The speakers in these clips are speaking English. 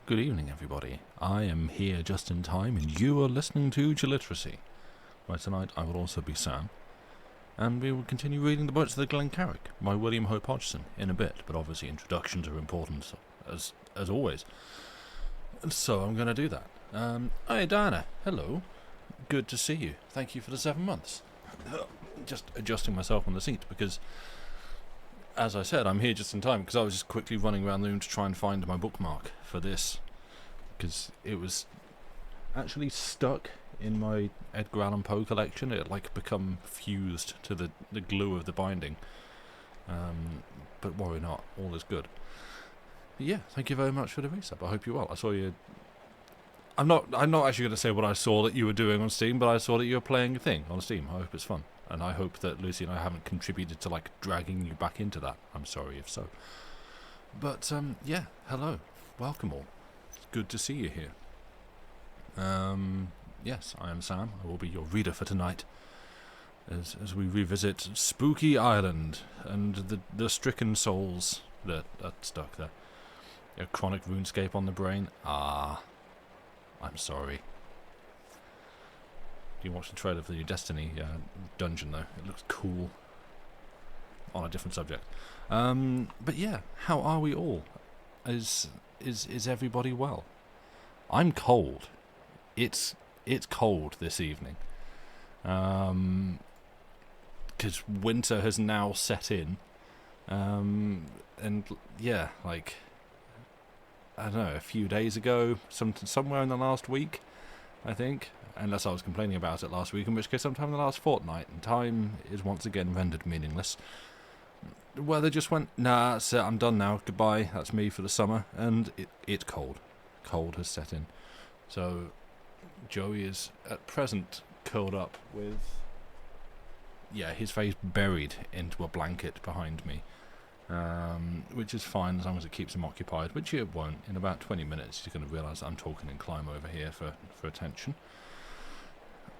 Good evening, everybody. I am here just in time, and you are listening to Gilliteracy, where tonight I will also be Sam, and we will continue reading the books of the Glen Carrig by William Hope Hodgson in a bit, but obviously introductions are important, as always. So I'm going to do that. Hi, Diana. Hello. Good to see you. Thank you for the 7 months. Just adjusting myself on the seat, because, as I said, I'm here just in time, because I was just quickly running around the room to try and find my bookmark for this, because it was actually stuck in my Edgar Allan Poe collection. It had like become fused to the glue of the binding. But worry not, all is good. But yeah, thank you very much for the resub. I hope you're well. I saw you. I'm not actually going to say what I saw that you were doing on Steam, but I saw that you were playing a thing on Steam. I hope it's fun, and I hope that Lucy and I haven't contributed to like dragging you back into that. I'm sorry if so. But yeah, hello, welcome all. It's good to see you here. Yes, I am Sam. I will be your reader for tonight, as we revisit Spooky Island and the stricken souls that are stuck there. A chronic RuneScape on the brain. I'm sorry. You watched the trailer for the new Destiny dungeon, though. It looks cool. On a different subject. But yeah, how are we all? Is everybody well? I'm cold. It's cold this evening. Because winter has now set in. And yeah, like, I don't know, a few days ago, somewhere in the last week, I think, unless I was complaining about it last week, in which case sometime in the last fortnight, and time is once again rendered meaningless. The weather just went, nah, that's it, I'm done now, goodbye, that's me for the summer, and it's cold. Cold has set in. So, Joey is at present curled up with, his face buried into a blanket behind me. Which is fine as long as it keeps him occupied, which it won't. In about 20 minutes he's going to realise that I'm talking and climb over here for attention.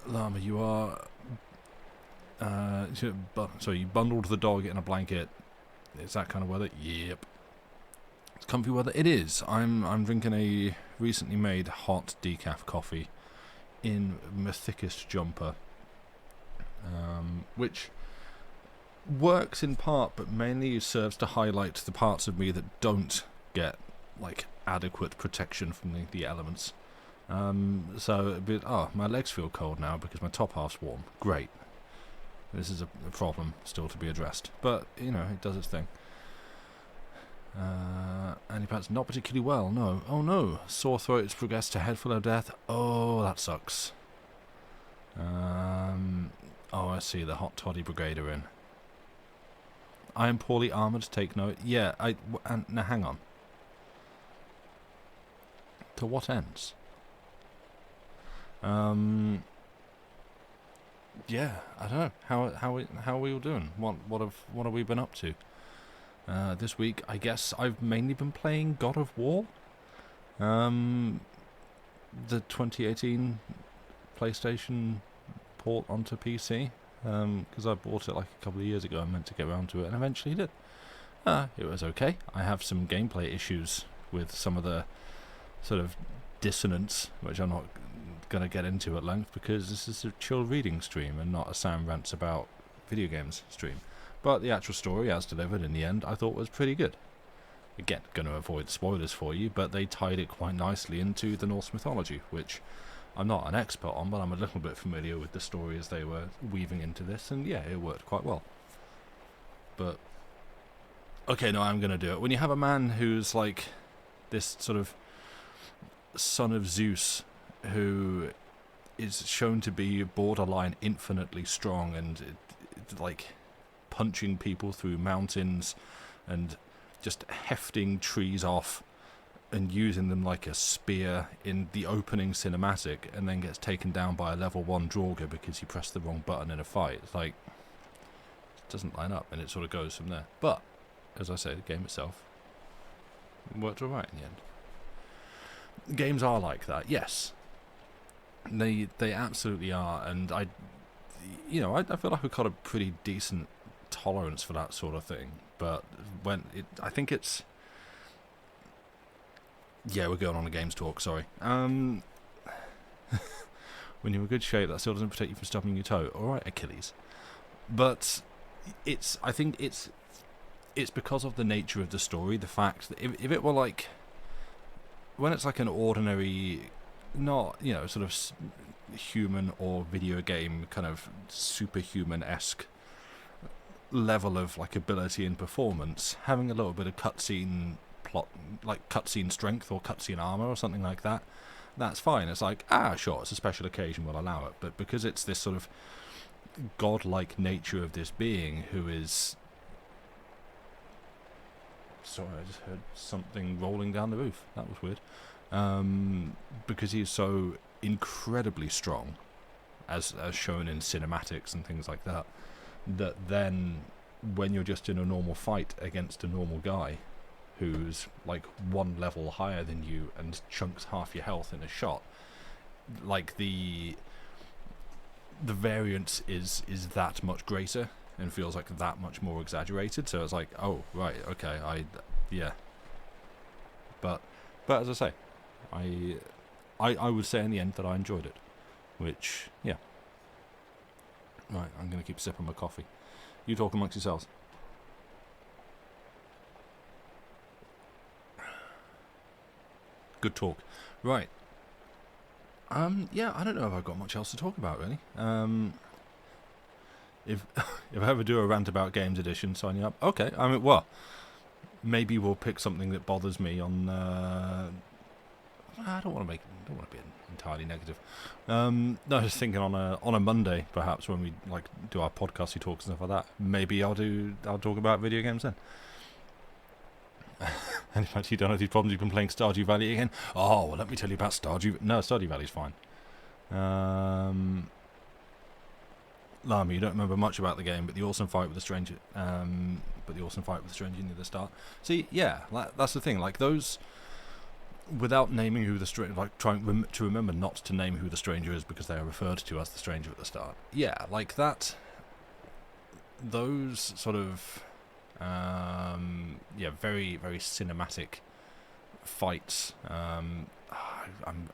Llama, you are... so you bundled the dog in a blanket. It's that kind of weather? Yep. It's comfy weather. It is. I'm drinking a recently made hot decaf coffee in my thickest jumper. Which works in part, but mainly serves to highlight the parts of me that don't get like adequate protection from the elements. My legs feel cold now because my top half's warm. Great. This is a problem still to be addressed, but you know, it does its thing. And perhaps not particularly well. No. Oh no, sore throat has progressed to head full of death. Oh, that sucks. I see. The hot toddy brigade are in. I am poorly armoured, take note. Yeah, now hang on. To what ends? Yeah, I don't know. How are we all doing? What have we been up to? This week, I guess I've mainly been playing God of War. The 2018 PlayStation port onto PC. Because I bought it like a couple of years ago. I meant to get around to it, and eventually did. It was okay. I have some gameplay issues with some of the sort of dissonance, which I'm not going to get into at length, because this is a chill reading stream and not a Sam Rants About video games stream. But the actual story, as delivered in the end, I thought was pretty good. Again, going to avoid spoilers for you, but they tied it quite nicely into the Norse mythology, which I'm not an expert on, but I'm a little bit familiar with the stories they were weaving into this, and yeah, it worked quite well. But, okay, no, I'm going to do it. When you have a man who's like this sort of son of Zeus, who is shown to be borderline infinitely strong and like punching people through mountains and just hefting trees off and using them like a spear in the opening cinematic, and then gets taken down by a level 1 Draugr because he pressed the wrong button in a fight. It's like, it doesn't line up, and it sort of goes from there. But, as I say, the game itself worked alright in the end. Games are like that, yes. They absolutely are, and I feel like we've got a pretty decent tolerance for that sort of thing. But I think it's Yeah, we're going on a games talk, sorry. When you're in good shape, that still doesn't protect you from stubbing your toe. Alright, Achilles. But I think it's because of the nature of the story, the fact that if it were like, when it's like an ordinary, not, sort of human or video game kind of superhuman-esque level of like ability and performance, having a little bit of cutscene plot, like cutscene strength or cutscene armor or something like that, that's fine. It's like, sure, it's a special occasion, we'll allow it. But because it's this sort of godlike nature of this being who is... Sorry, I just heard something rolling down the roof. That was weird. Because he's so incredibly strong, as shown in cinematics and things like that, that then when you're just in a normal fight against a normal guy who's like one level higher than you and chunks half your health in a shot, like the variance is that much greater and feels like that much more exaggerated. So it's like, oh right, okay, yeah. But as I say, I would say in the end that I enjoyed it, which, yeah. Right, I'm going to keep sipping my coffee. You talk amongst yourselves. Good talk. Right. Yeah, I don't know if I've got much else to talk about, really. If I ever do a rant about games edition, sign you up. Okay, well, maybe we'll pick something that bothers me on... I don't want to be entirely negative. No, I was thinking on a Monday, perhaps, when we like do our podcasty talks and stuff like that. Maybe I'll talk about video games then. And in fact, you don't have these problems. You've been playing Stardew Valley again. Oh, well, let me tell you about Stardew. No, Stardew Valley's fine. Lama, you don't remember much about the game, but the awesome fight with the stranger. Near the start. See, yeah, that's the thing. Like those. Without naming who the stranger, like trying to remember not to name who the stranger is because they are referred to as the stranger at the start. Yeah, like that. Those sort of, very, very cinematic fights. I'm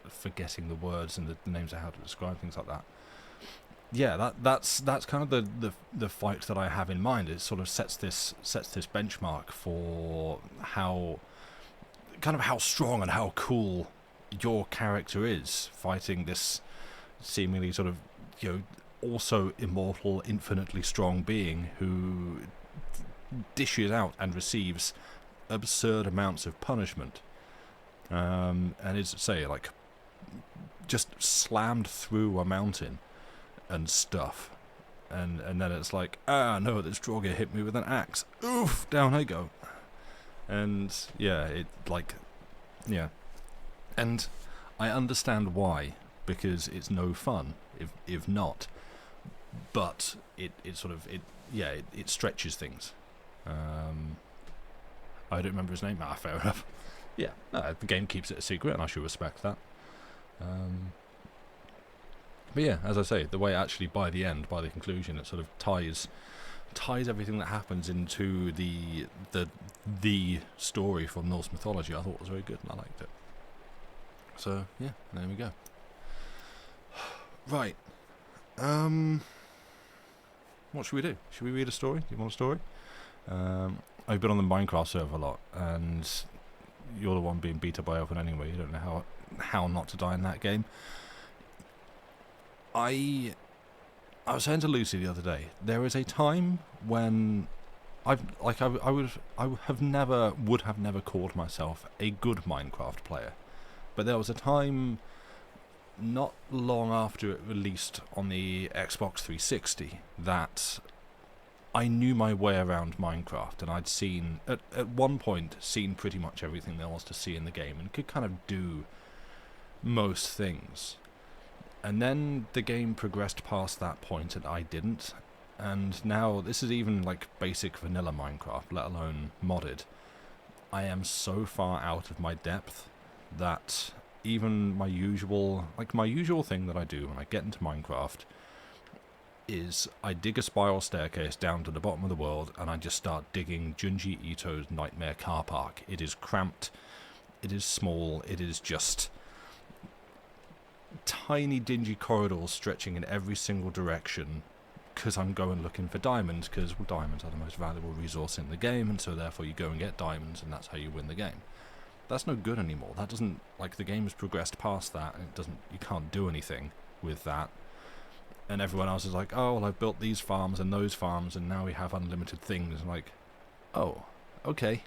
forgetting the words and the names of how to describe things like that. Yeah, that's kind of the fight that I have in mind. It sort of sets this benchmark for how strong and how cool your character is fighting this seemingly sort of, also immortal, infinitely strong being who dishes out and receives absurd amounts of punishment. And is, say, like, just slammed through a mountain and stuff. And then it's like, no, this Draugr hit me with an axe. Oof, down I go. And and I understand why, because it's no fun if not, but it stretches things. I don't remember his name. Fair enough. Yeah, the game keeps it a secret, and I should respect that. But yeah, as I say, the way actually by the conclusion, it sort of ties everything that happens into the story from Norse mythology, I thought was very good and I liked it. So yeah, there we go. Right. What should we do? Should we read a story? Do you want a story? I've been on the Minecraft server a lot, and you're the one being beat up by Open anyway. You don't know how not to die in that game. I was saying to Lucy the other day, there is a time when I would have never called myself a good Minecraft player, but there was a time not long after it released on the Xbox 360 that I knew my way around Minecraft, and I'd seen at one point pretty much everything there was to see in the game and could kind of do most things. And then the game progressed past that point and I didn't. And now this is even like basic vanilla Minecraft, let alone modded. I am so far out of my depth that even my usual thing that I do when I get into Minecraft is I dig a spiral staircase down to the bottom of the world and I just start digging Junji Ito's Nightmare Car Park. It is cramped. It is small. It is just tiny dingy corridors stretching in every single direction, because I'm going looking for diamonds, because diamonds are the most valuable resource in the game, and so therefore you go and get diamonds, and that's how you win the game. That's no good anymore. That doesn't, like, the game has progressed past that, and you can't do anything with that. And everyone else is like, oh, well, I've built these farms and those farms, and now we have unlimited things. And like, oh, okay.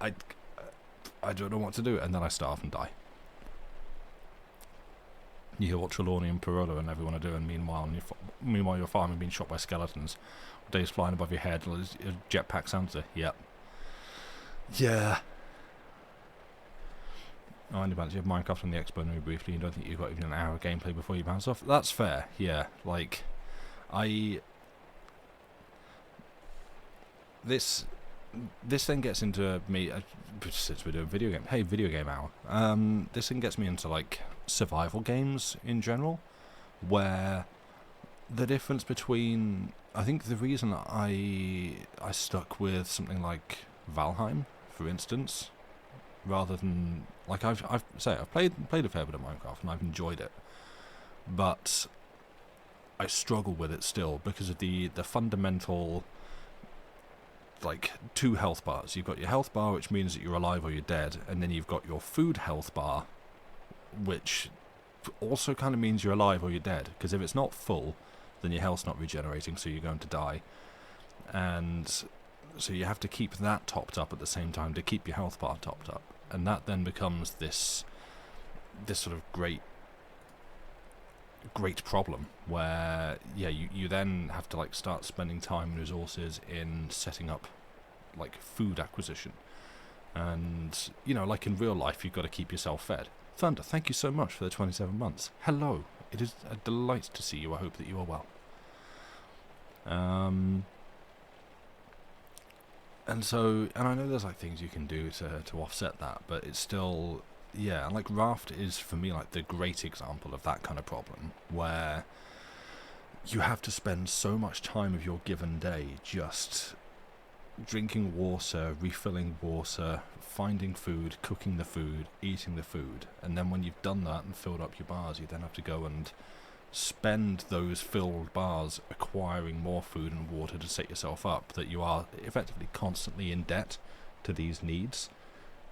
I don't know what to do, and then I starve and die. You hear what Trelawney and Perolo and everyone are doing. Meanwhile, you're farming, being shot by skeletons. Days flying above your head. Jetpack sounds yep. Yeah. Oh, and you have Minecraft on the Expo very briefly. You don't think you've got even an hour of gameplay before you bounce off? That's fair. Yeah. Like, This then gets into me, since we're doing video game hour. This then gets me into, like, survival games in general, where the difference between, I think the reason I stuck with something like Valheim, for instance, rather than, like, I've played a fair bit of Minecraft and I've enjoyed it, but I struggle with it still because of the fundamental, like, 2 health bars. You've got your health bar, which means that you're alive or you're dead, and then you've got your food health bar, which also kind of means you're alive or you're dead, because if it's not full, then your health's not regenerating, so you're going to die. And so you have to keep that topped up at the same time to keep your health bar topped up, and that then becomes this sort of great problem where, yeah, you then have to, like, start spending time and resources in setting up, like, food acquisition. And, you know, like in real life, you've got to keep yourself fed. Thunder, thank you so much for the 27 months. Hello. It is a delight to see you. I hope that you are well. And so, and I know there's, like, things you can do to offset that, but it's still, yeah, and, like, Raft is, for me, like, the great example of that kind of problem, where you have to spend so much time of your given day just drinking water, refilling water, finding food, cooking the food, eating the food, and then when you've done that and filled up your bars, you then have to go and spend those filled bars acquiring more food and water to set yourself up, that you are effectively constantly in debt to these needs,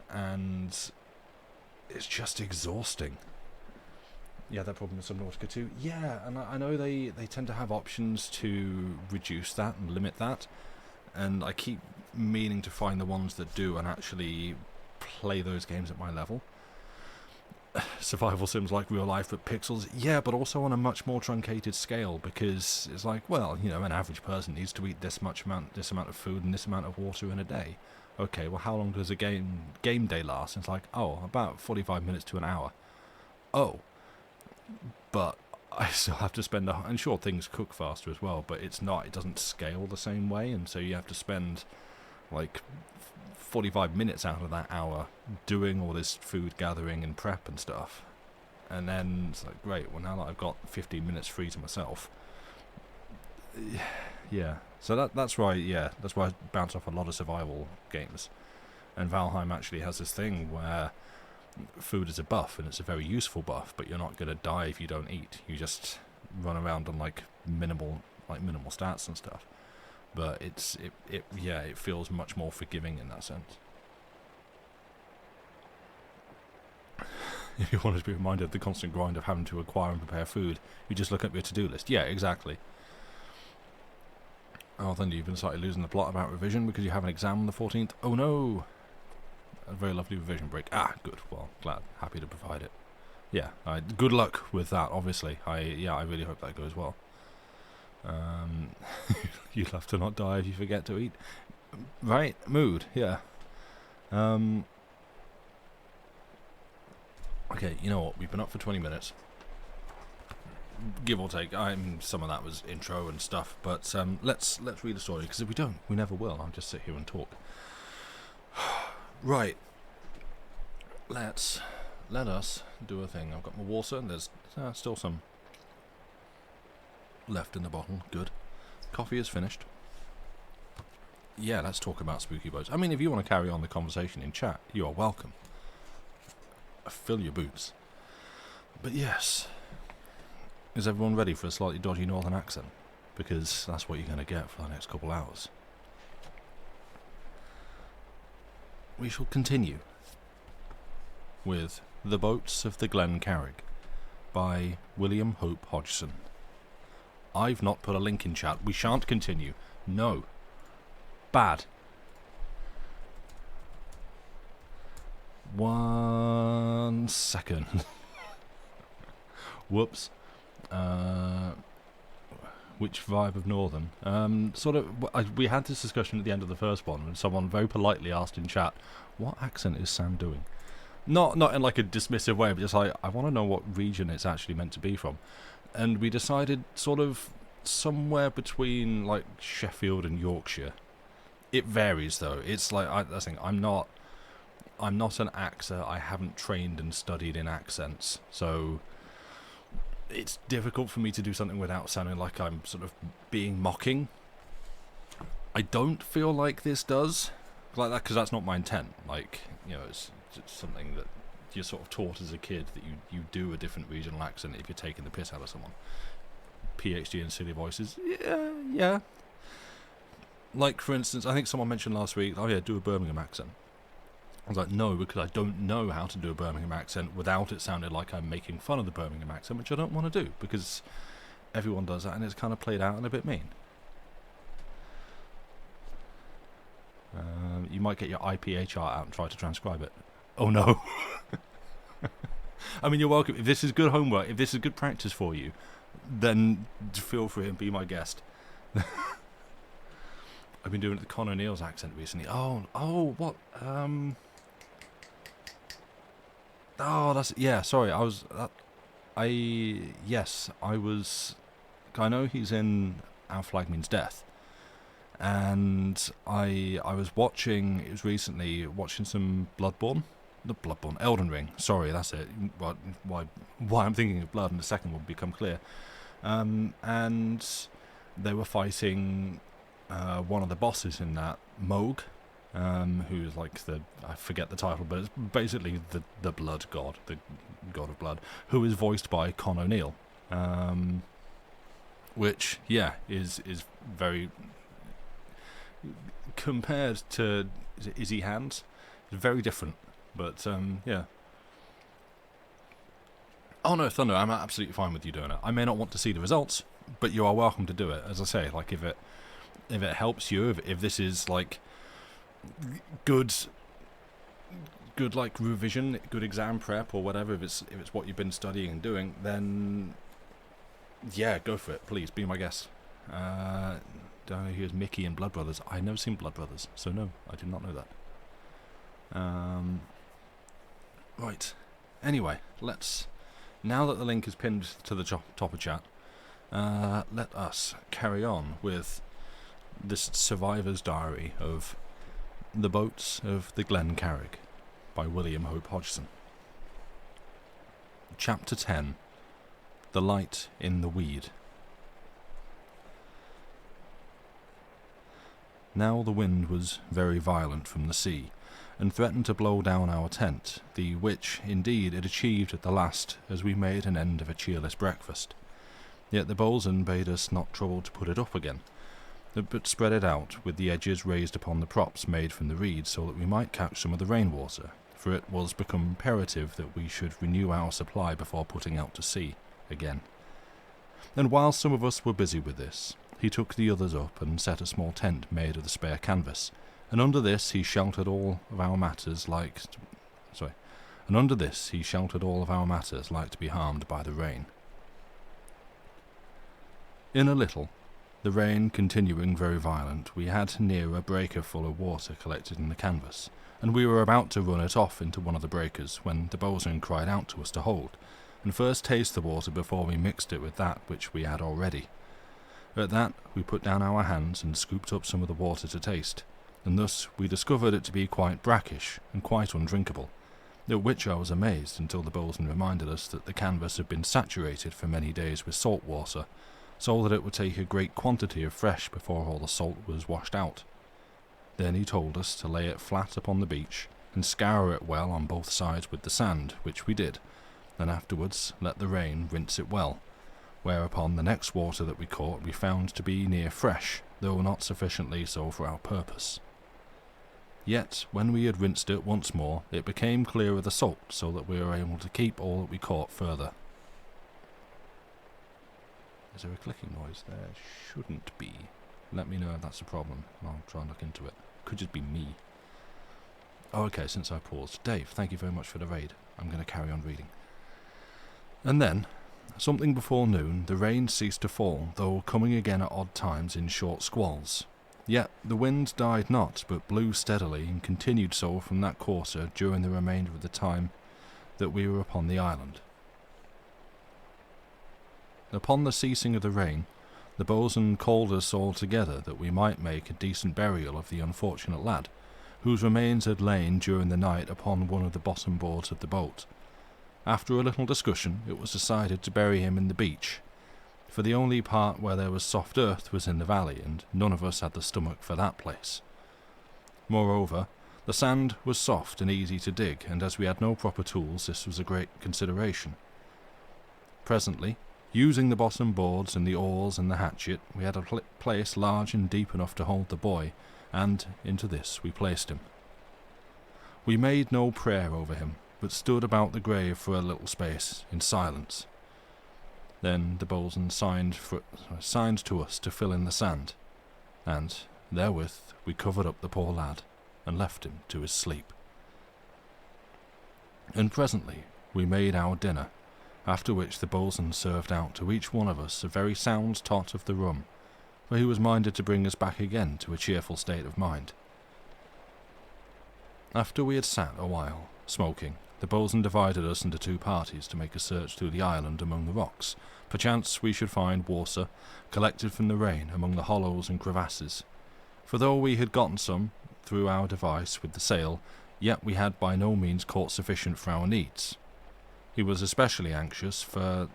and it's just exhausting. Yeah, that problem with Subnautica too. Yeah, and I know they tend to have options to reduce that and limit that, and I keep meaning to find the ones that do and actually play those games at my level. Survival sims like real life with pixels, yeah, but also on a much more truncated scale, because it's like, well, you know, an average person needs to eat this amount of food and this amount of water in a day. Okay, well, how long does a game day last? It's like, oh, about 45 minutes to an hour. Oh, but I still have to spend and sure, things cook faster as well, but it doesn't scale the same way, and so you have to spend, like, 45 minutes out of that hour doing all this food gathering and prep and stuff, and then it's like, great, well, now that I've got 15 minutes free to myself, yeah, so that's why I bounce off a lot of survival games, and Valheim actually has this thing where food is a buff, and it's a very useful buff, but you're not going to die if you don't eat. You just run around on, like, minimal stats and stuff. But it feels much more forgiving in that sense. If you want to be reminded of the constant grind of having to acquire and prepare food, you just look up your to-do list. Yeah, exactly. Oh, then you've been slightly losing the plot about revision because you have an exam on the 14th. Oh no! A very lovely revision break. Ah, good. Well, happy to provide it. Yeah, good luck with that, obviously. I really hope that goes well. You'll have to not die if you forget to eat. Right? Mood, yeah. Okay, you know what? We've been up for 20 minutes. Give or take. Some of that was intro and stuff, but let's read a story, because if we don't, we never will. I'll just sit here and talk. Right. Let us do a thing. I've got my water, and there's still some left in the bottle. Good. Coffee is finished. yeah, let's talk about spooky boats. I mean, if you want to carry on the conversation in chat, you are welcome. Fill your boots. But yes, is everyone ready for a slightly dodgy northern accent? Because that's what you're going to get for the next couple hours. We shall continue with The Boats of the Glen Carrig by William Hope Hodgson. I've not put a link in chat. We shan't continue. No. Bad. 1 second. Whoops. Which vibe of Northern? We had this discussion at the end of the first one, and someone very politely asked in chat, "What accent is Sam doing?" Not in like a dismissive way, but just like, I want to know what region it's actually meant to be from. And we decided sort of somewhere between like Sheffield and Yorkshire. It varies though. It's like I think I'm not an actor. I haven't trained and studied in accents, so it's difficult for me to do something without sounding like I'm sort of being mocking. I don't feel like this does like that, because that's not my intent. Like, you know, it's something that you're sort of taught as a kid, that you do a different regional accent if you're taking the piss out of someone. PhD in silly voices. Yeah. Like, for instance, I think someone mentioned last week, oh yeah, do a Birmingham accent. I was like, no, because I don't know how to do a Birmingham accent without it sounding like I'm making fun of the Birmingham accent, which I don't want to do, because everyone does that and it's kind of played out and a bit mean. You might get your IPA chart out and try to transcribe it. Oh no. I mean, you're welcome. If this is good homework, if this is good practice for you, then feel free and be my guest. I've been doing the Con O'Neill's accent recently. What? Sorry, I know he's in Our Flag Means Death, and I was watching, it was recently, watching some Elden Ring, sorry, that's it, why I'm thinking of blood in a second will become clear, and they were fighting one of the bosses in that, Moog, who's like I forget the title, but it's basically the blood god, the god of blood, who is voiced by Con O'Neill, which, yeah, is very, compared to Izzy Hands, it's very different, but yeah. Oh no, Thunder, I'm absolutely fine with you doing it. I may not want to see the results, but you are welcome to do it. As I say, like, if it helps you, if this is like good like revision, good exam prep or whatever, if it's what you've been studying and doing, then yeah, go for it. Please be my guest. Down here is Mickey and Blood Brothers. I've never seen Blood Brothers, so no, I did not know that. Right. Anyway, now that the link is pinned to the top of chat, let us carry on with this survivor's diary of The Boats of the Glen Carrig by William Hope Hodgson. Chapter 10. The Light in the Weed. Now the wind was very violent from the sea, and threatened to blow down our tent, the which, indeed, it achieved at the last, as we made an end of a cheerless breakfast. Yet the boatswain bade us not trouble to put it up again, but spread it out, with the edges raised upon the props made from the reeds, so that we might catch some of the rainwater, for it was become imperative that we should renew our supply before putting out to sea again. And while some of us were busy with this, he took the others up and set a small tent made of the spare canvas, and under this he sheltered all of our matters like to be harmed by the rain. In a little, the rain continuing very violent, we had near a breaker full of water collected in the canvas, and we were about to run it off into one of the breakers when the boatswain cried out to us to hold, and first taste the water before we mixed it with that which we had already. At that we put down our hands and scooped up some of the water to taste, and thus we discovered it to be quite brackish and quite undrinkable, at which I was amazed until the boatswain reminded us that the canvas had been saturated for many days with salt water, so that it would take a great quantity of fresh before all the salt was washed out. Then he told us to lay it flat upon the beach and scour it well on both sides with the sand, which we did, and afterwards let the rain rinse it well, whereupon the next water that we caught we found to be near fresh, though not sufficiently so for our purpose. Yet, when we had rinsed it once more, it became clear of the salt, so that we were able to keep all that we caught further. Is there a clicking noise? There shouldn't be. Let me know if that's a problem, and I'll try and look into it. Could just be me. Oh, okay, since I paused. Dave, thank you very much for the raid. I'm going to carry on reading. And then, something before noon, the rain ceased to fall, though coming again at odd times in short squalls. Yet the wind died not, but blew steadily, and continued so from that quarter during the remainder of the time that we were upon the island. Upon the ceasing of the rain, the boatswain called us all together that we might make a decent burial of the unfortunate lad, whose remains had lain during the night upon one of the bottom boards of the boat. After a little discussion, it was decided to bury him in the beach, for the only part where there was soft earth was in the valley, and none of us had the stomach for that place. Moreover, the sand was soft and easy to dig, and as we had no proper tools, this was a great consideration. Presently, using the bottom boards and the oars and the hatchet, we had a place large and deep enough to hold the boy, and into this we placed him. We made no prayer over him, but stood about the grave for a little space, in silence. Then the boatswain signed to us to fill in the sand, and therewith we covered up the poor lad, and left him to his sleep. And presently we made our dinner, after which the boatswain served out to each one of us a very sound tot of the rum, for he was minded to bring us back again to a cheerful state of mind. After we had sat a while, smoking, the boatswain divided us into two parties to make a search through the island among the rocks. Perchance we should find water, collected from the rain, among the hollows and crevasses. For though we had gotten some through our device with the sail, yet we had by no means caught sufficient for our needs. He was especially anxious for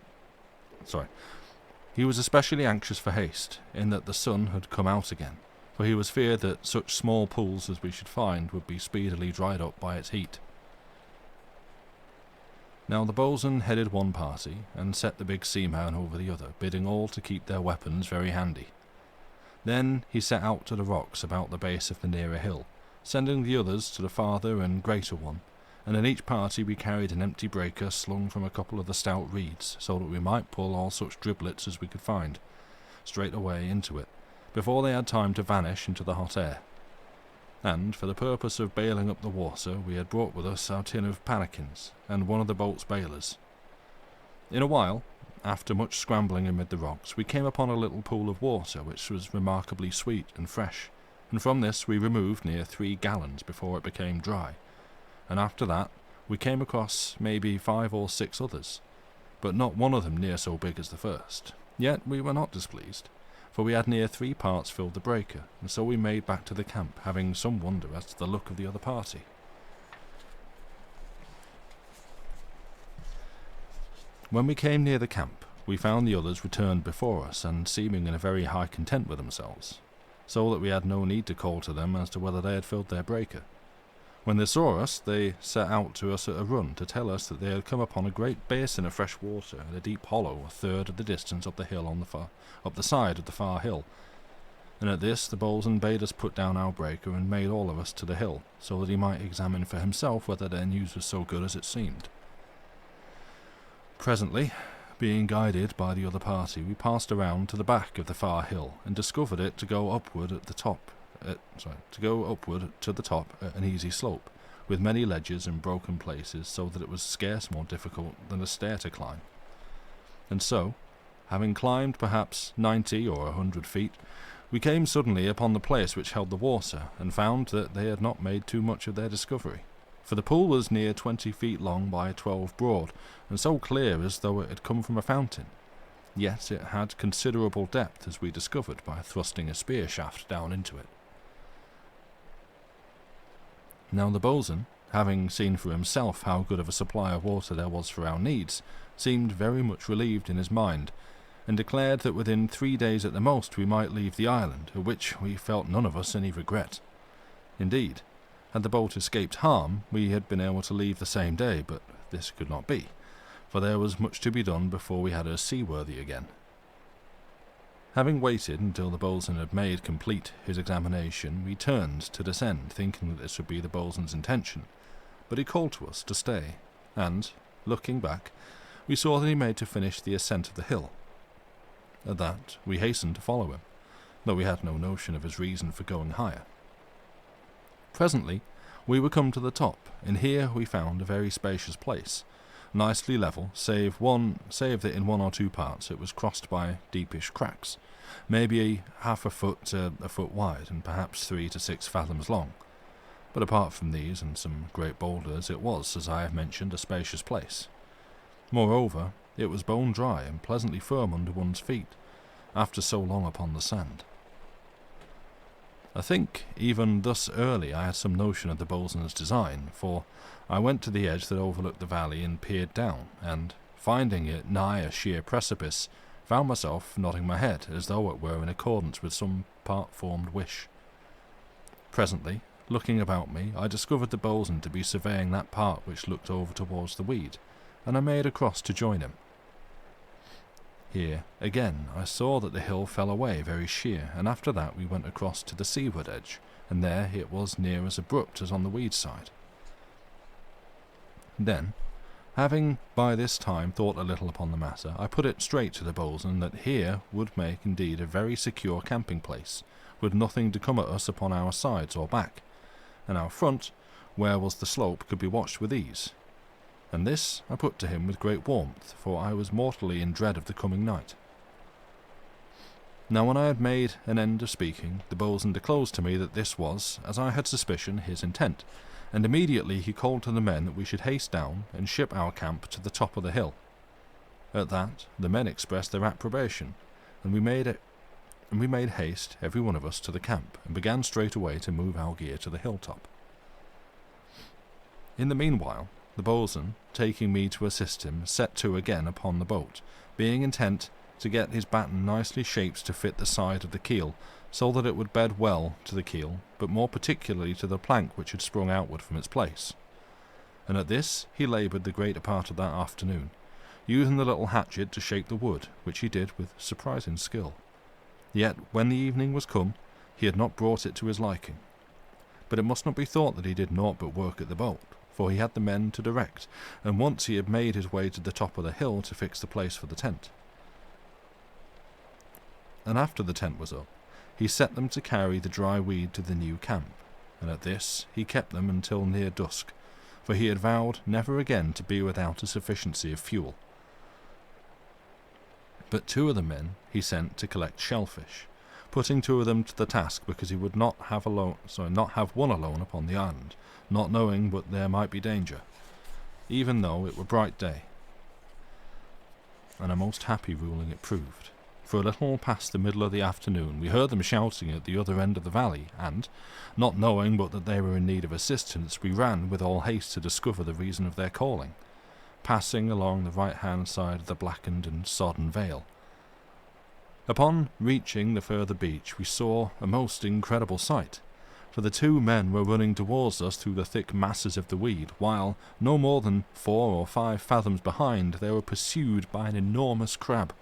haste, in that the sun had come out again, for he was feared that such small pools as we should find would be speedily dried up by its heat. Now the boatswain headed one party, and set the big seaman over the other, bidding all to keep their weapons very handy. Then he set out to the rocks about the base of the nearer hill, sending the others to the farther and greater one, and in each party we carried an empty breaker slung from a couple of the stout reeds, so that we might pull all such driblets as we could find, straight away into it, before they had time to vanish into the hot air. And, for the purpose of bailing up the water, we had brought with us our tin of pannikins, and one of the boat's bailers. In a while, after much scrambling amid the rocks, we came upon a little pool of water, which was remarkably sweet and fresh, and from this we removed near 3 gallons before it became dry. And after that, we came across maybe 5 or 6 others, but not one of them near so big as the first. Yet we were not displeased, for we had near 3 parts filled the breaker, and so we made back to the camp, having some wonder as to the look of the other party. When we came near the camp, we found the others returned before us, and seeming in a very high content with themselves, so that we had no need to call to them as to whether they had filled their breaker. When they saw us, they set out to us at a run to tell us that they had come upon a great basin of fresh water in a deep hollow a third of the distance up the hill up the side of the far hill. And at this the boatswain bade us put down our breaker and made all of us to the hill, so that he might examine for himself whether their news was so good as it seemed. Presently, being guided by the other party, we passed around to the back of the far hill and discovered it to go upward to the top at an easy slope, with many ledges and broken places, so that it was scarce more difficult than a stair to climb. And so, having climbed perhaps 90 or 100 feet, we came suddenly upon the place which held the water, and found that they had not made too much of their discovery, for the pool was near 20 feet long by 12 broad, and so clear as though it had come from a fountain. Yet it had considerable depth, as we discovered by thrusting a spear shaft down into it. Now the boatswain, having seen for himself how good of a supply of water there was for our needs, seemed very much relieved in his mind, and declared that within 3 days at the most we might leave the island, at which we felt none of us any regret. Indeed, had the boat escaped harm, we had been able to leave the same day, but this could not be, for there was much to be done before we had her seaworthy again. Having waited until the boatswain had made complete his examination, we turned to descend, thinking that this would be the boatswain's intention, but he called to us to stay, and, looking back, we saw that he made to finish the ascent of the hill. At that, we hastened to follow him, though we had no notion of his reason for going higher. Presently, we were come to the top, and here we found a very spacious place, nicely level, save that in one or two parts it was crossed by deepish cracks, maybe half a foot to a foot wide, and perhaps 3 to 6 fathoms long. But apart from these and some great boulders, it was, as I have mentioned, a spacious place. Moreover, it was bone dry and pleasantly firm under one's feet, after so long upon the sand. I think even thus early I had some notion of the boatswain's design, for I went to the edge that overlooked the valley and peered down, and, finding it nigh a sheer precipice, found myself nodding my head as though it were in accordance with some part-formed wish. Presently, looking about me, I discovered the boatswain to be surveying that part which looked over towards the weed, and I made across to join him. Here, again, I saw that the hill fell away very sheer, and after that we went across to the seaward edge, and there it was near as abrupt as on the weed side. Then, having by this time thought a little upon the matter, I put it straight to the boatswain that here would make indeed a very secure camping place, with nothing to come at us upon our sides or back, and our front, where was the slope, could be watched with ease. And this I put to him with great warmth, for I was mortally in dread of the coming night. Now when I had made an end of speaking, the boatswain disclosed to me that this was, as I had suspicion, his intent, and immediately he called to the men that we should haste down and ship our camp to the top of the hill. At that the men expressed their approbation, and we made haste, every one of us, to the camp, and began straightway to move our gear to the hilltop. In the meanwhile, the boatswain, taking me to assist him, set to again upon the boat, being intent to get his batten nicely shaped to fit the side of the keel, so that it would bed well to the keel, but more particularly to the plank which had sprung outward from its place. And at this he laboured the greater part of that afternoon, using the little hatchet to shape the wood, which he did with surprising skill. Yet, when the evening was come, he had not brought it to his liking. But it must not be thought that he did naught but work at the boat, for he had the men to direct, and once he had made his way to the top of the hill to fix the place for the tent. And after the tent was up, he set them to carry the dry weed to the new camp, and at this he kept them until near dusk, for he had vowed never again to be without a sufficiency of fuel. But 2 of the men he sent to collect shellfish, putting 2 of them to the task because he would not have one alone upon the island, not knowing but there might be danger, even though it were bright day. And a most happy ruling it proved. For a little past the middle of the afternoon we heard them shouting at the other end of the valley, and, not knowing but that they were in need of assistance, we ran with all haste to discover the reason of their calling, passing along the right-hand side of the blackened and sodden vale. Upon reaching the further beach we saw a most incredible sight, for the 2 men were running towards us through the thick masses of the weed, while, no more than 4 or 5 fathoms behind, they were pursued by an enormous crab.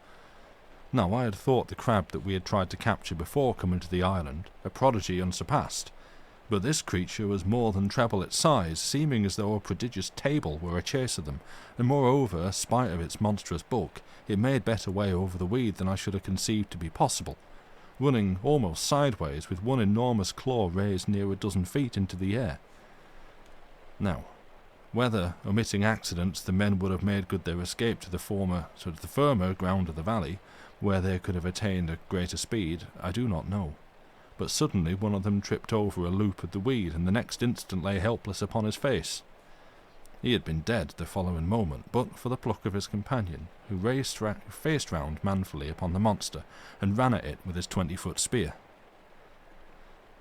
Now I had thought the crab that we had tried to capture before coming to the island a prodigy unsurpassed, but this creature was more than treble its size, seeming as though a prodigious table were a chase of them, and moreover, spite of its monstrous bulk, it made better way over the weed than I should have conceived to be possible, running almost sideways with one enormous claw raised near a dozen feet into the air. Now, whether, omitting accidents, the men would have made good their escape to the firmer ground of the valley, where they could have attained a greater speed, I do not know. But suddenly one of them tripped over a loop of the weed, and the next instant lay helpless upon his face. He had been dead the following moment, but for the pluck of his companion, who faced round manfully upon the monster, and ran at it with his 20-foot spear.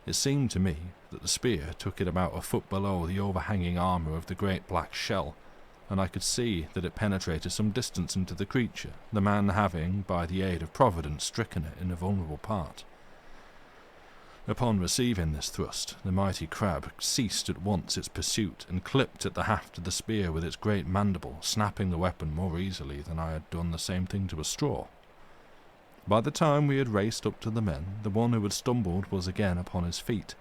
It seemed to me that the spear took it about a foot below the overhanging armour of the great black shell, and I could see that it penetrated some distance into the creature, the man having, by the aid of Providence, stricken it in a vulnerable part. Upon receiving this thrust, the mighty crab ceased at once its pursuit and clipped at the haft of the spear with its great mandible, snapping the weapon more easily than I had done the same thing to a straw. By the time we had raced up to the men, the one who had stumbled was again upon his feet,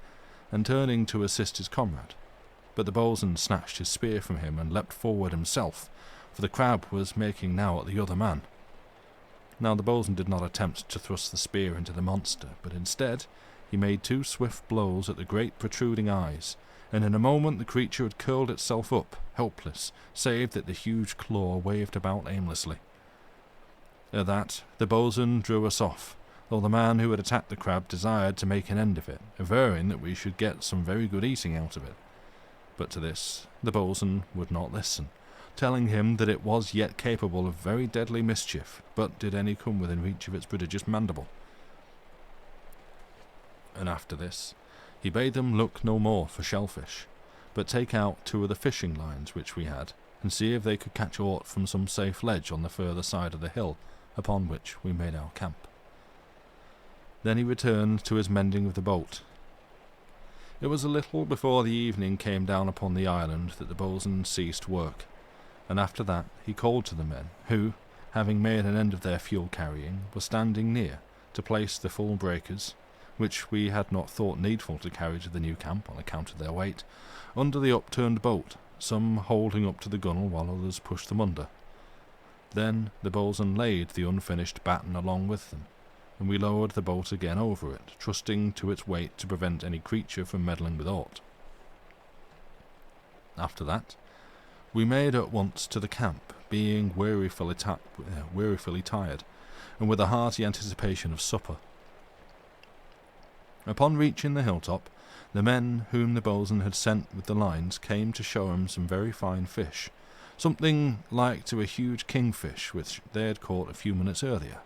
and turning to assist his comrade. But the bo'sun snatched his spear from him and leapt forward himself, for the crab was making now at the other man. Now the bo'sun did not attempt to thrust the spear into the monster, but instead he made 2 swift blows at the great protruding eyes, and in a moment the creature had curled itself up, helpless, save that the huge claw waved about aimlessly. At that, the bo'sun drew us off, though the man who had attacked the crab desired to make an end of it, averring that we should get some very good eating out of it. But to this the bo'sun would not listen, telling him that it was yet capable of very deadly mischief, but did any come within reach of its prodigious mandible. And after this, he bade them look no more for shellfish, but take out 2 of the fishing lines which we had, and see if they could catch aught from some safe ledge on the further side of the hill, upon which we made our camp. Then he returned to his mending of the boat. It was a little before the evening came down upon the island that the bo'sun ceased work, and after that he called to the men, who, having made an end of their fuel carrying, were standing near to place the full breakers, which we had not thought needful to carry to the new camp on account of their weight, under the upturned boat, some holding up to the gunwale while others pushed them under. Then the bo'sun laid the unfinished batten along with them, and we lowered the boat again over it, trusting to its weight to prevent any creature from meddling with aught. After that, we made at once to the camp, being wearifully tired, and with a hearty anticipation of supper. Upon reaching the hilltop, the men whom the bo'sun had sent with the lines came to show him some very fine fish, something like to a huge kingfish which they had caught a few minutes earlier.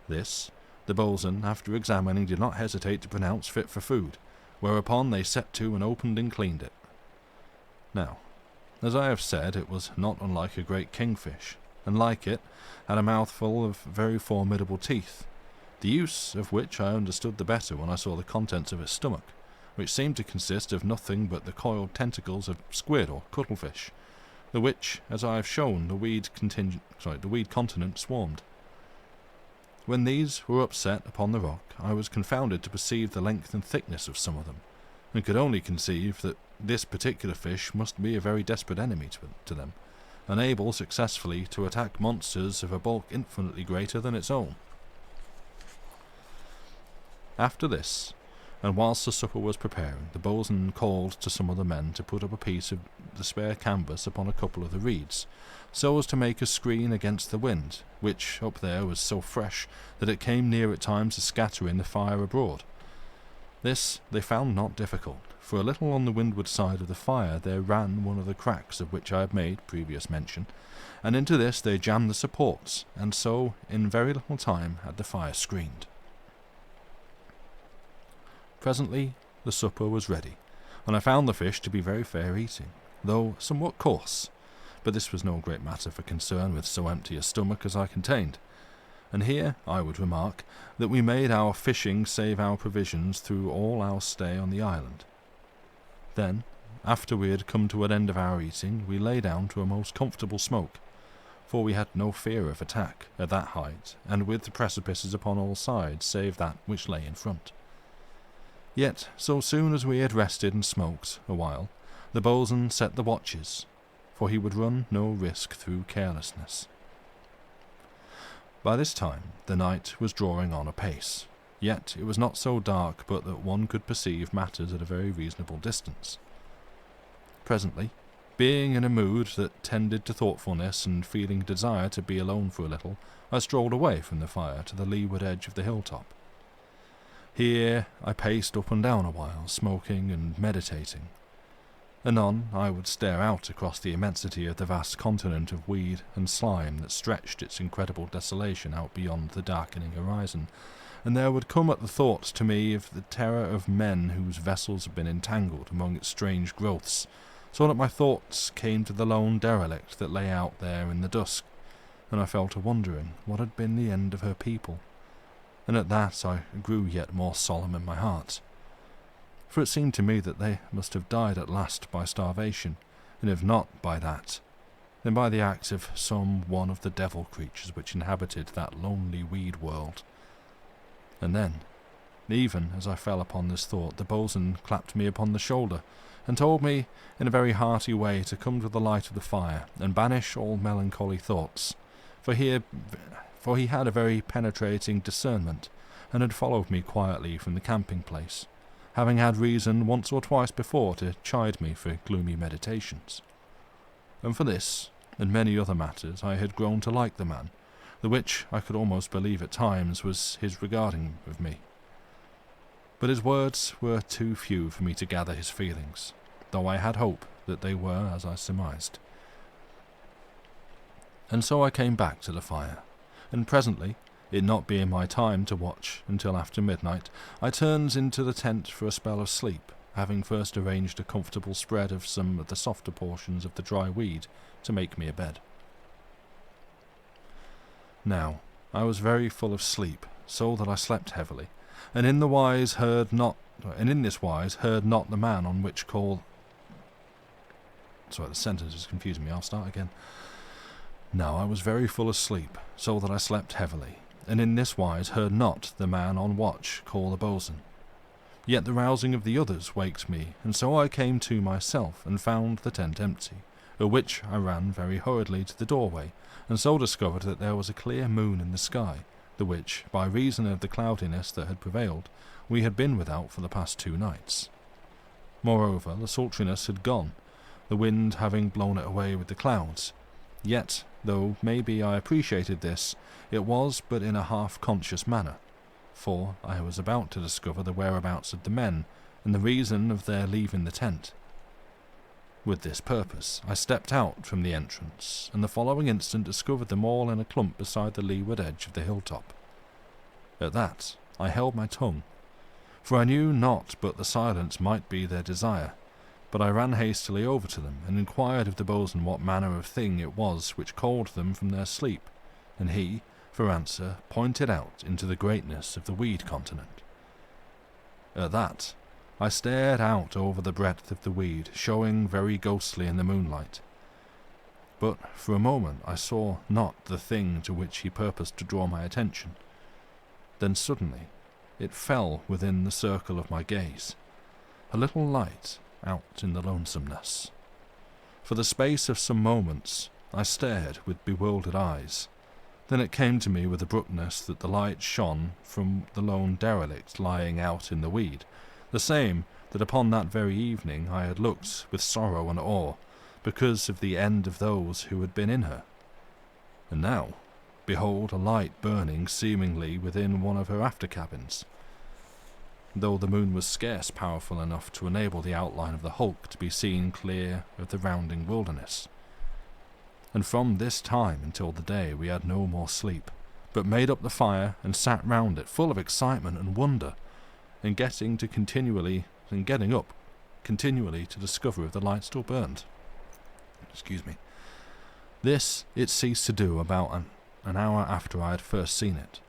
This, the bo'sun, after examining, did not hesitate to pronounce fit for food, whereupon they set to and opened and cleaned it. Now, as I have said, it was not unlike a great kingfish, and like it, had a mouthful of very formidable teeth, the use of which I understood the better when I saw the contents of its stomach, which seemed to consist of nothing but the coiled tentacles of squid or cuttlefish, the which, as I have shown, the weed continent swarmed. When these were upset upon the rock, I was confounded to perceive the length and thickness of some of them, and could only conceive that this particular fish must be a very desperate enemy to them, unable successfully to attack monsters of a bulk infinitely greater than its own. After this, and whilst the supper was preparing, the bo'sun called to some of the men to put up a piece of the spare canvas upon a couple of the reeds, so as to make a screen against the wind, which up there was so fresh that it came near at times to scattering the fire abroad. This they found not difficult, for a little on the windward side of the fire there ran one of the cracks of which I have made previous mention, and into this they jammed the supports, and so in very little time had the fire screened. Presently the supper was ready, and I found the fish to be very fair eating, though somewhat coarse, but this was no great matter for concern with so empty a stomach as I contained. And here I would remark that we made our fishing save our provisions through all our stay on the island. Then, after we had come to an end of our eating, we lay down to a most comfortable smoke, for we had no fear of attack at that height, and with the precipices upon all sides save that which lay in front. Yet, so soon as we had rested and smoked a while, the bo'sun set the watches, for he would run no risk through carelessness. By this time the night was drawing on apace, yet it was not so dark but that one could perceive matters at a very reasonable distance. Presently, being in a mood that tended to thoughtfulness and feeling a desire to be alone for a little, I strolled away from the fire to the leeward edge of the hilltop. Here I paced up and down a while, smoking and meditating. Anon I would stare out across the immensity of the vast continent of weed and slime that stretched its incredible desolation out beyond the darkening horizon, and there would come at the thoughts to me of the terror of men whose vessels had been entangled among its strange growths, so that my thoughts came to the lone derelict that lay out there in the dusk, and I fell to wondering what had been the end of her people, and at that I grew yet more solemn in my heart. For it seemed to me that they must have died at last by starvation, and if not by that, then by the act of some one of the devil creatures which inhabited that lonely weed world. And then, even as I fell upon this thought, the boatswain clapped me upon the shoulder, and told me in a very hearty way to come to the light of the fire, and banish all melancholy thoughts, for he had a very penetrating discernment, and had followed me quietly from the camping place, having had reason once or twice before to chide me for gloomy meditations. And for this, and many other matters, I had grown to like the man, the which I could almost believe at times was his regarding of me. But his words were too few for me to gather his feelings, though I had hope that they were as I surmised. And so I came back to the fire, and presently, it not being my time to watch until after midnight, I turns into the tent for a spell of sleep, having first arranged a comfortable spread of some of the softer portions of the dry weed to make me a bed. Now, I was very full of sleep, so that I slept heavily, and in this wise heard not the man on which call. Sorry, the sentence is confusing me. I'll start again. Now I was very full of sleep, so that I slept heavily, and in this wise heard not the man on watch call the boatswain. Yet the rousing of the others waked me, and so I came to myself, and found the tent empty, at which I ran very hurriedly to the doorway, and so discovered that there was a clear moon in the sky, the which, by reason of the cloudiness that had prevailed, we had been without for the past 2 nights. Moreover, the sultriness had gone, the wind having blown it away with the clouds. Yet, though maybe I appreciated this, it was but in a half-conscious manner, for I was about to discover the whereabouts of the men, and the reason of their leaving the tent. With this purpose, I stepped out from the entrance, and the following instant discovered them all in a clump beside the leeward edge of the hilltop. At that, I held my tongue, for I knew not but the silence might be their desire, but I ran hastily over to them, and inquired of the boatswain what manner of thing it was which called them from their sleep, and he, for answer, pointed out into the greatness of the weed continent. At that, I stared out over the breadth of the weed, showing very ghostly in the moonlight. But for a moment I saw not the thing to which he purposed to draw my attention. Then suddenly it fell within the circle of my gaze, a little light out in the lonesomeness. For the space of some moments I stared with bewildered eyes. Then it came to me with abruptness that the light shone from the lone derelict lying out in the weed, the same that upon that very evening I had looked with sorrow and awe, because of the end of those who had been in her. And now, behold a light burning seemingly within one of her after cabins, though the moon was scarce powerful enough to enable the outline of the hulk to be seen clear of the rounding wilderness. And from this time until the day we had no more sleep, but made up the fire and sat round it full of excitement and wonder, and getting up continually to discover if the light still burned. This it ceased to do about an hour after I had first seen it,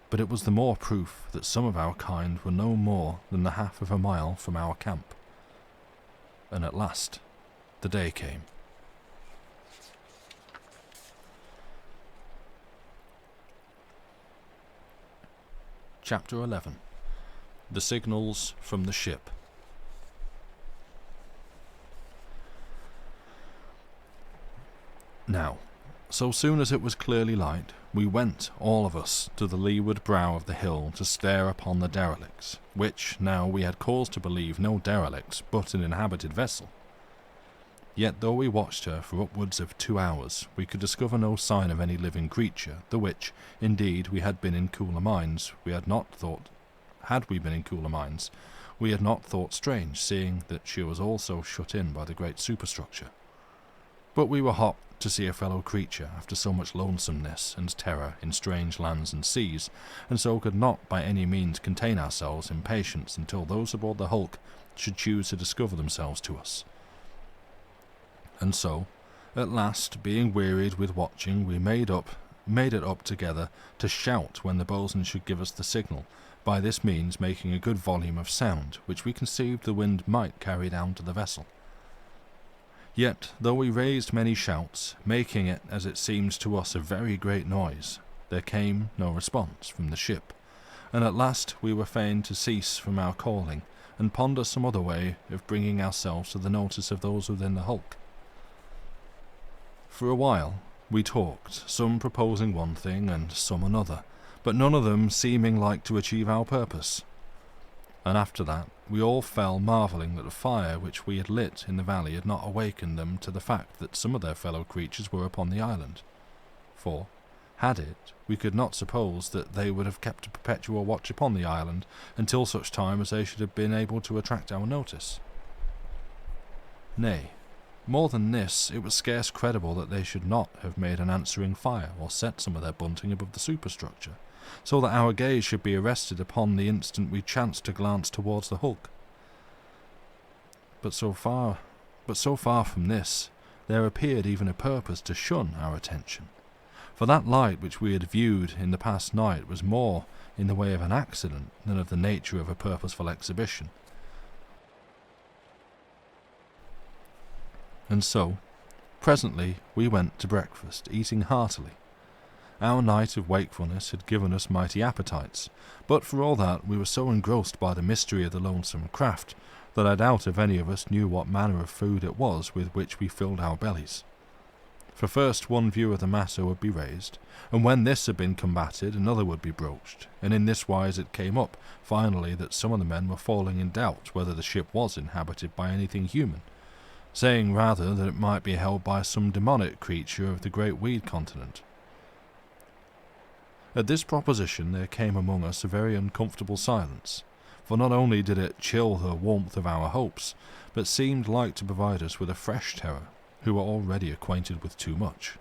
but it was the more proof that some of our kind were no more than the half of a mile from our camp. And at last the day came. Chapter 11. The Signals from the Ship. Now, so soon as it was clearly light, we went, all of us, to the leeward brow of the hill to stare upon the derelicts, which, now we had cause to believe no derelicts, but an inhabited vessel. Yet though we watched her for upwards of 2 hours, we could discover no sign of any living creature, the which, indeed, we had been in cooler minds, we had not thought strange, seeing that she was also shut in by the great superstructure. But we were hot to see a fellow creature after so much lonesomeness and terror in strange lands and seas, and so could not by any means contain ourselves in patience until those aboard the hulk should choose to discover themselves to us. And so, at last, being wearied with watching, we made up made it up together to shout when the boatswain should give us the signal, by this means making a good volume of sound, which we conceived the wind might carry down to the vessel. Yet, though we raised many shouts, making it, as it seemed to us, a very great noise, there came no response from the ship, and at last we were fain to cease from our calling, and ponder some other way of bringing ourselves to the notice of those within the hulk. For a while we talked, some proposing one thing and some another, but none of them seeming like to achieve our purpose. And after that we all fell marvelling that the fire which we had lit in the valley had not awakened them to the fact that some of their fellow creatures were upon the island. For, had it, we could not suppose that they would have kept a perpetual watch upon the island until such time as they should have been able to attract our notice. Nay, more than this, it was scarce credible that they should not have made an answering fire or set some of their bunting above the superstructure, so that our gaze should be arrested upon the instant we chanced to glance towards the hulk. But so far from this, there appeared even a purpose to shun our attention, for that light which we had viewed in the past night was more in the way of an accident than of the nature of a purposeful exhibition. And so, presently we went to breakfast, eating heartily. Our night of wakefulness had given us mighty appetites, but for all that we were so engrossed by the mystery of the lonesome craft that I doubt if any of us knew what manner of food it was with which we filled our bellies. For first one view of the matter would be raised, and when this had been combated another would be broached, and in this wise it came up, finally, that some of the men were falling in doubt whether the ship was inhabited by anything human, saying rather that it might be held by some demonic creature of the great weed continent. At this proposition there came among us a very uncomfortable silence, for not only did it chill the warmth of our hopes, but seemed like to provide us with a fresh terror, who were already acquainted with too much.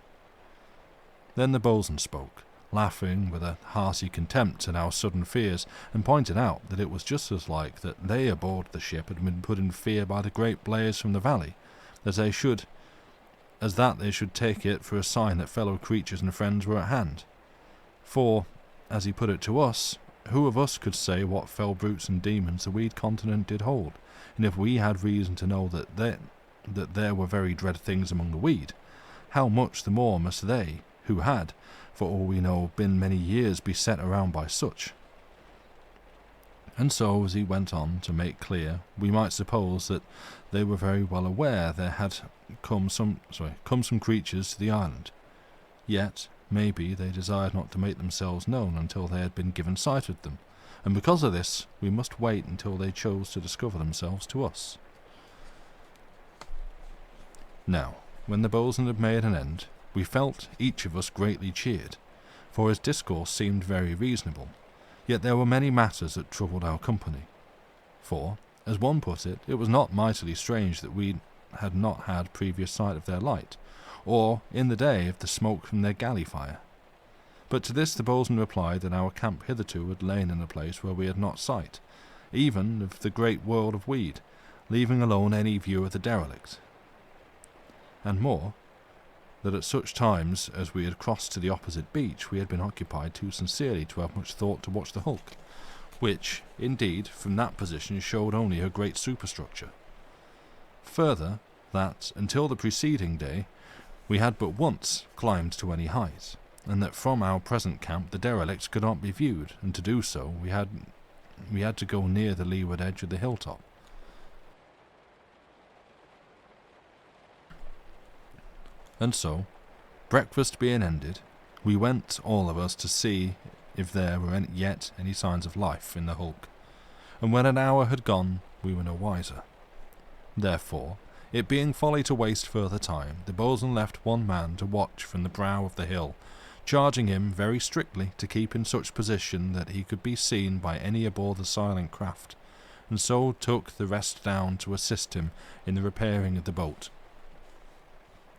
Then the boatswain spoke, laughing with a hearty contempt at our sudden fears, and pointed out that it was just as like that they aboard the ship had been put in fear by the great blaze from the valley, as that they should take it for a sign that fellow creatures and friends were at hand. For, as he put it to us, who of us could say what fell brutes and demons the weed continent did hold, and if we had reason to know that there were very dread things among the weed, how much the more must they, who had, for all we know, been many years beset around by such. And so, as he went on to make clear, we might suppose that they were very well aware there had come some creatures to the island. Yet, maybe they desired not to make themselves known until they had been given sight of them, and because of this, we must wait until they chose to discover themselves to us. Now, when the boatswain had made an end, we felt each of us greatly cheered, for his discourse seemed very reasonable. Yet there were many matters that troubled our company. For, as one put it, it was not mightily strange that we had not had previous sight of their light, or, in the day, of the smoke from their galley fire. But to this the boatswain replied that our camp hitherto had lain in a place where we had not sight, even of the great world of weed, leaving alone any view of the derelict. And more, that at such times as we had crossed to the opposite beach we had been occupied too sincerely to have much thought to watch the hulk, which, indeed, from that position showed only her great superstructure. Further, that, until the preceding day, we had but once climbed to any height, and that from our present camp the derelict could not be viewed, and to do so we had to go near the leeward edge of the hilltop. And so, breakfast being ended, we went all of us to see if there were yet any signs of life in the hulk, and when an hour had gone we were no wiser. Therefore, it being folly to waste further time, the boatswain left one man to watch from the brow of the hill, charging him very strictly to keep in such position that he could be seen by any aboard the silent craft, and so took the rest down to assist him in the repairing of the boat.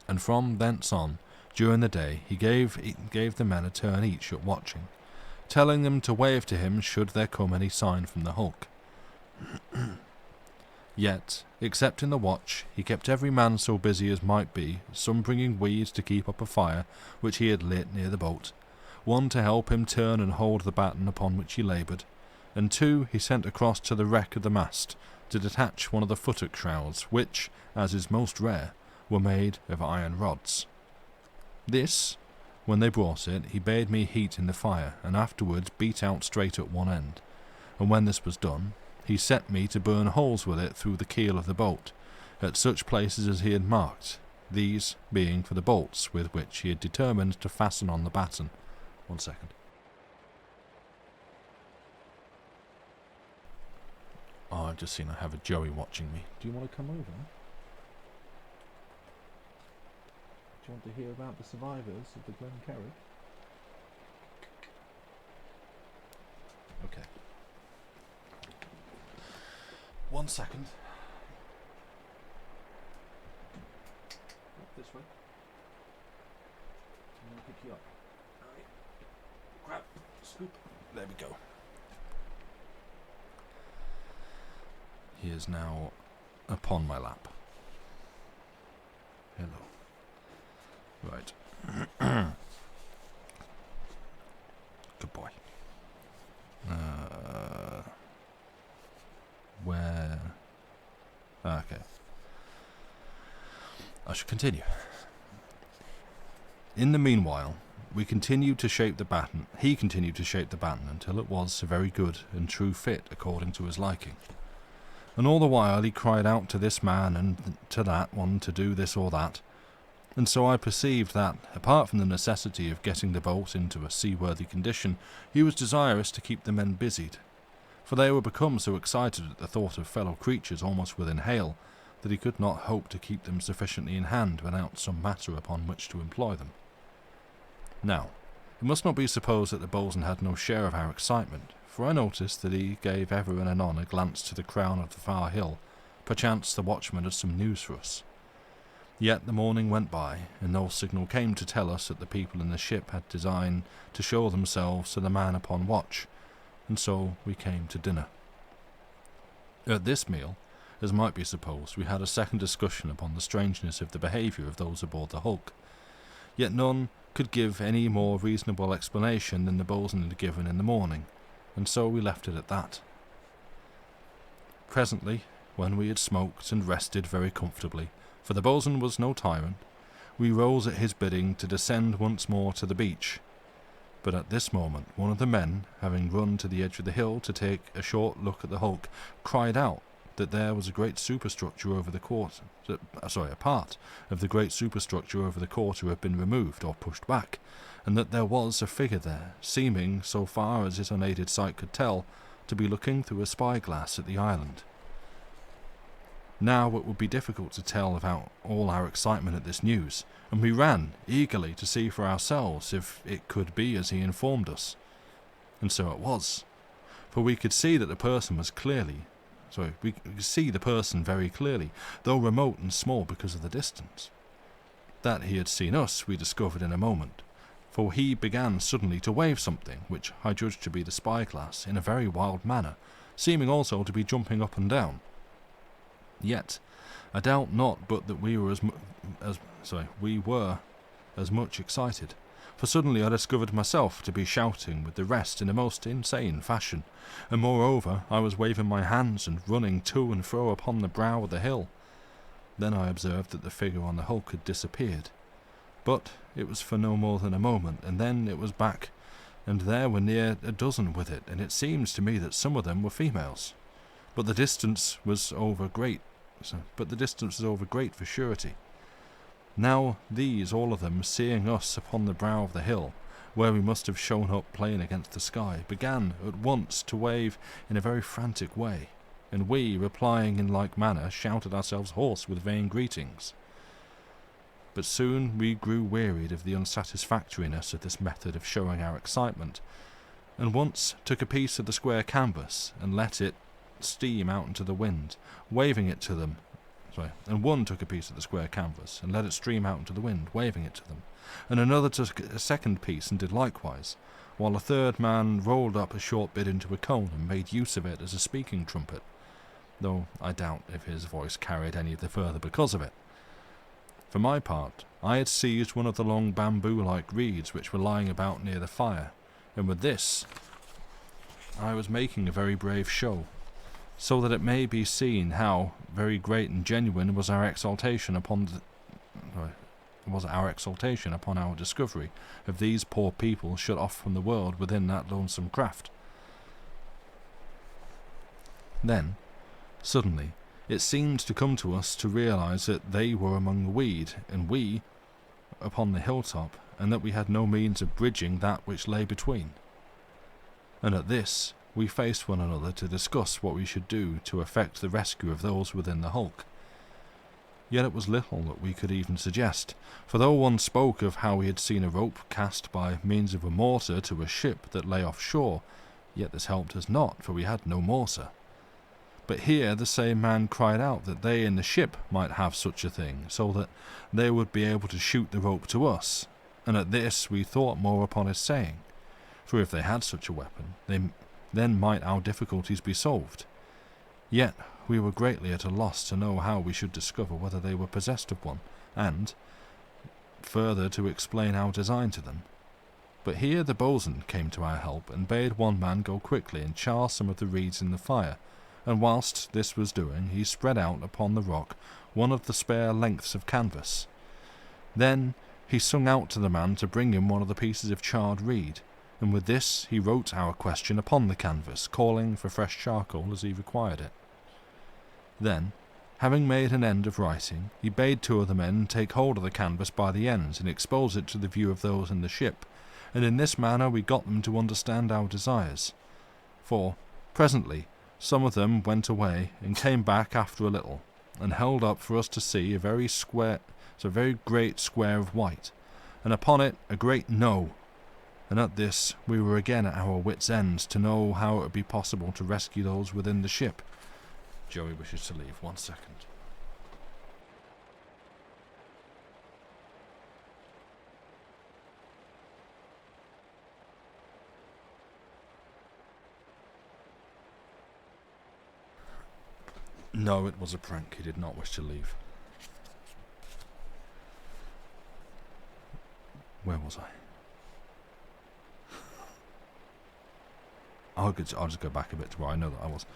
And from thence on, during the day, he gave the men a turn each at watching, telling them to wave to him should there come any sign from the hulk. Yet, except in the watch, he kept every man so busy as might be, some bringing weeds to keep up a fire which he had lit near the boat, one to help him turn and hold the batten upon which he laboured, and two he sent across to the wreck of the mast to detach one of the futtock shrouds, which, as is most rare, were made of iron rods. This, when they brought it, he bade me heat in the fire, and afterwards beat out straight at one end, and when this was done, he set me to burn holes with it through the keel of the boat, at such places as he had marked, these being for the bolts with which he had determined to fasten on the batten. 1 second. Oh, I've just seen I have a Joey watching me. Do you want to come over? Do you want to hear about the survivors of the Glen Carrig? Okay. 1 second. Up this way. I'm going to pick you up. Alright. Grab. Scoop. There we go. He is now upon my lap. Hello. Right. Good boy. Where? Okay. I shall continue. In the meanwhile, we continued to shape the batten. He continued to shape the batten until it was a very good and true fit according to his liking. And all the while he cried out to this man and to that one to do this or that. And so I perceived that, apart from the necessity of getting the boat into a seaworthy condition, he was desirous to keep the men busied, for they were become so excited at the thought of fellow creatures almost within hail, that he could not hope to keep them sufficiently in hand without some matter upon which to employ them. Now, it must not be supposed that the boatswain had no share of our excitement, for I noticed that he gave ever and anon a glance to the crown of the far hill, perchance the watchman had some news for us. Yet the morning went by, and no signal came to tell us that the people in the ship had designed to show themselves to the man upon watch, and so we came to dinner. At this meal, as might be supposed, we had a second discussion upon the strangeness of the behaviour of those aboard the hulk, yet none could give any more reasonable explanation than the boatswain had given in the morning, and so we left it at that. Presently, when we had smoked and rested very comfortably, for the boatswain was no tyrant, we rose at his bidding to descend once more to the beach. But at this moment one of the men, having run to the edge of the hill to take a short look at the hulk, cried out that there was a great superstructure over the quarter. A part of the great superstructure over the quarter had been removed or pushed back, and that there was a figure there, seeming, so far as his unaided sight could tell, to be looking through a spyglass at the island. Now it would be difficult to tell about all our excitement at this news, and we ran eagerly to see for ourselves if it could be as he informed us. And so it was, for we could see that the person we could see the person very clearly, though remote and small because of the distance. That he had seen us we discovered in a moment, for he began suddenly to wave something, which I judged to be the spyglass, in a very wild manner, seeming also to be jumping up and down. Yet, I doubt not but that we were as much excited, for suddenly I discovered myself to be shouting with the rest in a most insane fashion, and moreover I was waving my hands and running to and fro upon the brow of the hill. Then I observed that the figure on the hulk had disappeared, but it was for no more than a moment, and then it was back, and there were near a dozen with it, and it seemed to me that some of them were females. But the distance was over great for surety. Now these, all of them, seeing us upon the brow of the hill, where we must have shown up plain against the sky, began at once to wave in a very frantic way, and we, replying in like manner, shouted ourselves hoarse with vain greetings. But soon we grew wearied of the unsatisfactoriness of this method of showing our excitement, and once took a piece of the square canvas and let it steam out into the wind, waving it to them. And one took a piece of the square canvas and let it stream out into the wind, waving it to them, and another took a second piece and did likewise, while a third man rolled up a short bit into a cone and made use of it as a speaking trumpet. though I doubt if his voice carried any the further because of it. For my part, I had seized one of the long bamboo-like reeds which were lying about near the fire, and with this I was making a very brave show, so that it may be seen how very great and genuine was our exultation upon our discovery of these poor people shut off from the world within that lonesome craft. Then, suddenly, it seemed to come to us to realize that they were among the weed, and we upon the hilltop, and that we had no means of bridging that which lay between. And at this, we faced one another to discuss what we should do to effect the rescue of those within the hulk. Yet it was little that we could even suggest, for though one spoke of how we had seen a rope cast by means of a mortar to a ship that lay offshore, yet this helped us not, for we had no mortar. But here the same man cried out that they in the ship might have such a thing, so that they would be able to shoot the rope to us, and at this we thought more upon his saying, for if they had such a weapon, then might our difficulties be solved. Yet we were greatly at a loss to know how we should discover whether they were possessed of one, and, further to explain our design to them. But here the boatswain came to our help, and bade one man go quickly and char some of the reeds in the fire, and whilst this was doing, he spread out upon the rock one of the spare lengths of canvas. Then he sung out to the man to bring him one of the pieces of charred reed, and with this he wrote our question upon the canvas, calling for fresh charcoal as he required it. Then, having made an end of writing, he bade two of the men take hold of the canvas by the ends and expose it to the view of those in the ship, and in this manner we got them to understand our desires. For, presently, some of them went away and came back after a little, and held up for us to see a very great square of white, and upon it a great No. And at this we were again at our wits' ends to know how it would be possible to rescue those within the ship. Joey wishes to leave. 1 second. No, it was a prank. He did not wish to leave. Where was I? I'll just go back a bit to where I know that I was.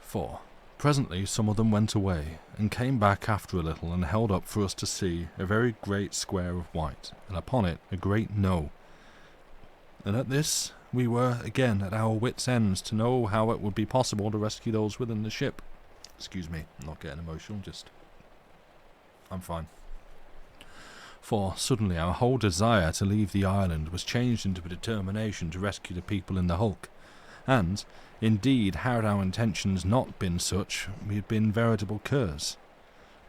For, presently some of them went away, and came back after a little, and held up for us to see a very great square of white, and upon it a great No. And at this we were again at our wits' ends to know how it would be possible to rescue those within the ship. Excuse me, I'm not getting emotional, I'm fine. For suddenly our whole desire to leave the island was changed into a determination to rescue the people in the hulk, and, indeed, had our intentions not been such, we had been veritable curs,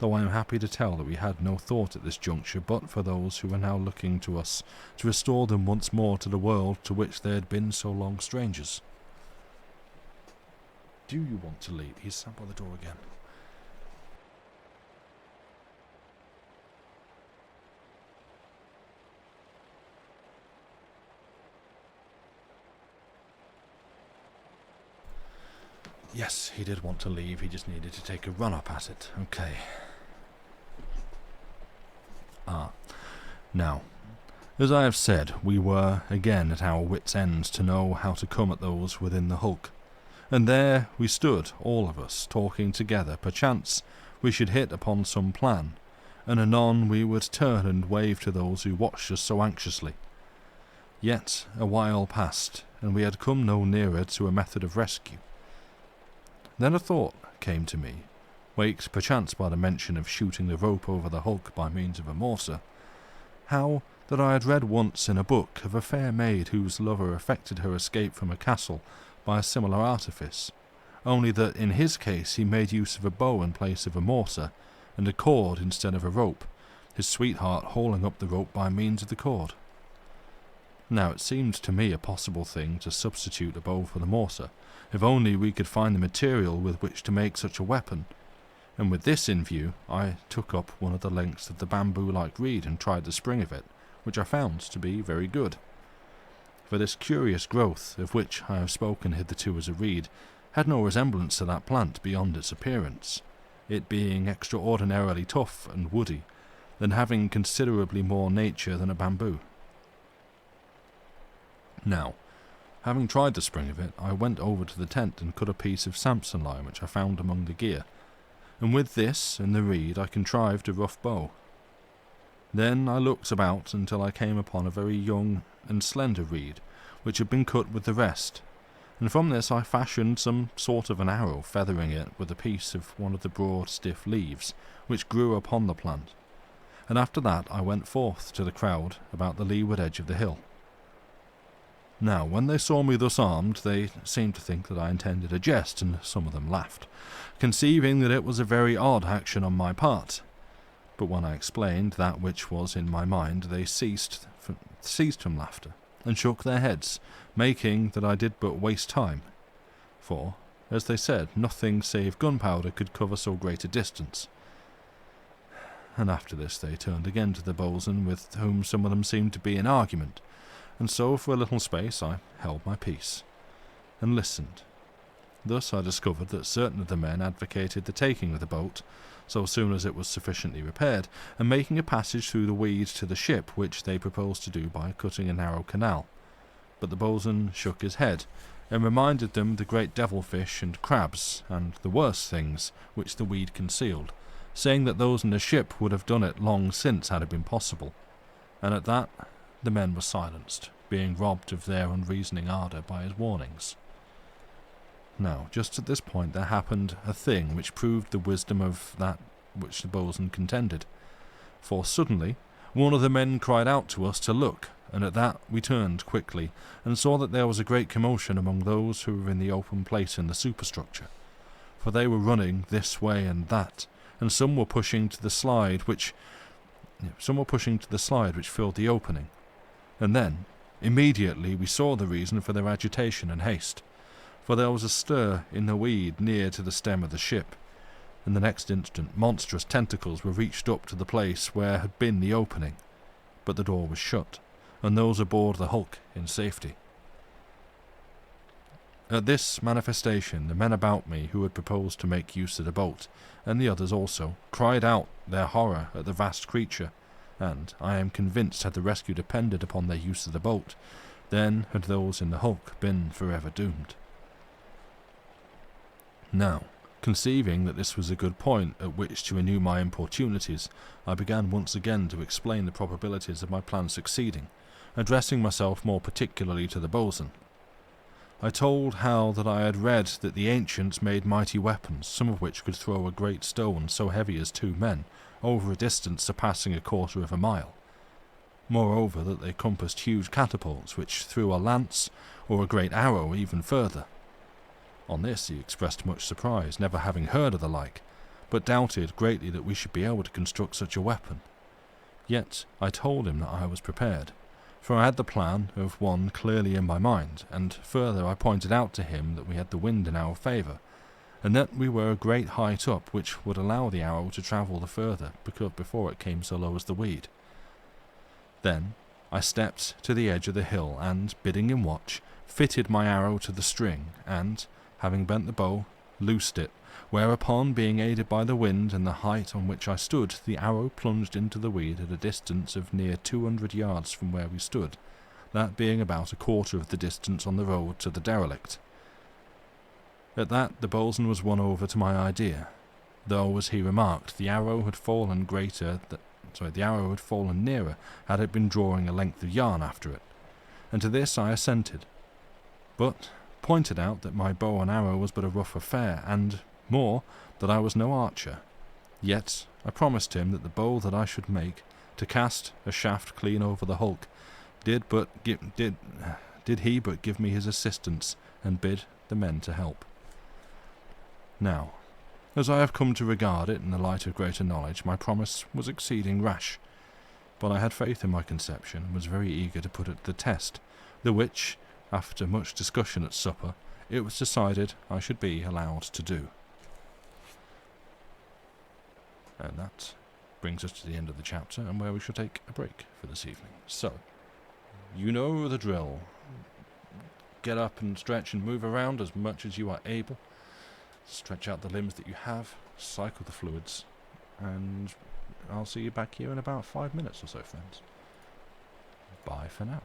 though I am happy to tell that we had no thought at this juncture but for those who were now looking to us to restore them once more to the world to which they had been so long strangers. Do you want to leave? He's sat by the door again. Yes, he did want to leave, he just needed to take a run-up at it. Okay. Now, as I have said, we were again at our wits' ends to know how to come at those within the hulk. And there we stood, all of us, talking together. Perchance we should hit upon some plan, and anon we would turn and wave to those who watched us so anxiously. Yet a while passed, and we had come no nearer to a method of rescue. Then a thought came to me, waked perchance by the mention of shooting the rope over the hulk by means of a mortar, how that I had read once in a book of a fair maid whose lover effected her escape from a castle by a similar artifice, only that in his case he made use of a bow in place of a mortar, and a cord instead of a rope, his sweetheart hauling up the rope by means of the cord. Now it seemed to me a possible thing to substitute a bow for the mortar, if only we could find the material with which to make such a weapon, and with this in view I took up one of the lengths of the bamboo-like reed and tried the spring of it, which I found to be very good. for this curious growth, of which I have spoken hitherto as a reed, had no resemblance to that plant beyond its appearance, it being extraordinarily tough and woody, and having considerably more nature than a bamboo. Now, having tried the spring of it, I went over to the tent and cut a piece of Samson line which I found among the gear, and with this and the reed I contrived a rough bow. Then I looked about until I came upon a very young and slender reed, which had been cut with the rest, and from this I fashioned some sort of an arrow, feathering it with a piece of one of the broad stiff leaves which grew upon the plant, and after that I went forth to the crowd about the leeward edge of the hill. Now, when they saw me thus armed, they seemed to think that I intended a jest, and some of them laughed, conceiving that it was a very odd action on my part. But when I explained that which was in my mind, they ceased from laughter, and shook their heads, making that I did but waste time. For, as they said, nothing save gunpowder could cover so great a distance. And after this they turned again to the bo'sun, with whom some of them seemed to be in argument, and so for a little space I held my peace, and listened. Thus I discovered that certain of the men advocated the taking of the boat, so soon as it was sufficiently repaired, and making a passage through the weed to the ship, which they proposed to do by cutting a narrow canal. But the bo'sun shook his head, and reminded them of the great devilfish and crabs, and the worse things, which the weed concealed, saying that those in the ship would have done it long since had it been possible, and at that the men were silenced, being robbed of their unreasoning ardour by his warnings. Now, just at this point there happened a thing which proved the wisdom of that which the bo'sun contended. For suddenly one of the men cried out to us to look, and at that we turned quickly, and saw that there was a great commotion among those who were in the open place in the superstructure. For they were running this way and that, and some were pushing to the slide which filled the opening. And then, immediately we saw the reason for their agitation and haste, for there was a stir in the weed near to the stem of the ship, and the next instant monstrous tentacles were reached up to the place where had been the opening, but the door was shut, and those aboard the hulk in safety. At this manifestation the men about me who had proposed to make use of the boat, and the others also, cried out their horror at the vast creature, and, I am convinced, had the rescue depended upon their use of the boat, then had those in the hulk been forever doomed. Now, conceiving that this was a good point at which to renew my importunities, I began once again to explain the probabilities of my plan succeeding, addressing myself more particularly to the bo'sun. I told how that I had read that the ancients made mighty weapons, some of which could throw a great stone so heavy as 2 men, over a distance surpassing 1/4 of a mile. Moreover, that they compassed huge catapults, which threw a lance or a great arrow even further. On this he expressed much surprise, never having heard of the like, but doubted greatly that we should be able to construct such a weapon. Yet I told him that I was prepared, for I had the plan of one clearly in my mind, and further I pointed out to him that we had the wind in our favour, and that we were a great height up, which would allow the arrow to travel the further before it came so low as the weed. Then I stepped to the edge of the hill, and, bidding him watch, fitted my arrow to the string, and, having bent the bow, loosed it, whereupon, being aided by the wind and the height on which I stood, the arrow plunged into the weed at a distance of near 200 yards from where we stood, that being about 1/4 of the distance on the road to the derelict. At that the bo'sun was won over to my idea, though, as he remarked, the arrow had fallen nearer had it been drawing a length of yarn after it, and to this I assented, but pointed out that my bow and arrow was but a rough affair, and, more, that I was no archer. Yet I promised him that the bow that I should make, to cast a shaft clean over the hulk, did he but give me his assistance, and bid the men to help. Now, as I have come to regard it in the light of greater knowledge, my promise was exceeding rash, but I had faith in my conception, and was very eager to put it to the test, the which, after much discussion at supper, it was decided I should be allowed to do. And that brings us to the end of the chapter, and where we shall take a break for this evening. So, you know the drill. get up and stretch and move around as much as you are able. Stretch out the limbs that you have, cycle the fluids, and I'll see you back here in about 5 minutes or so, friends. Bye for now.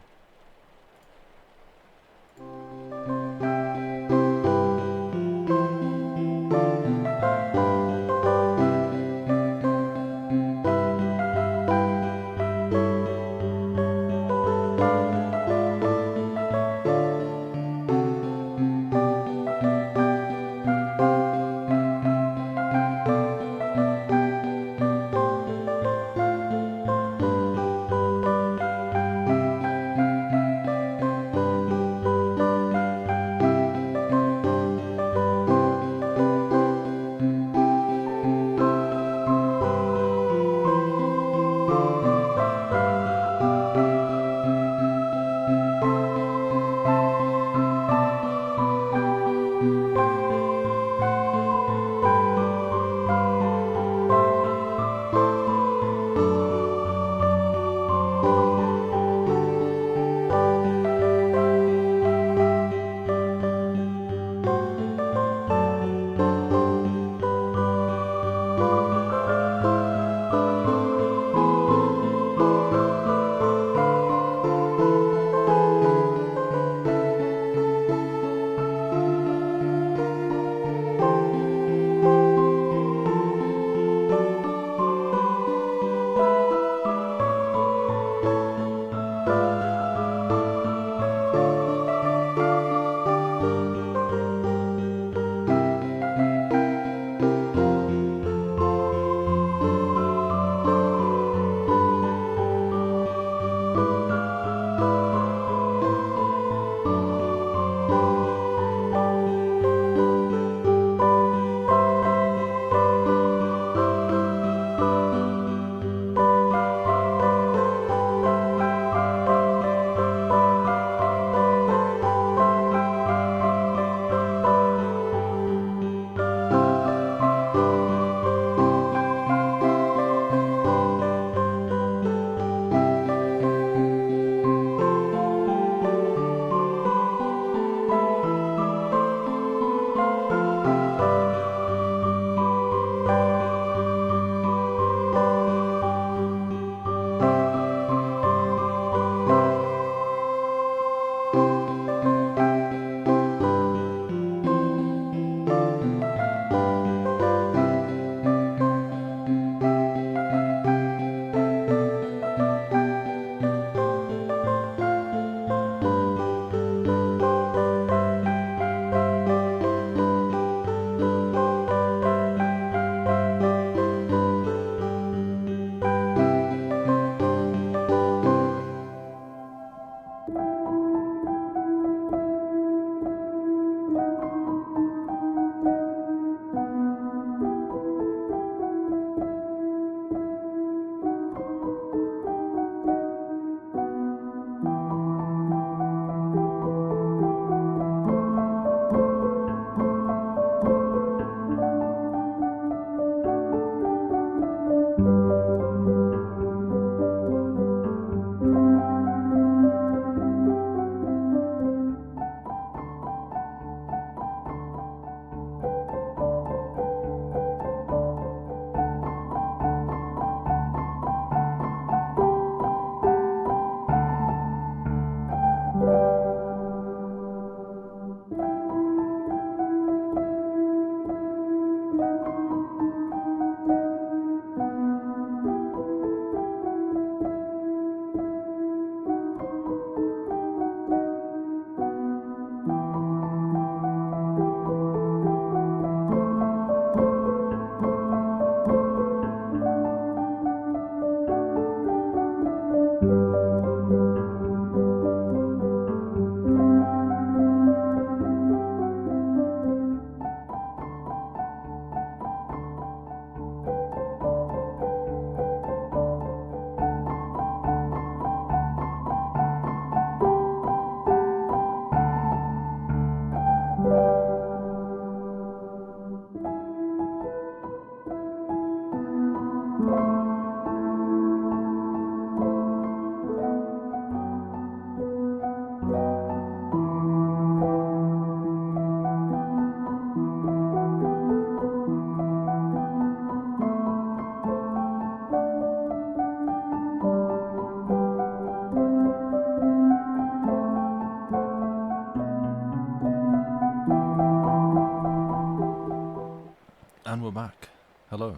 hello.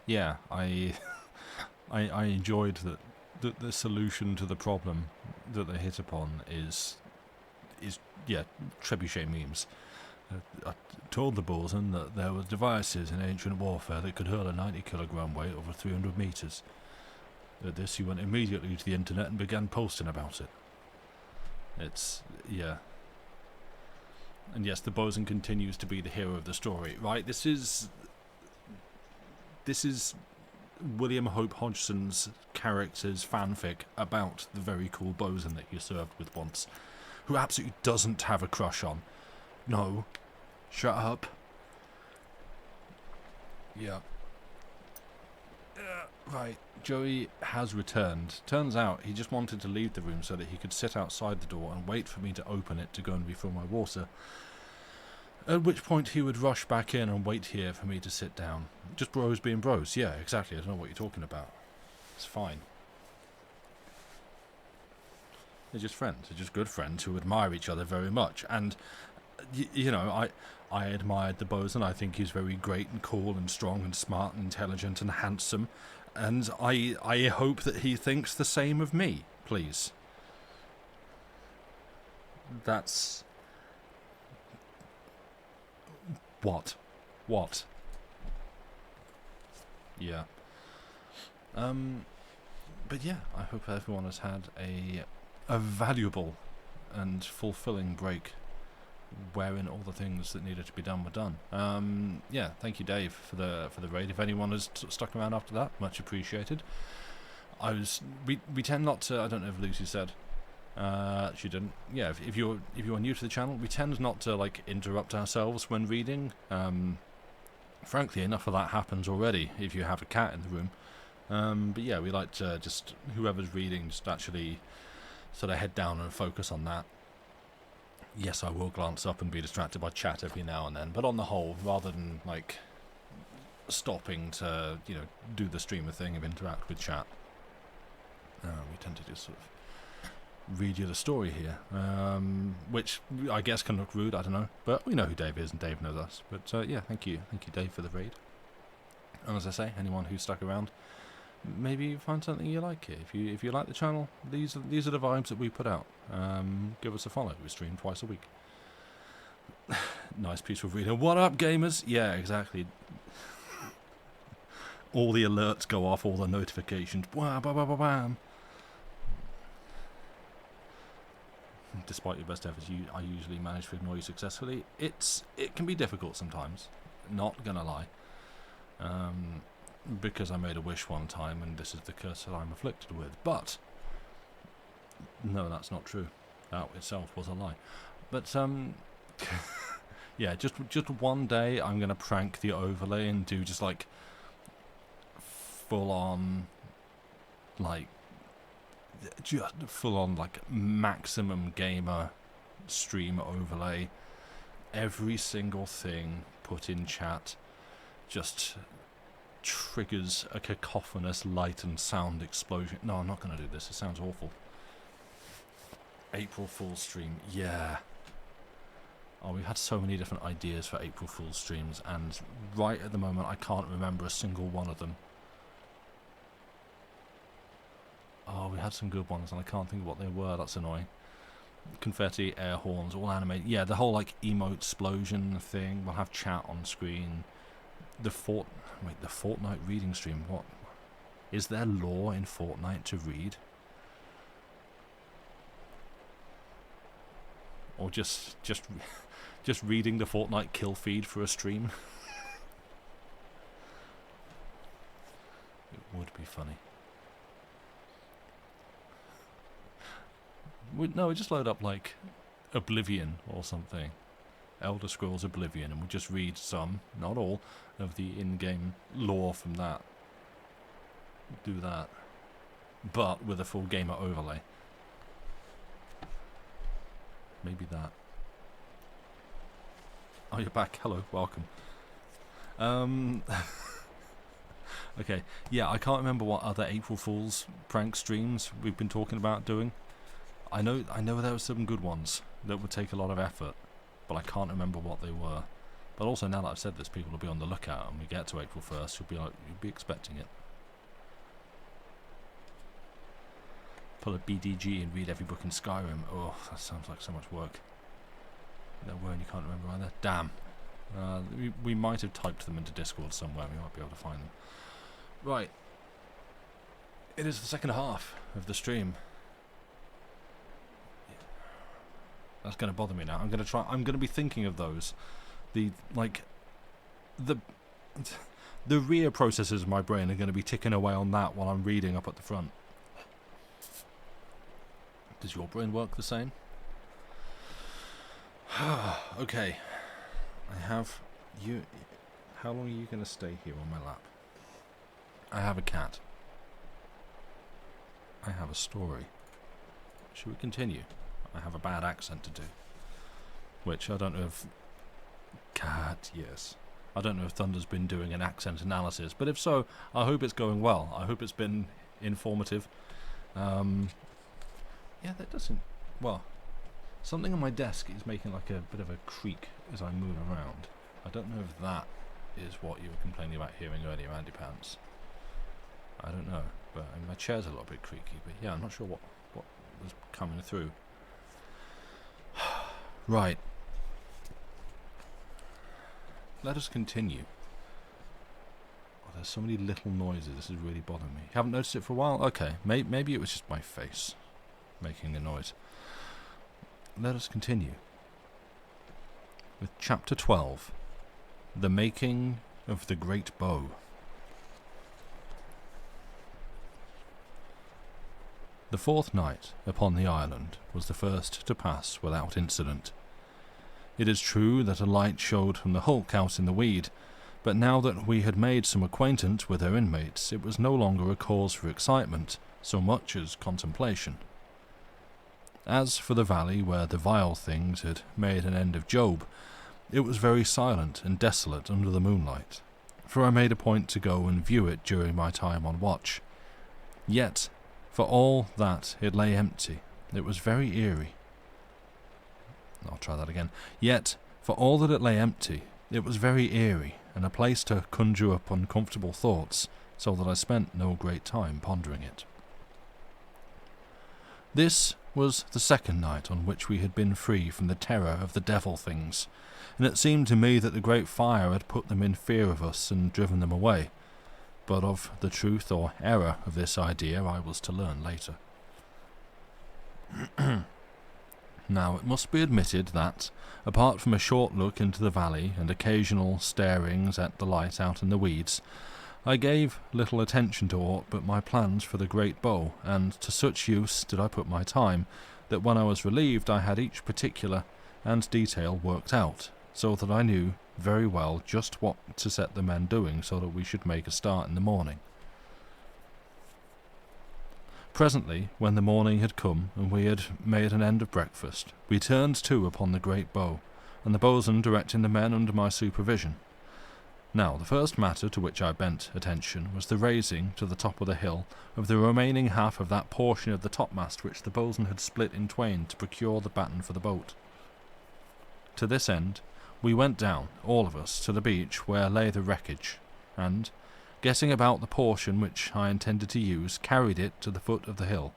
Yeah, I enjoyed that the solution to the problem that they hit upon is yeah, trebuchet memes. I told the Bolton that there were devices in ancient warfare that could hurl a 90-kilogram weight over 300 meters. At this, he went immediately to the internet and began posting about it. It's, yeah. And yes, the Bosun continues to be the hero of the story, right? This is William Hope Hodgson's character's fanfic about the very cool Bosun that he served with once, who absolutely doesn't have a crush on. No. Shut up. Yeah. Right. Joey has returned. Turns out he just wanted to leave the room so that he could sit outside the door and wait for me to open it to go and refill my water. At which point he would rush back in and wait here for me to sit down. Just bros being bros. Yeah, exactly. I don't know what you're talking about. It's fine. They're just friends. They're just good friends who admire each other very much. And, you know, I admired the Bosun. I think he's very great and cool and strong and smart and intelligent and handsome. And I hope that he thinks the same of me, please. That's... What? Yeah. But yeah, I hope everyone has had a valuable and fulfilling break wherein all the things that needed to be done were done. Yeah, thank you, Dave, for the raid. If anyone has stuck around after that, much appreciated. We tend not to. I don't know if Lucy said. She didn't. Yeah, if you're new to the channel, we tend not to like interrupt ourselves when reading. Frankly, enough of that happens already if you have a cat in the room. But yeah, we like to just whoever's reading just actually sort of head down and focus on that. Yes, I will glance up and be distracted by chat every now and then, but on the whole, rather than like stopping to do the streamer thing of interact with chat, we tend to just sort of read you the story here, which I guess can look rude, I don't know, but we know who Dave is and Dave knows us. But yeah, thank you Dave for the raid. And as I say, anyone who's stuck around, maybe find something you like here. If you like the channel, these are the vibes that we put out. Give us a follow. We stream twice a week. Nice peaceful reading. What up, gamers? Yeah, exactly. All the alerts go off, all the notifications. Wham, bam, bam, bam, bam. Despite your best efforts, I usually manage to ignore you successfully. It can be difficult sometimes. Not gonna lie. Because I made a wish one time, and this is the curse that I'm afflicted with. But no, that's not true. That itself was a lie. But yeah, just one day I'm gonna prank the overlay and do just like full on like maximum gamer stream overlay. Every single thing put in chat just triggers a cacophonous light and sound explosion. No, I'm not going to do this. It sounds awful. April Fool's stream. Yeah. Oh, we had so many different ideas for April Fool's streams, and right at the moment I can't remember a single one of them. Oh, we had some good ones and I can't think of what they were. That's annoying. Confetti, air horns, all animated. Yeah, the whole like emote explosion thing. We'll have chat on screen. The Fortnite reading stream. What is there lore in Fortnite to read, or just reading the Fortnite kill feed for a stream? It would be funny. No, we just load up like Oblivion or something. Elder Scrolls Oblivion, and we'll just read some, not all, of the in-game lore from that. Do that. But with a full gamer overlay. Maybe that. Oh, you're back. Hello, welcome. Okay, yeah, I can't remember what other April Fool's prank streams we've been talking about doing. I know there were some good ones that would take a lot of effort, but I can't remember what they were. But also, now that I've said this, people will be on the lookout, and we get to April 1st, you'll be expecting it. Pull a BDG and read every book in Skyrim. Oh, that sounds like so much work. No word you can't remember either. Damn. We might have typed them into Discord somewhere. We might be able to find them. Right. It is the second half of the stream. That's going to bother me now. I'm going to be thinking of those. The rear processes of my brain are going to be ticking away on that while I'm reading up at the front. Does your brain work the same? Okay. I have you. How long are you going to stay here on my lap? I have a cat. I have a story. Should we continue? I have a bad accent to do. Which I don't know if... Cat, yes. I don't know if Thunder's been doing an accent analysis, but if so, I hope it's going well. I hope it's been informative. Yeah, that doesn't... Well, something on my desk is making like a bit of a creak as I move around. I don't know if that is what you were complaining about hearing earlier, Andy Pants. I don't know, but my chair's a little bit creaky, but yeah, I'm not sure what was coming through. Right. Let us continue. Oh, there's so many little noises, this is really bothering me. Haven't noticed it for a while? Okay, maybe it was just my face making a noise. Let us continue with Chapter 12, The Making of the Great Bow. The fourth night upon the island was the first to pass without incident. It is true that a light showed from the hulk out in the weed, but now that we had made some acquaintance with her inmates, it was no longer a cause for excitement, so much as contemplation. As for the valley where the vile things had made an end of Job, it was very silent and desolate under the moonlight, for I made a point to go and view it during my time on watch. Yet, for all that it lay empty, it was very eerie. I'll try that again. Yet, for all that it lay empty, it was very eerie, and a place to conjure up uncomfortable thoughts, so that I spent no great time pondering it. This was the second night on which we had been free from the terror of the devil things, and it seemed to me that the great fire had put them in fear of us and driven them away. But of the truth or error of this idea I was to learn later. Now, it must be admitted that, apart from a short look into the valley and occasional starings at the light out in the weeds, I gave little attention to aught but my plans for the great bow, and to such use did I put my time, that when I was relieved I had each particular and detail worked out, so that I knew very well just what to set the men doing so that we should make a start in the morning. Presently, when the morning had come and we had made an end of breakfast, we turned to upon the great bow, and the boatswain directing the men under my supervision. Now, the first matter to which I bent attention was the raising to the top of the hill of the remaining half of that portion of the topmast which the boatswain had split in twain to procure the batten for the boat. To this end, we went down, all of us, to the beach where lay the wreckage, and, getting about the portion which I intended to use, carried it to the foot of the hill.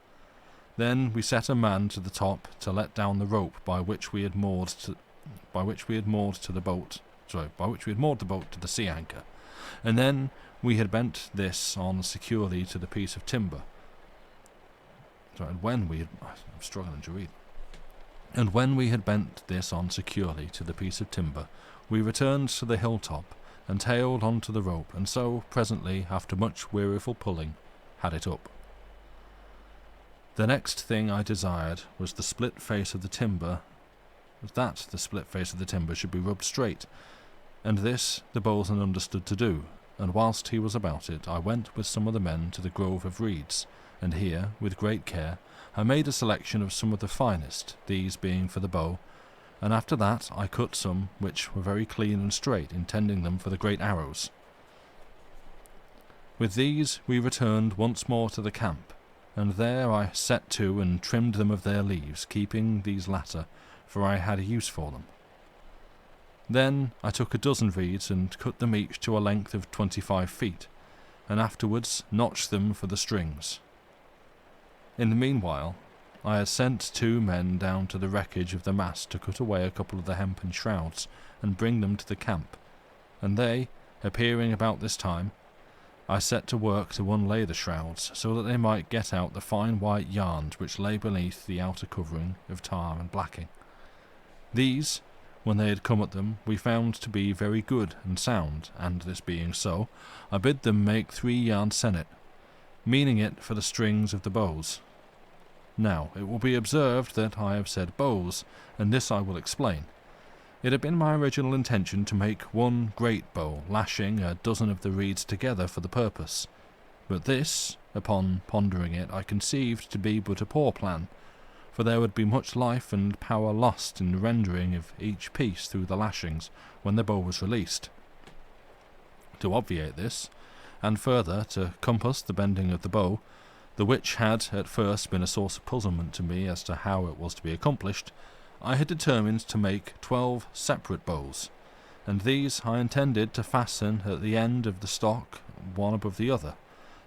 Then we set a man to the top to let down the rope by which we had moored the boat to the sea anchor, and then we had bent this on securely to the piece of timber. And when we had bent this on securely to the piece of timber, we returned to the hilltop and tailed on to the rope, and so, presently, after much weariful pulling, had it up. The next thing I desired was the split face of the timber should be rubbed straight, and this the boatswain understood to do, and whilst he was about it, I went with some of the men to the grove of reeds, and here, with great care, I made a selection of some of the finest, these being for the bow, and after that I cut some which were very clean and straight, intending them for the great arrows. With these we returned once more to the camp, and there I set to and trimmed them of their leaves, keeping these latter, for I had a use for them. Then I took a dozen reeds and cut them each to a length of 25 feet, and afterwards notched them for the strings. In the meanwhile, I had sent 2 men down to the wreckage of the mast to cut away a couple of the hempen shrouds and bring them to the camp, and they, appearing about this time, I set to work to unlay the shrouds so that they might get out the fine white yarns which lay beneath the outer covering of tar and blacking. These, when they had come at them, we found to be very good and sound, and this being so, I bid them make 3-yard sennet, meaning it for the strings of the bows. Now, it will be observed that I have said bows, and this I will explain. It had been my original intention to make one great bow, lashing a dozen of the reeds together for the purpose, but this, upon pondering it, I conceived to be but a poor plan, for there would be much life and power lost in the rendering of each piece through the lashings when the bow was released. To obviate this, and further to compass the bending of the bow, the which had at first been a source of puzzlement to me as to how it was to be accomplished, I had determined to make 12 separate bows, and these I intended to fasten at the end of the stock one above the other,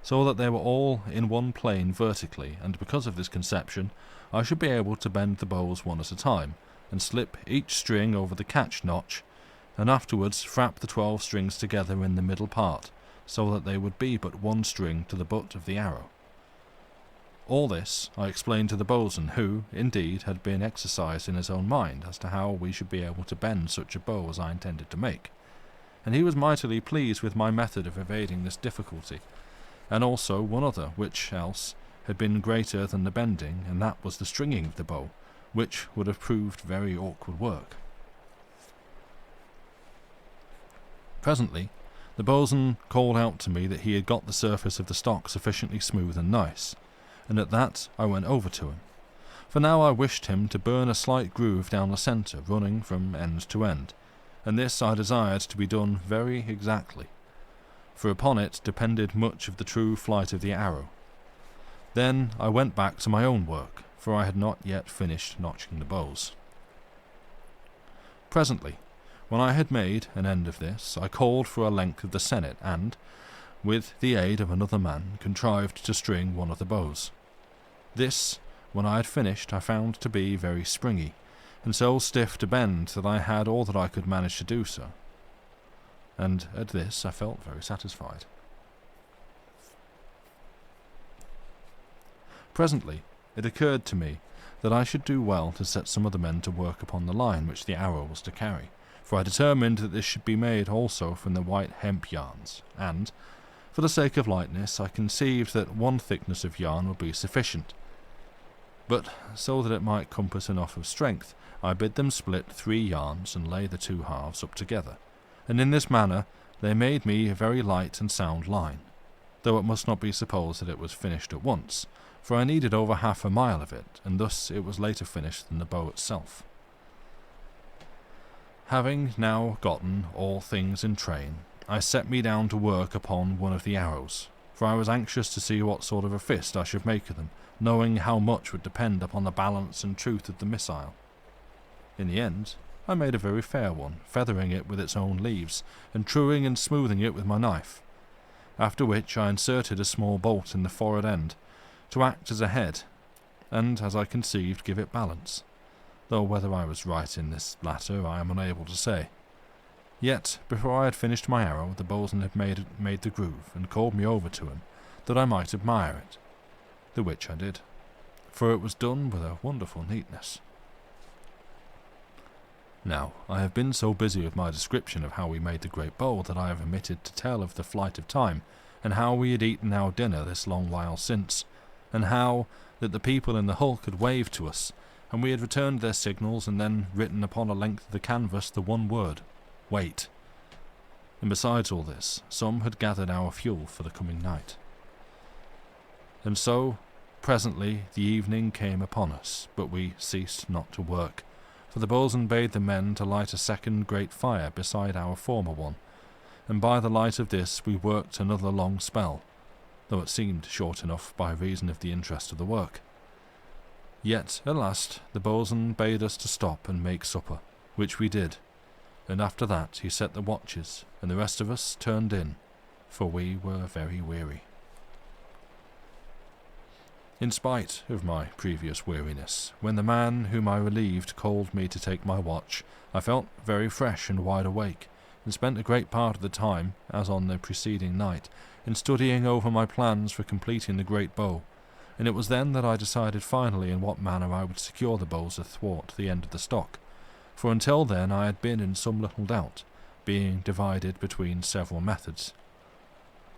so that they were all in one plane vertically, and because of this conception I should be able to bend the bows one at a time, and slip each string over the catch notch, and afterwards frap the 12 strings together in the middle part, so that they would be but one string to the butt of the arrow. All this I explained to the boatswain, who, indeed, had been exercised in his own mind as to how we should be able to bend such a bow as I intended to make, and he was mightily pleased with my method of evading this difficulty, and also one other, which else had been greater than the bending, and that was the stringing of the bow, which would have proved very awkward work. Presently, the boatswain called out to me that he had got the surface of the stock sufficiently smooth and nice, and at that I went over to him, for now I wished him to burn a slight groove down the centre, running from end to end, and this I desired to be done very exactly, for upon it depended much of the true flight of the arrow. Then I went back to my own work, for I had not yet finished notching the bows. Presently, when I had made an end of this, I called for a length of the sennet, and, with the aid of another man, contrived to string one of the bows. This, when I had finished, I found to be very springy, and so stiff to bend that I had all that I could manage to do so, and at this I felt very satisfied. Presently it occurred to me that I should do well to set some of the men to work upon the line which the arrow was to carry, for I determined that this should be made also from the white hemp yarns, and, for the sake of lightness, I conceived that one thickness of yarn would be sufficient. But, so that it might compass enough of strength, I bid them split 3 yarns and lay the 2 halves up together, and in this manner they made me a very light and sound line, though it must not be supposed that it was finished at once, for I needed over half a mile of it, and thus it was later finished than the bow itself. Having now gotten all things in train, I set me down to work upon one of the arrows, for I was anxious to see what sort of a fist I should make of them, knowing how much would depend upon the balance and truth of the missile. In the end, I made a very fair one, feathering it with its own leaves, and truing and smoothing it with my knife, after which I inserted a small bolt in the forward end, to act as a head, and, as I conceived, give it balance, though whether I was right in this latter I am unable to say. Yet, before I had finished my arrow, the boatswain had made the groove, and called me over to him, that I might admire it, the which I did, for it was done with a wonderful neatness. Now, I have been so busy with my description of how we made the great bow that I have omitted to tell of the flight of time, and how we had eaten our dinner this long while since, and how that the people in the hulk had waved to us, and we had returned their signals, and then written upon a length of the canvas the one word, "Wait." And besides all this, some had gathered our fuel for the coming night. And so, presently, the evening came upon us, but we ceased not to work, for the boatswain bade the men to light a second great fire beside our former one, and by the light of this we worked another long spell, though it seemed short enough by reason of the interest of the work. Yet, at last, the boatswain bade us to stop and make supper, which we did, and after that he set the watches, and the rest of us turned in, for we were very weary. In spite of my previous weariness, when the man whom I relieved called me to take my watch, I felt very fresh and wide awake, and spent a great part of the time, as on the preceding night, in studying over my plans for completing the great bow, and it was then that I decided finally in what manner I would secure the bows athwart the end of the stock, for until then I had been in some little doubt, being divided between several methods.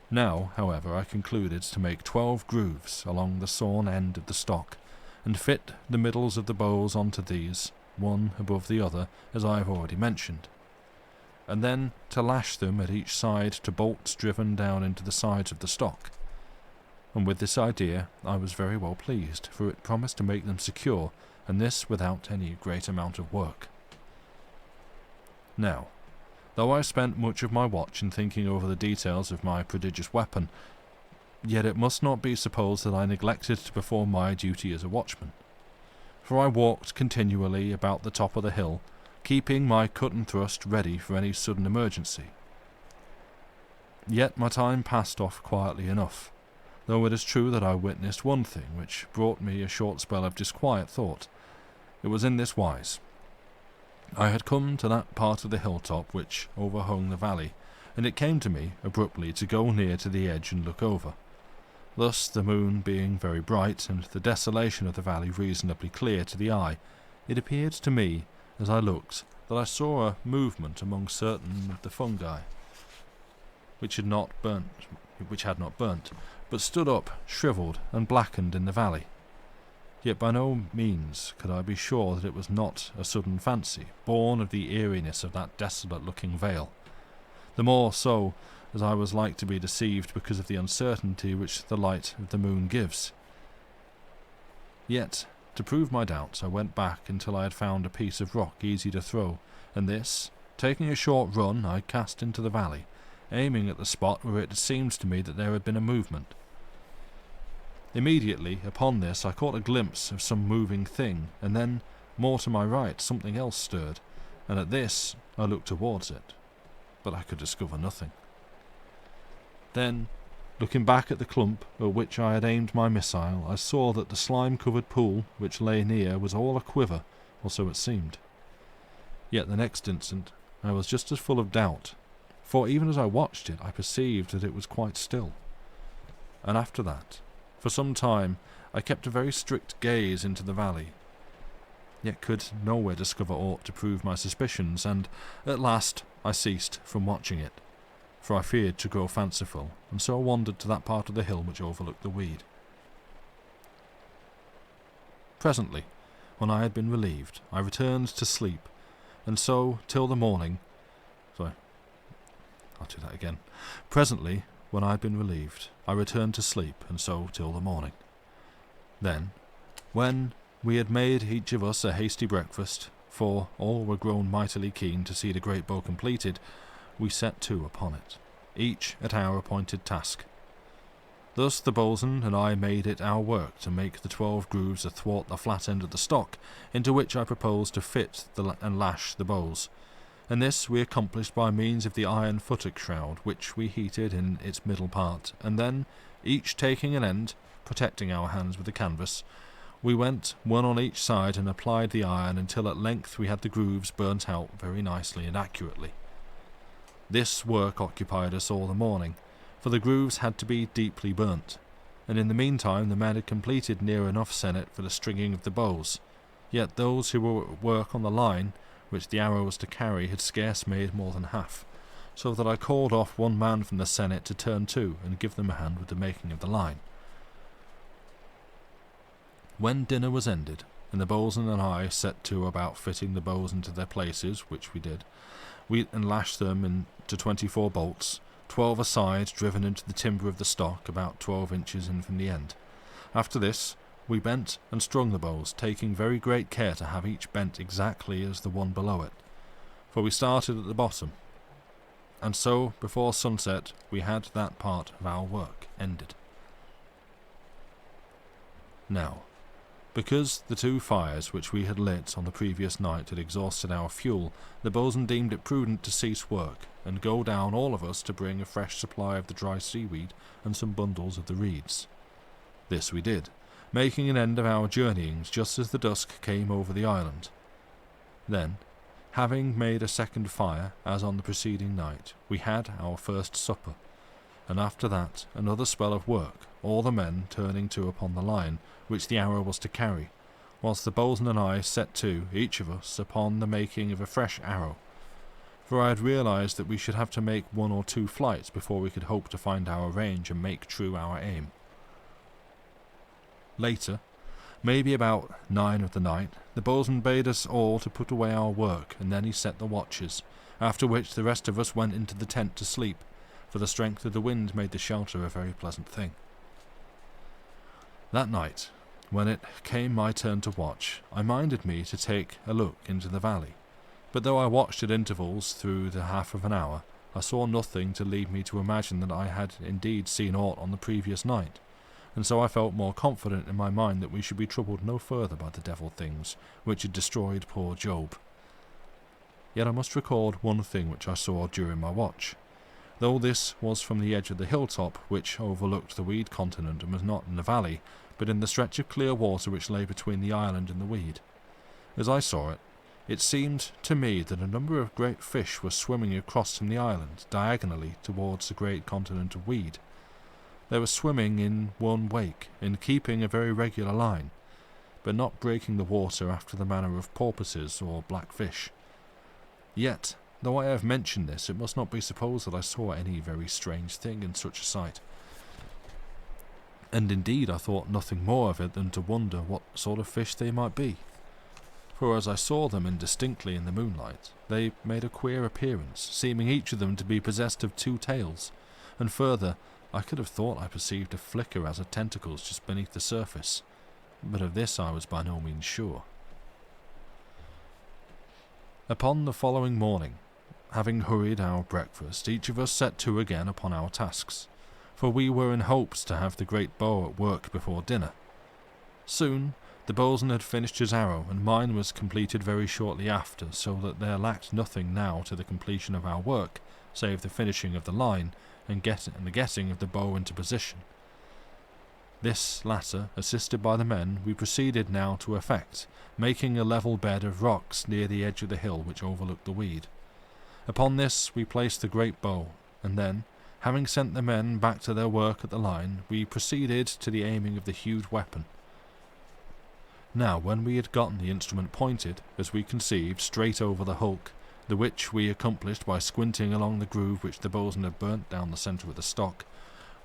Now, however, I concluded to make 12 grooves along the sawn end of the stock, and fit the middles of the bows onto these, one above the other, as I have already mentioned, and then to lash them at each side to bolts driven down into the sides of the stock. And with this idea I was very well pleased, for it promised to make them secure, and this without any great amount of work. Now, though I spent much of my watch in thinking over the details of my prodigious weapon, yet it must not be supposed that I neglected to perform my duty as a watchman, for I walked continually about the top of the hill, keeping my cut and thrust ready for any sudden emergency. Yet my time passed off quietly enough, though it is true that I witnessed one thing which brought me a short spell of disquiet thought. It was in this wise. I had come to that part of the hilltop which overhung the valley, and it came to me abruptly to go near to the edge and look over. Thus, the moon being very bright, and the desolation of the valley reasonably clear to the eye, it appeared to me, as I looked, that I saw a movement among certain of the fungi, which had not burnt, but stood up, shriveled and blackened in the valley. Yet by no means could I be sure that it was not a sudden fancy, born of the eeriness of that desolate-looking vale, the more so as I was like to be deceived because of the uncertainty which the light of the moon gives. Yet, to prove my doubts, I went back until I had found a piece of rock easy to throw, and this, taking a short run, I cast into the valley, aiming at the spot where it seemed to me that there had been a movement. Immediately upon this I caught a glimpse of some moving thing, and then, more to my right, something else stirred, and at this I looked towards it, but I could discover nothing. Then, looking back at the clump at which I had aimed my missile, I saw that the slime-covered pool which lay near was all a-quiver, or so it seemed. Yet the next instant I was just as full of doubt, for even as I watched it I perceived that it was quite still. And after that, for some time, I kept a very strict gaze into the valley, yet could nowhere discover aught to prove my suspicions, and at last I ceased from watching it, for I feared to grow fanciful, and so wandered to that part of the hill which overlooked the weed. Presently, when I had been relieved, I returned to sleep, and so till the morning. Presently, when I had been relieved, I returned to sleep, and so till the morning. Then, when we had made each of us a hasty breakfast, for all were grown mightily keen to see the great bow completed, we set to upon it, each at our appointed task. Thus the boatswain and I made it our work to make the 12 grooves athwart the flat end of the stock, into which I proposed to fit and lash the bows, and this we accomplished by means of the iron futtock shroud, which we heated in its middle part, and then, each taking an end, protecting our hands with the canvas, we went one on each side and applied the iron until at length we had the grooves burnt out very nicely and accurately. This work occupied us all the morning, for the grooves had to be deeply burnt, and in the meantime the men had completed near enough sennet for the stringing of the bows, yet those who were at work on the line which the arrow was to carry had scarce made more than half, so that I called off one man from the sennet to turn to and give them a hand with the making of the line. When dinner was ended, and the boatswain and I set to about fitting the bows into their places, which we did, and lashed them into 24 bolts, 12 a side, driven into the timber of the stock, about 12 inches in from the end. After this, we bent and strung the bows, taking very great care to have each bent exactly as the one below it, for we started at the bottom, and so before sunset we had that part of our work ended. Now, Because the 2 fires which we had lit on the previous night had exhausted our fuel, the bosun deemed it prudent to cease work, and go down all of us to bring a fresh supply of the dry seaweed and some bundles of the reeds. This we did, making an end of our journeyings just as the dusk came over the island. Then, having made a second fire, as on the preceding night, we had our first supper, and after that another spell of work, all the men turning to upon the line which the arrow was to carry, whilst the bosun and I set to, each of us, upon the making of a fresh arrow, for I had realized that we should have to make 1 or 2 flights before we could hope to find our range and make true our aim. Later, maybe about 9 of the night, the bosun bade us all to put away our work, and then he set the watches, after which the rest of us went into the tent to sleep, for the strength of the wind made the shelter a very pleasant thing. That night, when it came my turn to watch, I minded me to take a look into the valley, but though I watched at intervals through the half of an hour, I saw nothing to lead me to imagine that I had indeed seen aught on the previous night, and so I felt more confident in my mind that we should be troubled no further by the devil things which had destroyed poor Job. Yet I must record one thing which I saw during my watch, though this was from the edge of the hilltop which overlooked the weed continent and was not in the valley, but in the stretch of clear water which lay between the island and the weed. As I saw it, it seemed to me that a number of great fish were swimming across from the island, diagonally towards the great continent of weed. They were swimming in one wake, and keeping a very regular line, but not breaking the water after the manner of porpoises or blackfish. Yet, though I have mentioned this, it must not be supposed that I saw any very strange thing in such a sight. And indeed I thought nothing more of it than to wonder what sort of fish they might be. For as I saw them indistinctly in the moonlight, they made a queer appearance, seeming each of them to be possessed of 2 tails, and further, I could have thought I perceived a flicker as of tentacles just beneath the surface, but of this I was by no means sure. Upon the following morning, having hurried our breakfast, each of us set to again upon our tasks, for we were in hopes to have the great bow at work before dinner. Soon the bosun had finished his arrow, and mine was completed very shortly after, so that there lacked nothing now to the completion of our work, save the finishing of the line and the getting of the bow into position. This latter, assisted by the men, we proceeded now to effect, making a level bed of rocks near the edge of the hill which overlooked the weed. Upon this we placed the great bow, and then, having sent the men back to their work at the line, we proceeded to the aiming of the huge weapon. Now, when we had gotten the instrument pointed, as we conceived, straight over the hulk, the which we accomplished by squinting along the groove which the bosun had burnt down the centre of the stock,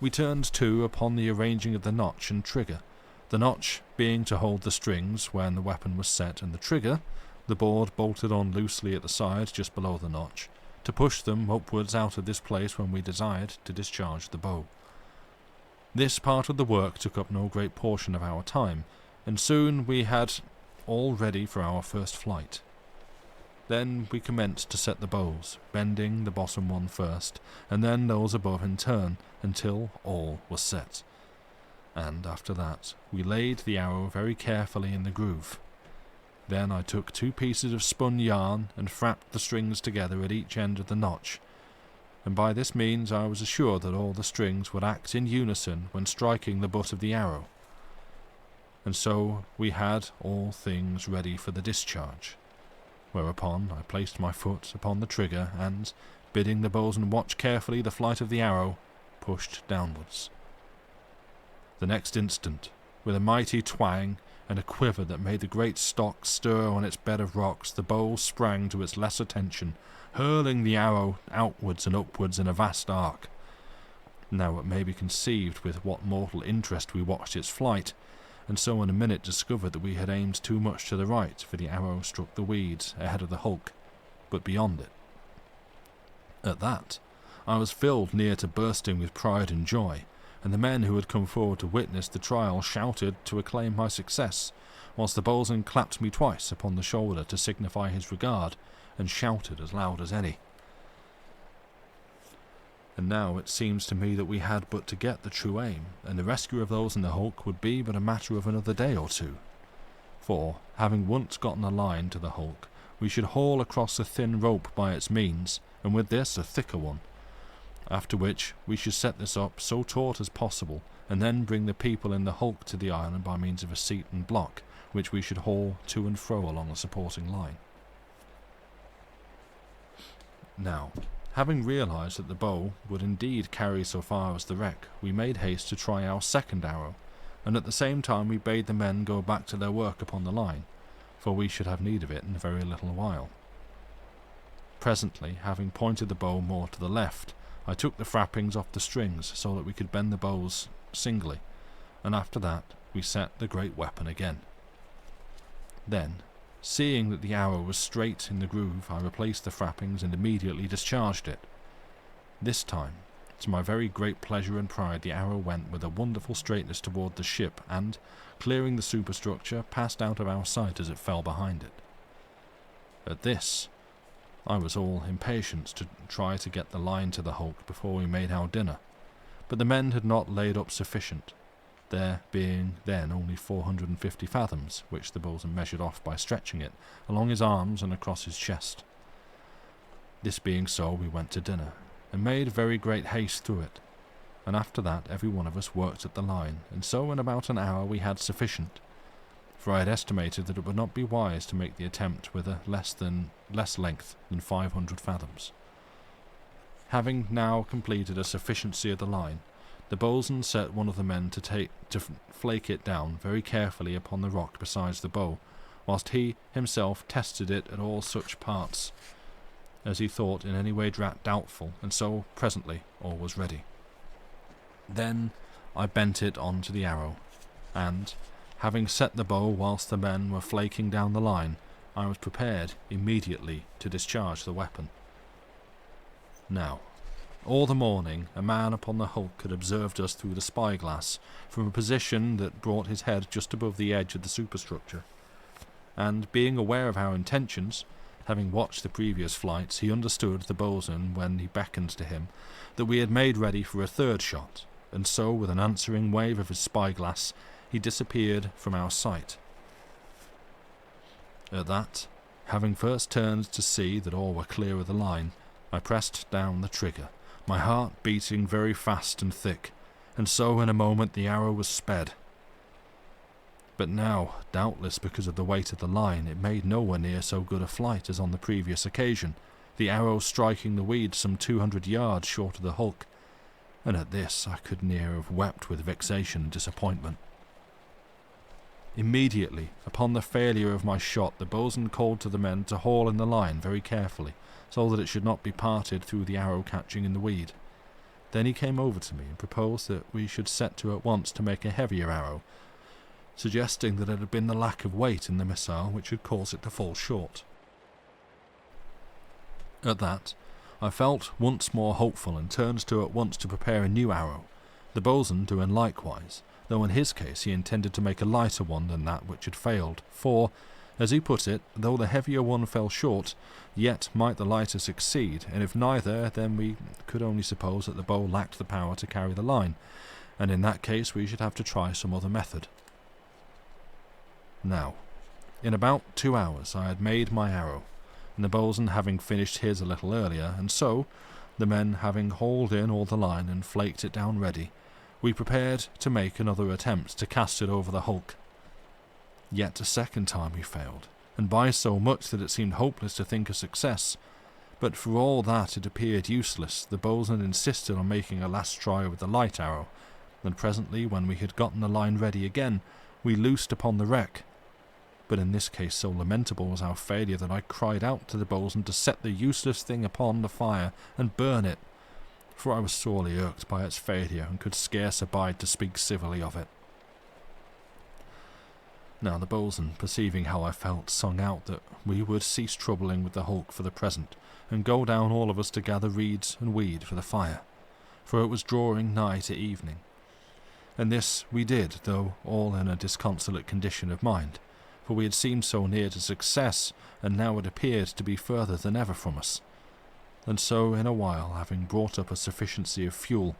we turned to upon the arranging of the notch and trigger, the notch being to hold the strings when the weapon was set, and the trigger, the board bolted on loosely at the side just below the notch, to push them upwards out of this place when we desired to discharge the bow. This part of the work took up no great portion of our time, and soon we had all ready for our first flight. Then we commenced to set the bows, bending the bottom one first, and then those above in turn, until all was set. And after that, we laid the arrow very carefully in the groove. Then I took 2 pieces of spun yarn and frapped the strings together at each end of the notch, and by this means I was assured that all the strings would act in unison when striking the butt of the arrow. And so we had all things ready for the discharge, whereupon I placed my foot upon the trigger and, bidding the bosun watch carefully the flight of the arrow, pushed downwards. The next instant, with a mighty twang and a quiver that made the great stock stir on its bed of rocks, the bow sprang to its lesser tension, hurling the arrow outwards and upwards in a vast arc. Now it may be conceived with what mortal interest we watched its flight, and so in a minute discovered that we had aimed too much to the right, for the arrow struck the weeds ahead of the hulk, but beyond it. At that, I was filled near to bursting with pride and joy, and the men who had come forward to witness the trial shouted to acclaim my success, whilst the bosun clapped me twice upon the shoulder to signify his regard, and shouted as loud as any. And now it seems to me that we had but to get the true aim, and the rescue of those in the hulk would be but a matter of another day or 2. for, having once gotten a line to the hulk, we should haul across a thin rope by its means, and with this a thicker one, after which we should set this up so taut as possible, and then bring the people in the hulk to the island by means of a seat and block, which we should haul to and fro along the supporting line. Now, having realised that the bow would indeed carry so far as the wreck, we made haste to try our second arrow, and at the same time we bade the men go back to their work upon the line, for we should have need of it in a very little while. Presently, having pointed the bow more to the left, I took the frappings off the strings so that we could bend the bows singly, and after that we set the great weapon again. Then, seeing that the arrow was straight in the groove, I replaced the frappings and immediately discharged it. This time, to my very great pleasure and pride, the arrow went with a wonderful straightness toward the ship and, clearing the superstructure, passed out of our sight as it fell behind it. At this, I was all impatience to try to get the line to the hulk before we made our dinner, but the men had not laid up sufficient, there being then only 450 fathoms, which the boatswain measured off by stretching it along his arms and across his chest. This being so, we went to dinner, and made very great haste through it, and after that every one of us worked at the line, and so in about an hour we had sufficient, for I had estimated that it would not be wise to make the attempt with a less length than 500 fathoms. Having now completed a sufficiency of the line, the boatswain set one of the men to flake it down very carefully upon the rock beside the bow, whilst he himself tested it at all such parts as he thought in any way doubtful, and so presently all was ready. Then I bent it on to the arrow, and, having set the bow whilst the men were flaking down the line, I was prepared immediately to discharge the weapon. Now, all the morning a man upon the hulk had observed us through the spyglass from a position that brought his head just above the edge of the superstructure, and being aware of our intentions, having watched the previous flights, he understood the boatswain when he beckoned to him that we had made ready for a third shot, and so with an answering wave of his spyglass he disappeared from our sight. At that, having first turned to see that all were clear of the line, I pressed down the trigger, my heart beating very fast and thick, and so in a moment the arrow was sped. But now, doubtless because of the weight of the line, it made nowhere near so good a flight as on the previous occasion, the arrow striking the weed some 200 yards short of the hulk, and at this I could near have wept with vexation and disappointment. Immediately, upon the failure of my shot, the boatswain called to the men to haul in the line very carefully, so that it should not be parted through the arrow catching in the weed. Then he came over to me and proposed that we should set to at once to make a heavier arrow, suggesting that it had been the lack of weight in the missile which had caused it to fall short. At that, I felt once more hopeful and turned to at once to prepare a new arrow, the boatswain doing likewise, though in his case he intended to make a lighter one than that which had failed, for, as he put it, though the heavier one fell short, yet might the lighter succeed, and if neither, then we could only suppose that the bow lacked the power to carry the line, and in that case we should have to try some other method. Now, in about 2 hours I had made my arrow, and the boatswain having finished his a little earlier, and so, the men having hauled in all the line and flaked it down ready, we prepared to make another attempt to cast it over the hulk. Yet a second time we failed, and by so much that it seemed hopeless to think of success. But for all that it appeared useless, the boatswain insisted on making a last try with the light arrow, and presently, when we had gotten the line ready again, we loosed upon the wreck. But in this case so lamentable was our failure that I cried out to the boatswain to set the useless thing upon the fire and burn it, for I was sorely irked by its failure and could scarce abide to speak civilly of it. Now the boatswain, perceiving how I felt, sung out that we would cease troubling with the hulk for the present, and go down all of us to gather reeds and weed for the fire, for it was drawing nigh to evening. And this we did, though all in a disconsolate condition of mind, for we had seemed so near to success, and now it appeared to be further than ever from us. And so in a while, having brought up a sufficiency of fuel,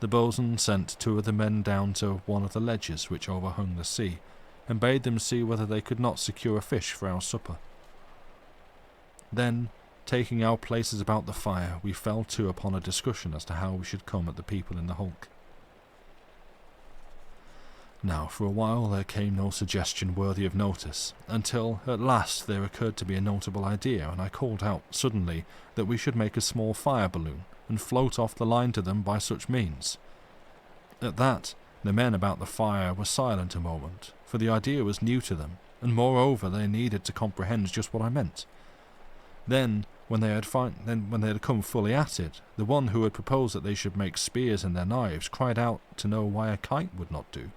the boatswain sent 2 of the men down to one of the ledges which overhung the sea, and bade them see whether they could not secure a fish for our supper. Then, taking our places about the fire, we fell to upon a discussion as to how we should come at the people in the hulk. Now, for a while there came no suggestion worthy of notice, until at last there occurred to be a notable idea, and I called out suddenly that we should make a small fire balloon and float off the line to them by such means. At that, the men about the fire were silent a moment, for the idea was new to them, and moreover they needed to comprehend just what I meant. Then, when they had come fully at it, the one who had proposed that they should make spears in their knives cried out to know why a kite would not do,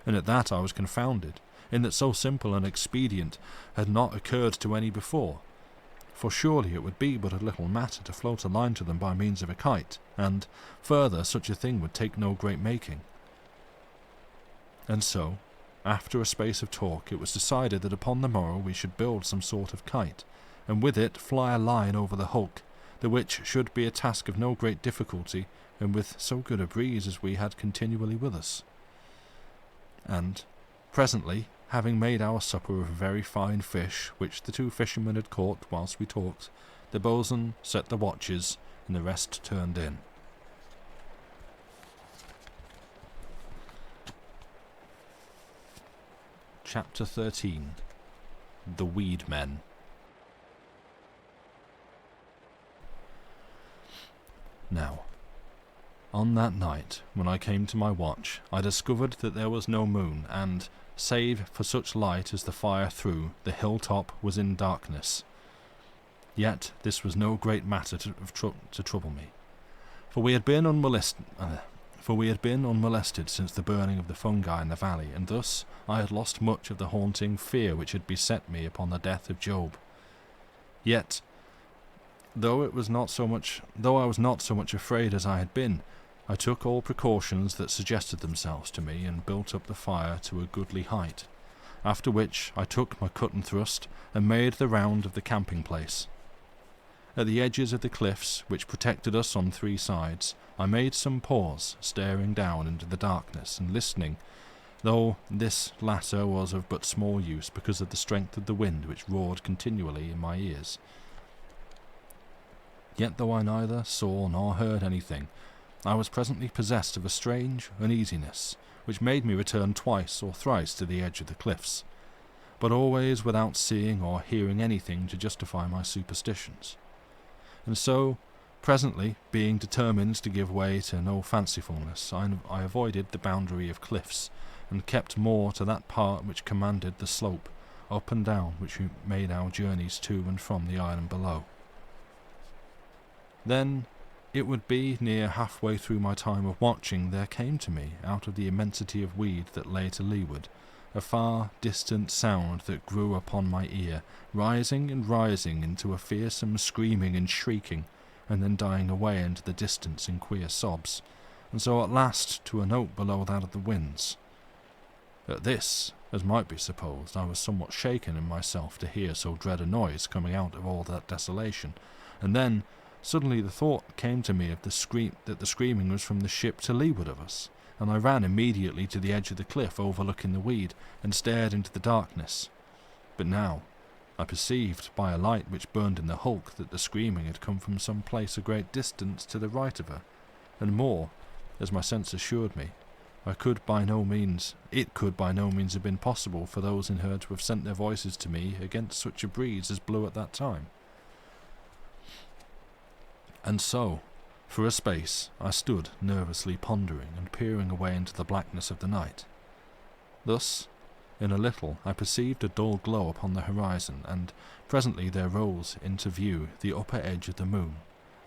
and at that I was confounded, in that so simple an expedient had not occurred to any before. For surely it would be but a little matter to float a line to them by means of a kite, and, further, such a thing would take no great making. And so, after a space of talk, it was decided that upon the morrow we should build some sort of kite, and with it fly a line over the hulk, the which should be a task of no great difficulty, and with so good a breeze as we had continually with us. And, presently, having made our supper of very fine fish, which the two fishermen had caught whilst we talked, the boatswain set the watches, and the rest turned in. Chapter 13. The Weed Men. Now, on that night, when I came to my watch, I discovered that there was no moon, and, save for such light as the fire threw, the hilltop was in darkness. Yet this was no great matter to trouble me, for we had been unmolested since the burning of the fungi in the valley, and thus I had lost much of the haunting fear which had beset me upon the death of Job. Yet, though I was not so much afraid as I had been, I took all precautions that suggested themselves to me, and built up the fire to a goodly height, after which I took my cut and thrust, and made the round of the camping place. At the edges of the cliffs, which protected us on three sides, I made some pause, staring down into the darkness, and listening, though this latter was of but small use because of the strength of the wind which roared continually in my ears. Yet though I neither saw nor heard anything, I was presently possessed of a strange uneasiness, which made me return twice or thrice to the edge of the cliffs, but always without seeing or hearing anything to justify my superstitions. And so, presently, being determined to give way to no fancifulness, I avoided the boundary of cliffs, and kept more to that part which commanded the slope, up and down which we made our journeys to and from the island below. Then, it would be near halfway through my time of watching, there came to me, out of the immensity of weed that lay to leeward, a far distant sound that grew upon my ear, rising and rising into a fearsome screaming and shrieking, and then dying away into the distance in queer sobs, and so at last to a note below that of the winds. At this, as might be supposed, I was somewhat shaken in myself to hear so dread a noise coming out of all that desolation, and then suddenly the thought came to me of that the screaming was from the ship to leeward of us, and I ran immediately to the edge of the cliff overlooking the weed, and stared into the darkness. But now I perceived by a light which burned in the hulk that the screaming had come from some place a great distance to the right of her, and more, as my sense assured me, it could by no means have been possible for those in her to have sent their voices to me against such a breeze as blew at that time. And so, for a space, I stood nervously pondering and peering away into the blackness of the night. Thus, in a little, I perceived a dull glow upon the horizon, and presently there rose into view the upper edge of the moon,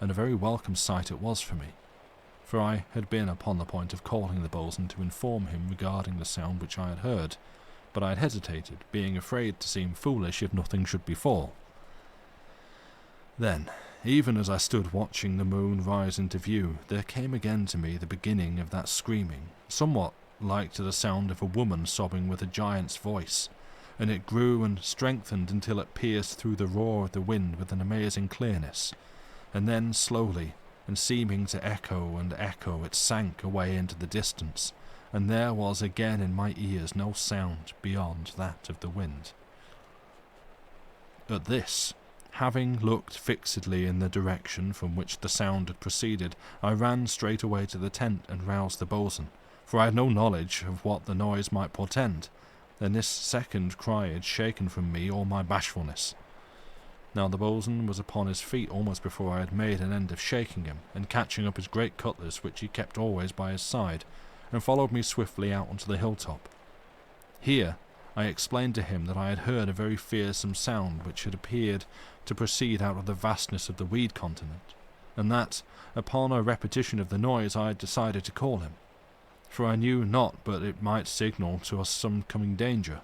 and a very welcome sight it was for me, for I had been upon the point of calling the boatswain to inform him regarding the sound which I had heard, but I had hesitated, being afraid to seem foolish if nothing should befall. Then, even as I stood watching the moon rise into view, there came again to me the beginning of that screaming, somewhat like to the sound of a woman sobbing with a giant's voice, and it grew and strengthened until it pierced through the roar of the wind with an amazing clearness, and then slowly, and seeming to echo and echo, it sank away into the distance, and there was again in my ears no sound beyond that of the wind. At this, having looked fixedly in the direction from which the sound had proceeded, I ran straight away to the tent and roused the boatswain, for I had no knowledge of what the noise might portend, and this second cry had shaken from me all my bashfulness. Now the boatswain was upon his feet almost before I had made an end of shaking him, and catching up his great cutlass, which he kept always by his side, and followed me swiftly out onto the hilltop. Here I explained to him that I had heard a very fearsome sound which had appeared to proceed out of the vastness of the weed continent, and that, upon a repetition of the noise, I had decided to call him, for I knew not but it might signal to us some coming danger.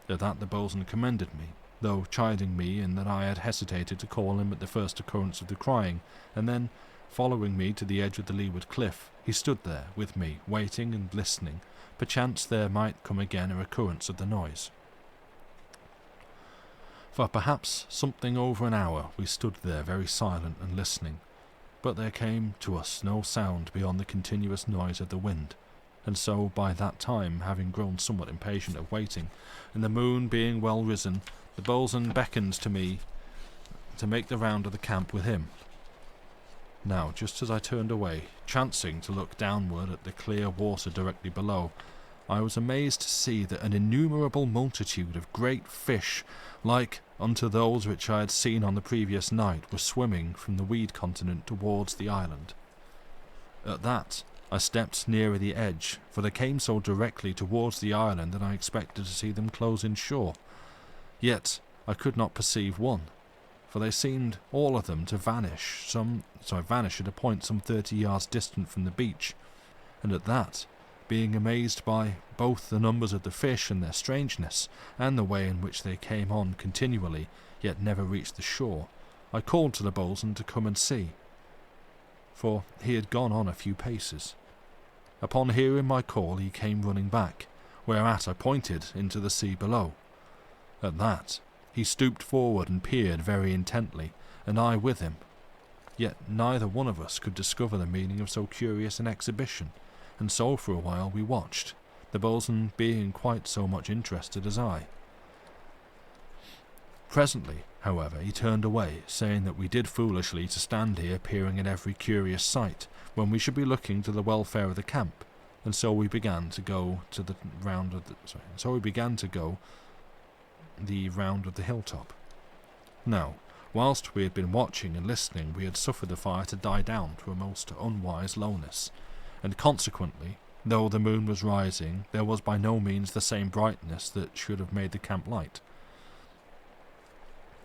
At that the boatswain commended me, though chiding me in that I had hesitated to call him at the first occurrence of the crying, and then, following me to the edge of the leeward cliff, he stood there with me, waiting and listening. Perchance there might come again a recurrence of the noise. For perhaps something over an hour we stood there very silent and listening, but there came to us no sound beyond the continuous noise of the wind, and so by that time, having grown somewhat impatient of waiting, and the moon being well risen, the boatswain beckoned to me to make the round of the camp with him. Now, just as I turned away, chancing to look downward at the clear water directly below, I was amazed to see that an innumerable multitude of great fish, like unto those which I had seen on the previous night, were swimming from the weed continent towards the island. At that, I stepped nearer the edge, for they came so directly towards the island that I expected to see them close in shore. Yet I could not perceive one, for they seemed all of them to vanish at a point some 30 yards distant from the beach, and at that, being amazed by both the numbers of the fish and their strangeness, and the way in which they came on continually, yet never reached the shore, I called to the boatswain to come and see, for he had gone on a few paces. Upon hearing my call he came running back, whereat I pointed into the sea below. At that he stooped forward and peered very intently, and I with him. Yet neither one of us could discover the meaning of so curious an exhibition, and so for a while we watched, the boatswain being quite so much interested as I. Presently, however, he turned away, saying that we did foolishly to stand here peering at every curious sight, when we should be looking to the welfare of the camp, and so we began to go the round of the hilltop. Now, whilst we had been watching and listening, we had suffered the fire to die down to a most unwise lowness, and consequently, though the moon was rising, there was by no means the same brightness that should have made the camp light.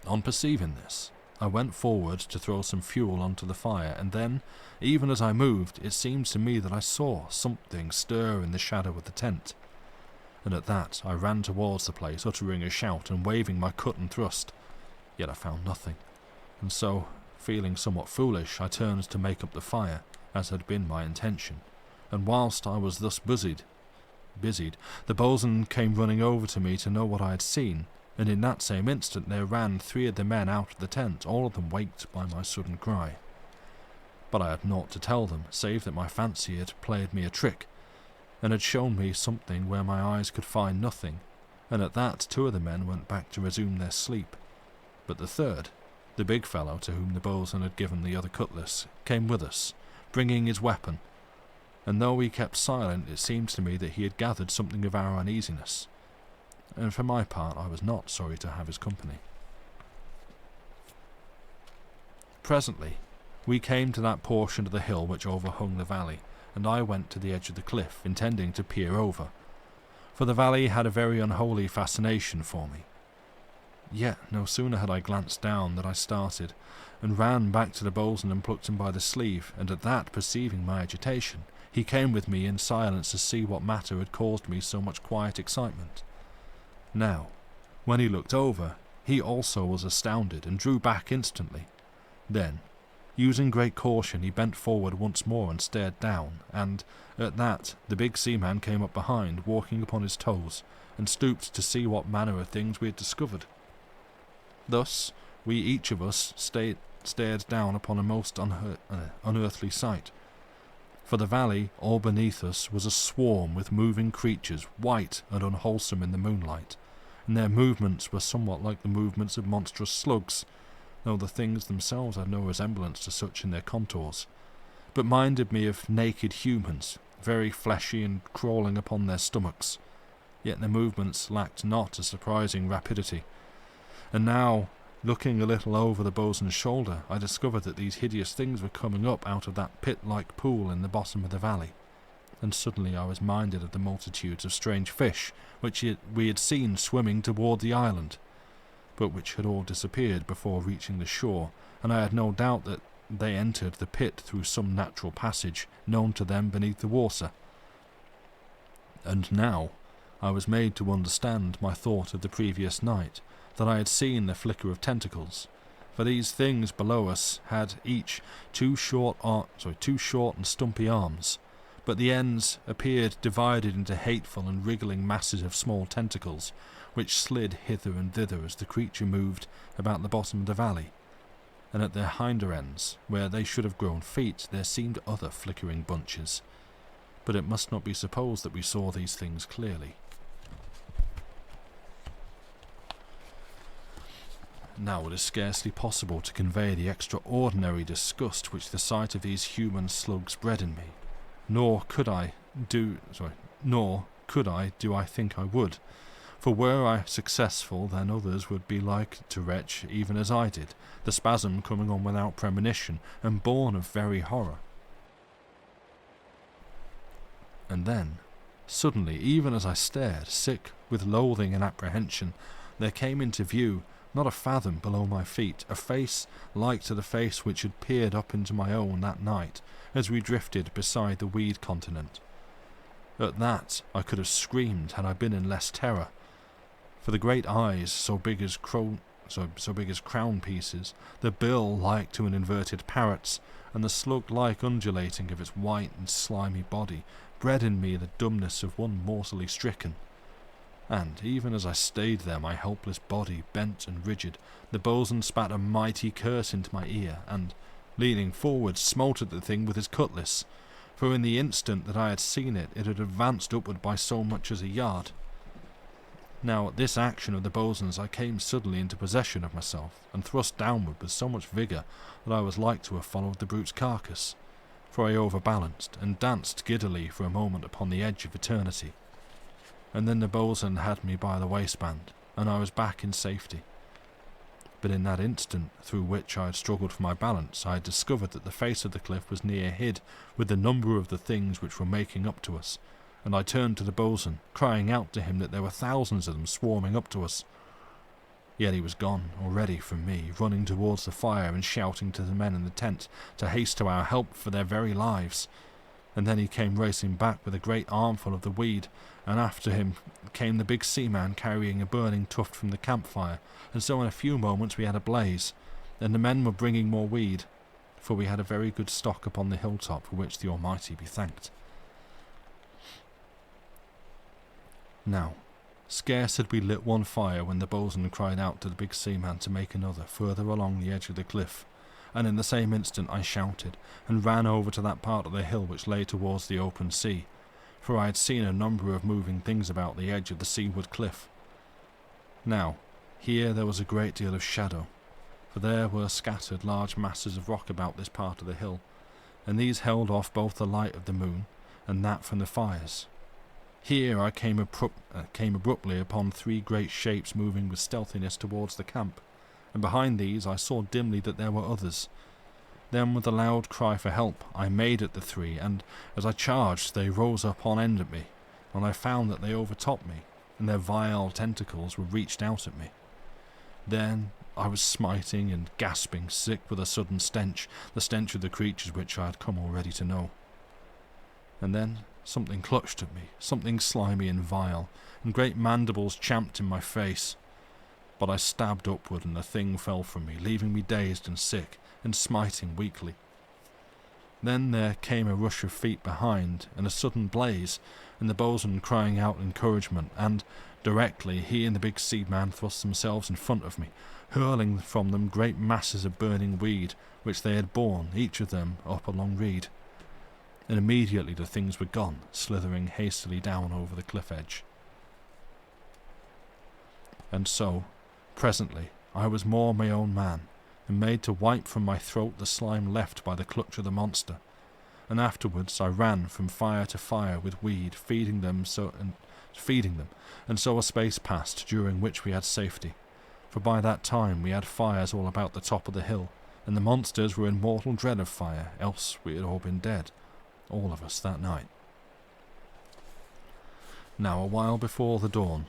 On perceiving this, I went forward to throw some fuel onto the fire, and then, even as I moved, it seemed to me that I saw something stir in the shadow of the tent, and at that I ran towards the place, uttering a shout and waving my cut and thrust. Yet I found nothing, and so, feeling somewhat foolish, I turned to make up the fire, as had been my intention, and whilst I was thus busied, the boatswain came running over to me to know what I had seen, and in that same instant there ran 3 of the men out of the tent, all of them waked by my sudden cry. But I had naught to tell them, save that my fancy had played me a trick, and had shown me something where my eyes could find nothing, and at that 2 of the men went back to resume their sleep. But the third, the big fellow to whom the boatswain had given the other cutlass, came with us, bringing his weapon, and though he kept silent, it seemed to me that he had gathered something of our uneasiness, and for my part I was not sorry to have his company. Presently we came to that portion of the hill which overhung the valley, and I went to the edge of the cliff, intending to peer over, for the valley had a very unholy fascination for me. Yet no sooner had I glanced down than I started, and ran back to the boatswain and plucked him by the sleeve, and at that, perceiving my agitation, he came with me in silence to see what matter had caused me so much quiet excitement. Now, when he looked over, he also was astounded, and drew back instantly. Then, using great caution, he bent forward once more and stared down, and, at that, the big seaman came up behind, walking upon his toes, and stooped to see what manner of things we had discovered. Thus, we each of us stared down upon a most unearthly sight. For the valley, all beneath us, was a swarm with moving creatures, white and unwholesome in the moonlight, and their movements were somewhat like the movements of monstrous slugs, though the things themselves had no resemblance to such in their contours, but minded me of naked humans, very fleshy and crawling upon their stomachs, yet their movements lacked not a surprising rapidity. And now, looking a little over the bosun's shoulder, I discovered that these hideous things were coming up out of that pit-like pool in the bottom of the valley, and suddenly I was minded of the multitudes of strange fish which we had seen swimming toward the island, but which had all disappeared before reaching the shore, and I had no doubt that they entered the pit through some natural passage known to them beneath the water. And now I was made to understand my thought of the previous night, that I had seen the flicker of tentacles, for these things below us had each two short and stumpy arms, but the ends appeared divided into hateful and wriggling masses of small tentacles, which slid hither and thither as the creature moved about the bottom of the valley, and at their hinder ends, where they should have grown feet, there seemed other flickering bunches, but it must not be supposed that we saw these things clearly. Now it is scarcely possible to convey the extraordinary disgust which the sight of these human slugs bred in me, nor could I do I think I would, for were I successful, then others would be like to retch even as I did, the spasm coming on without premonition, and born of very horror. And then, suddenly, even as I stared, sick with loathing and apprehension, there came into view, not a fathom below my feet, a face like to the face which had peered up into my own that night, as we drifted beside the weed continent. At that I could have screamed had I been in less terror, for the great eyes, so big as crown pieces, the bill like to an inverted parrot's, and the slug-like undulating of its white and slimy body, bred in me the dumbness of one mortally stricken. And even as I stayed there, my helpless body bent and rigid, the bosun spat a mighty curse into my ear, and, leaning forward, smote at the thing with his cutlass, for in the instant that I had seen it, it had advanced upward by so much as a yard. Now at this action of the bosun's I came suddenly into possession of myself, and thrust downward with so much vigour that I was like to have followed the brute's carcass, for I overbalanced, and danced giddily for a moment upon the edge of eternity. And then the bosun had me by the waistband, and I was back in safety. But in that instant through which I had struggled for my balance, I had discovered that the face of the cliff was near hid with the number of the things which were making up to us, and I turned to the bosun, crying out to him that there were thousands of them swarming up to us. Yet he was gone already from me, running towards the fire and shouting to the men in the tent to haste to our help for their very lives. And then he came racing back with a great armful of the weed, and after him came the big seaman carrying a burning tuft from the campfire, and so in a few moments we had a blaze, and the men were bringing more weed, for we had a very good stock upon the hilltop, for which the Almighty be thanked. Now, scarce had we lit one fire when the bosun cried out to the big seaman to make another further along the edge of the cliff, and in the same instant I shouted, and ran over to that part of the hill which lay towards the open sea, for I had seen a number of moving things about the edge of the seaward cliff. Now, here there was a great deal of shadow, for there were scattered large masses of rock about this part of the hill, and these held off both the light of the moon and that from the fires. Here I came abruptly upon three great shapes moving with stealthiness towards the camp, and behind these I saw dimly that there were others. Then with a loud cry for help I made at the three, and as I charged they rose up on end at me, and I found that they overtopped me, and their vile tentacles were reached out at me. Then I was smiting and gasping, sick with a sudden stench, the stench of the creatures which I had come already to know. And then something clutched at me, something slimy and vile, and great mandibles champed in my face. But I stabbed upward, and the thing fell from me, leaving me dazed and sick, and smiting weakly. Then there came a rush of feet behind, and a sudden blaze, and the bosun crying out encouragement, and directly he and the big seaman thrust themselves in front of me, hurling from them great masses of burning weed, which they had borne, each of them, up a long reed. and immediately the things were gone, slithering hastily down over the cliff edge. And so, presently, I was more my own man, and made to wipe from my throat the slime left by the clutch of the monster, and afterwards I ran from fire to fire with weed, feeding them, and so a space passed, during which we had safety, for by that time we had fires all about the top of the hill, and the monsters were in mortal dread of fire, else we had all been dead, all of us that night. Now a while before the dawn,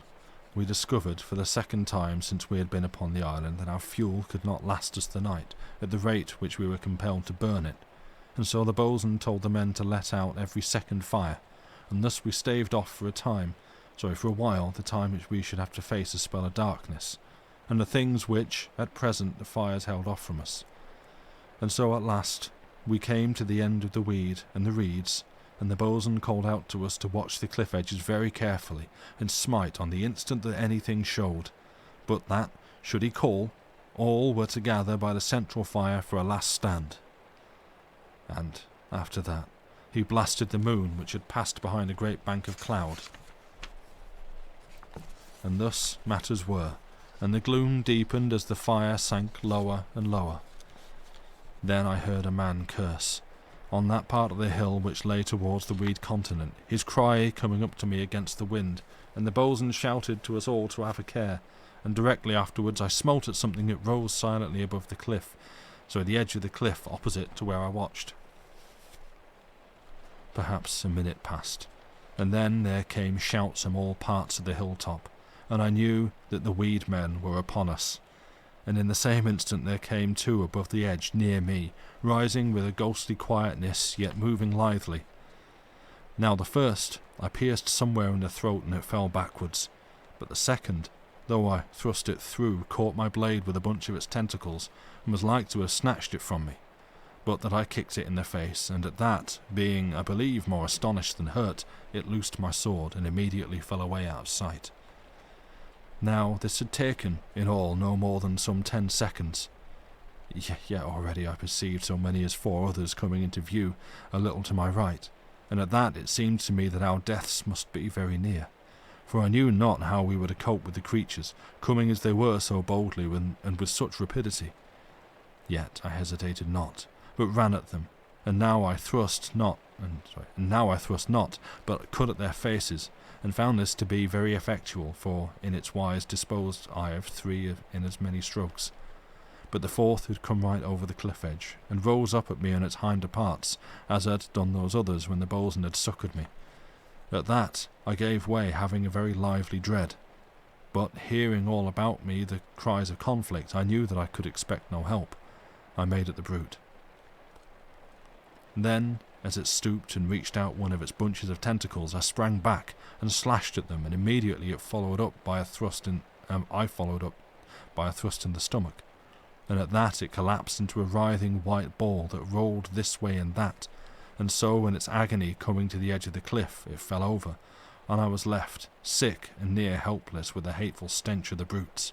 we discovered for the second time since we had been upon the island that our fuel could not last us the night, at the rate which we were compelled to burn it, and so the boatswain told the men to let out every second fire, and thus we staved off for a while the time which we should have to face a spell of darkness, and the things which, at present, the fires held off from us. And so at last we came to the end of the weed and the reeds, and the boatswain called out to us to watch the cliff edges very carefully, and smite on the instant that anything showed, but that, should he call, all were to gather by the central fire for a last stand. And, after that, he blasted the moon which had passed behind a great bank of cloud. And thus matters were, and the gloom deepened as the fire sank lower and lower. Then I heard a man curse, on that part of the hill which lay towards the weed continent, his cry coming up to me against the wind, and the boatswain shouted to us all to have a care, and directly afterwards I smote at something that rose silently above the cliff, so at the edge of the cliff opposite to where I watched. Perhaps a minute passed, and then there came shouts from all parts of the hilltop, and I knew that the weed men were upon us. And in the same instant there came two above the edge near me, rising with a ghostly quietness, yet moving lithely. Now the first I pierced somewhere in the throat, and it fell backwards, but the second, though I thrust it through, caught my blade with a bunch of its tentacles, and was like to have snatched it from me, but that I kicked it in the face, and at that, being, I believe, more astonished than hurt, it loosed my sword, and immediately fell away out of sight. Now this had taken, in all, no more than some 10 seconds. Yet already I perceived so many as 4 others coming into view, a little to my right, and at that it seemed to me that our deaths must be very near, for I knew not how we were to cope with the creatures, coming as they were so boldly and with such rapidity. Yet I hesitated not, but ran at them, and now I thrust not, but cut at their faces, and found this to be very effectual, for in its wise disposed I of 3 in as many strokes. But the 4th had come right over the cliff edge, and rose up at me on its hinder parts, as had done those others when the boatswain had succoured me. At that I gave way, having a very lively dread. But hearing all about me the cries of conflict, I knew that I could expect no help. I made at the brute. Then, as it stooped and reached out one of its bunches of tentacles, I sprang back and slashed at them, and immediately it followed up by a thrust in. I followed up by a thrust in the stomach, and at that it collapsed into a writhing white ball that rolled this way and that, and so in its agony coming to the edge of the cliff, it fell over, and I was left, sick and near helpless, with the hateful stench of the brutes.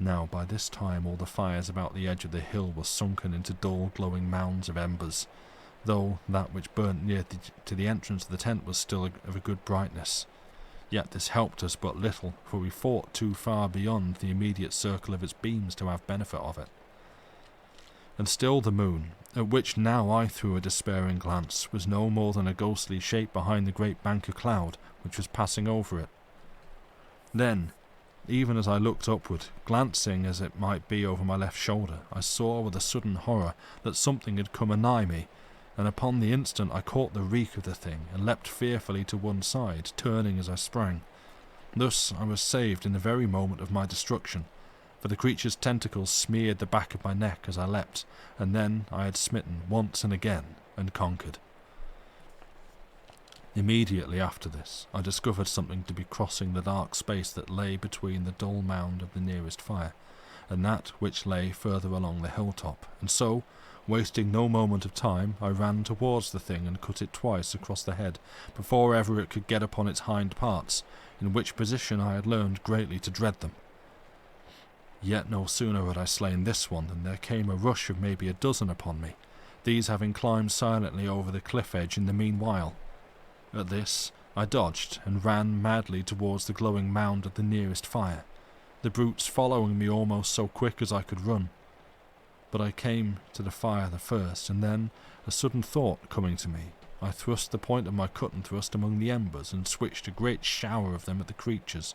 Now by this time all the fires about the edge of the hill were sunken into dull glowing mounds of embers, though that which burnt near to the entrance of the tent was still of a good brightness. Yet this helped us but little, for we fought too far beyond the immediate circle of its beams to have benefit of it. And still the moon, at which now I threw a despairing glance, was no more than a ghostly shape behind the great bank of cloud which was passing over it. Then, even as I looked upward, glancing as it might be over my left shoulder, I saw with a sudden horror that something had come anigh me, and upon the instant I caught the reek of the thing, and leapt fearfully to one side, turning as I sprang. Thus I was saved in the very moment of my destruction, for the creature's tentacles smeared the back of my neck as I leapt, and then I had smitten once and again, and conquered. Immediately after this, I discovered something to be crossing the dark space that lay between the dull mound of the nearest fire, and that which lay further along the hilltop, and so, wasting no moment of time, I ran towards the thing and cut it twice across the head, before ever it could get upon its hind parts, in which position I had learned greatly to dread them. Yet no sooner had I slain this one than there came a rush of maybe a dozen upon me. these having climbed silently over the cliff edge in the meanwhile. At this, I dodged and ran madly towards the glowing mound of the nearest fire, the brutes following me almost so quick as I could run. But I came to the fire the first, and then, a sudden thought coming to me, I thrust the point of my cut-and thrust among the embers and switched a great shower of them at the creatures,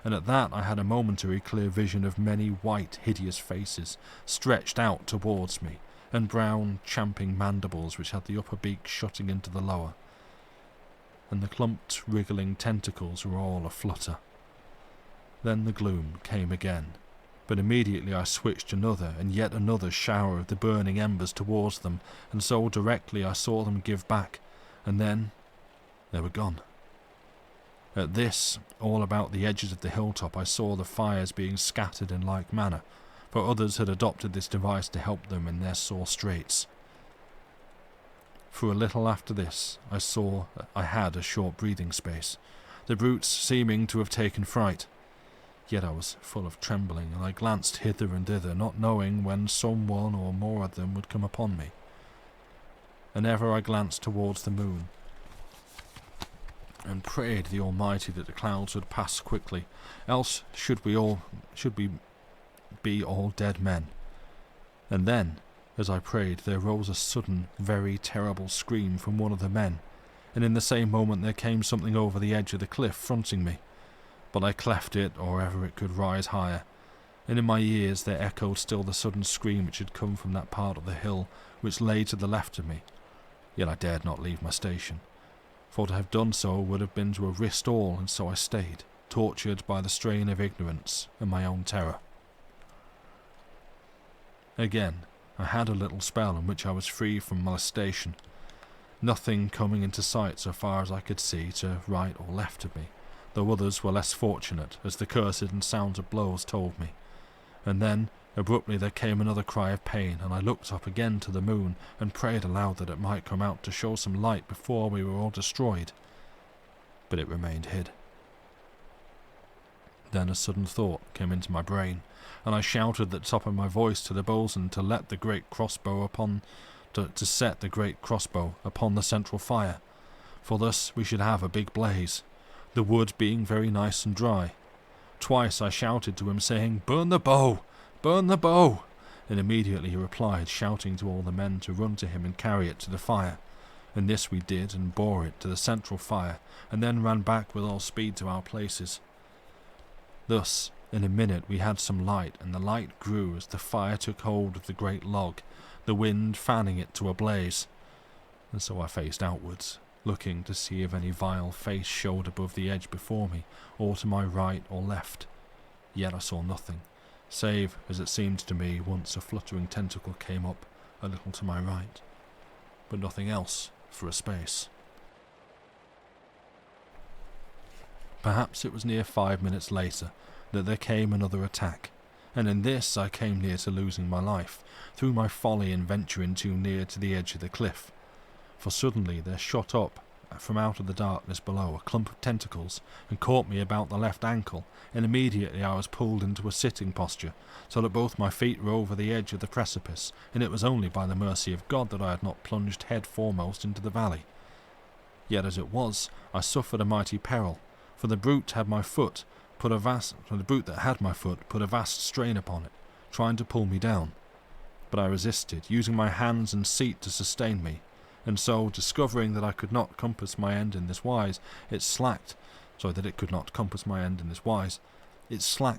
and at that I had a momentary clear vision of many white, hideous faces stretched out towards me, and brown, champing mandibles which had the upper beak shutting into the lower, and the clumped, wriggling tentacles were all aflutter. Then the gloom came again, but immediately I switched another and yet another shower of the burning embers towards them, and so directly I saw them give back, and then they were gone. At this, all about the edges of the hilltop I saw the fires being scattered in like manner, for others had adopted this device to help them in their sore straits. For a little after this, I saw I had a short breathing space, the brutes seeming to have taken fright. Yet I was full of trembling, and I glanced hither and thither, not knowing when some one or more of them would come upon me. And ever I glanced towards the moon, and prayed the Almighty that the clouds would pass quickly, else should we be all dead men. And then, as I prayed, there rose a sudden, very terrible scream from one of the men, and in the same moment there came something over the edge of the cliff fronting me. But I cleft it, or ever it could rise higher, and in my ears there echoed still the sudden scream which had come from that part of the hill which lay to the left of me. Yet I dared not leave my station, for to have done so would have been to have risked all, and so I stayed, tortured by the strain of ignorance and my own terror. Again, I had a little spell in which I was free from molestation, nothing coming into sight so far as I could see to right or left of me, though others were less fortunate, as the curses and sounds of blows told me. And then, abruptly there came another cry of pain, and I looked up again to the moon, and prayed aloud that it might come out to show some light before we were all destroyed. But it remained hid. Then a sudden thought came into my brain, and I shouted at the top of my voice to the boatswain to let the great crossbow to set the great crossbow upon the central fire, for thus we should have a big blaze, the wood being very nice and dry. Twice I shouted to him, saying, "Burn the bow! Burn the bow!" And immediately he replied, shouting to all the men to run to him and carry it to the fire. And this we did, and bore it to the central fire, and then ran back with all speed to our places. Thus, in a minute we had some light, and the light grew as the fire took hold of the great log, the wind fanning it to a blaze. And so I faced outwards, looking to see if any vile face showed above the edge before me, or to my right or left. Yet I saw nothing, save, as it seemed to me, once a fluttering tentacle came up a little to my right, but nothing else for a space. Perhaps it was near 5 minutes later that there came another attack, and in this I came near to losing my life, through my folly in venturing too near to the edge of the cliff. For suddenly there shot up from out of the darkness below a clump of tentacles and caught me about the left ankle, and immediately I was pulled into a sitting posture, so that both my feet were over the edge of the precipice, and it was only by the mercy of God that I had not plunged head foremost into the valley. Yet as it was, I suffered a mighty peril, for the brute that had my foot put a vast strain upon it, trying to pull me down. But I resisted, using my hands and seat to sustain me, and so, discovering that I could not compass my end in this wise, it slacked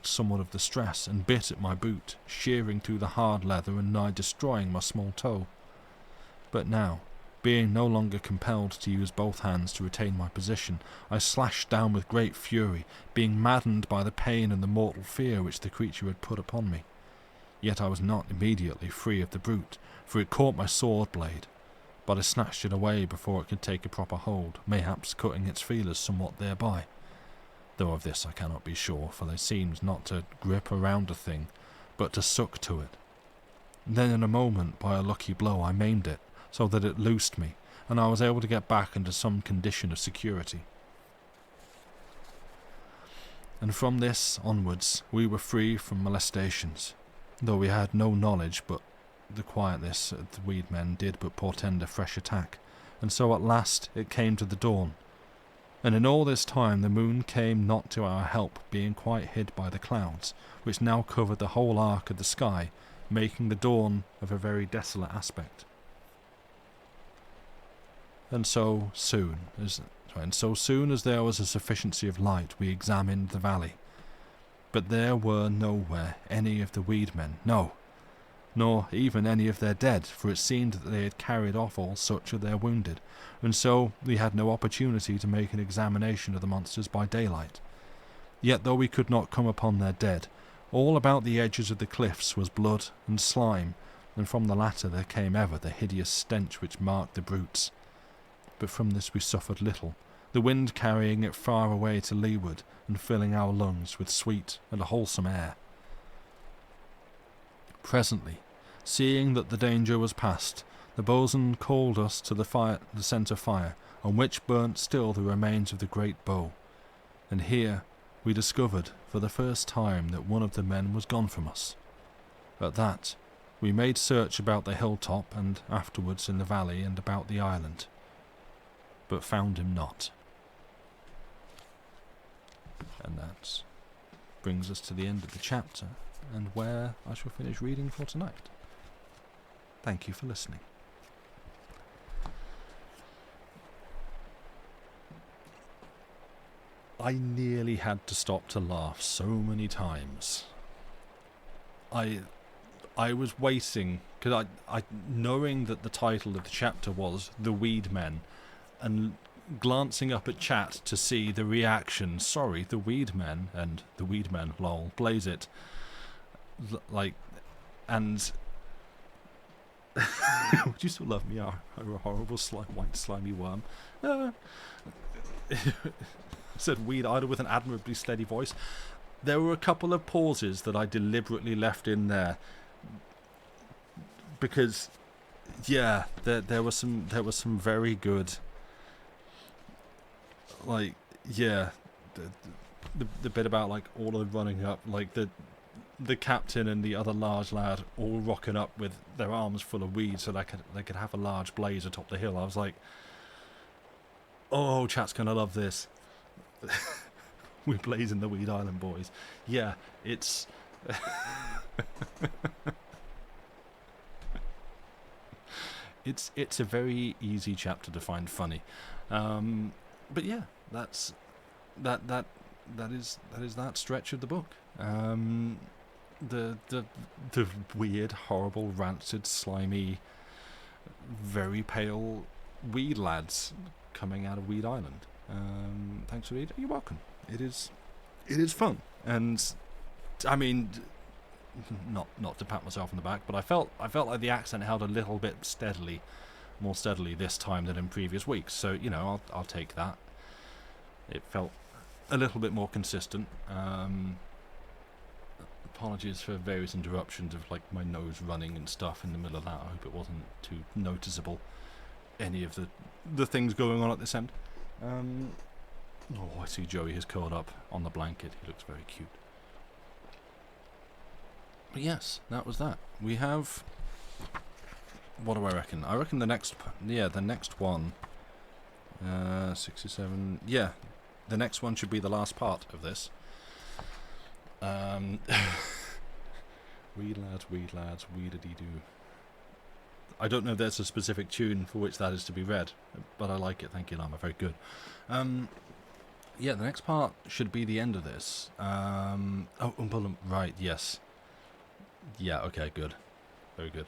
somewhat of the stress, and bit at my boot, shearing through the hard leather and nigh destroying my small toe. But now, being no longer compelled to use both hands to retain my position, I slashed down with great fury, being maddened by the pain and the mortal fear which the creature had put upon me. Yet I was not immediately free of the brute, for it caught my sword blade, but I snatched it away before it could take a proper hold, mayhaps cutting its feelers somewhat thereby. Though of this I cannot be sure, for they seemed not to grip around a thing, but to suck to it. Then in a moment, by a lucky blow, I maimed it, so that it loosed me, and I was able to get back into some condition of security. And from this onwards we were free from molestations, though we had no knowledge but the quietness of the weed men did but portend a fresh attack, and so at last it came to the dawn. And in all this time the moon came not to our help, being quite hid by the clouds, which now covered the whole arc of the sky, making the dawn of a very desolate aspect. And so soon as there was a sufficiency of light, we examined the valley. But there were nowhere any of the weed men, no, nor even any of their dead, for it seemed that they had carried off all such of their wounded, and so we had no opportunity to make an examination of the monsters by daylight. Yet though we could not come upon their dead, all about the edges of the cliffs was blood and slime, and from the latter there came ever the hideous stench which marked the brutes. But from this we suffered little, the wind carrying it far away to leeward, and filling our lungs with sweet and wholesome air. Presently, seeing that the danger was past, the boatswain called us to the centre fire, on which burnt still the remains of the great bow, and here we discovered for the first time that one of the men was gone from us. At that, we made search about the hilltop and afterwards in the valley and about the island, but found him not. And that brings us to the end of the chapter, and where I shall finish reading for tonight. Thank you for listening. I nearly had to stop to laugh so many times. I was waiting, because I knowing that the title of the chapter was The Weed Men, and glancing up at chat to see the reaction, sorry, the Weed Men, and the Weed Men, lol, blaze it. Like, and would you still love me, a horrible white slimy worm? Said Weed Idol with an admirably steady voice. There were a couple of pauses that I deliberately left in there because, yeah, there was some very good, like, yeah, the bit about like all of running up, like the captain and the other large lad all rocking up with their arms full of weed so they could have a large blaze atop the hill. I was like, oh, chat's gonna love this. We're blazing the Weed Island boys. Yeah, it's it's a very easy chapter to find funny, but yeah, that is that stretch of the book. The weird, horrible, rancid, slimy, very pale weed lads coming out of Weed Island. Thanks for reading. You're welcome. It is fun, and I mean, not to pat myself on the back, but I felt like the accent held a little bit more steadily this time than in previous weeks. So you know, I'll take that. It felt a little bit more consistent. Apologies for various interruptions of like my nose running and stuff in the middle of that. I hope it wasn't too noticeable. Any of the things going on at this end. Oh, I see Joey has curled up on the blanket. He looks very cute. But yes, that was that. We have... What do I reckon? I reckon the next one... 67... Yeah, the next one should be the last part of this. Weed lads, weedity-doo. I don't know if there's a specific tune for which that is to be read, but I like it. Thank you, Lama. Very good. Yeah, the next part should be the end of this. Right, yes. Yeah, okay, good. Very good.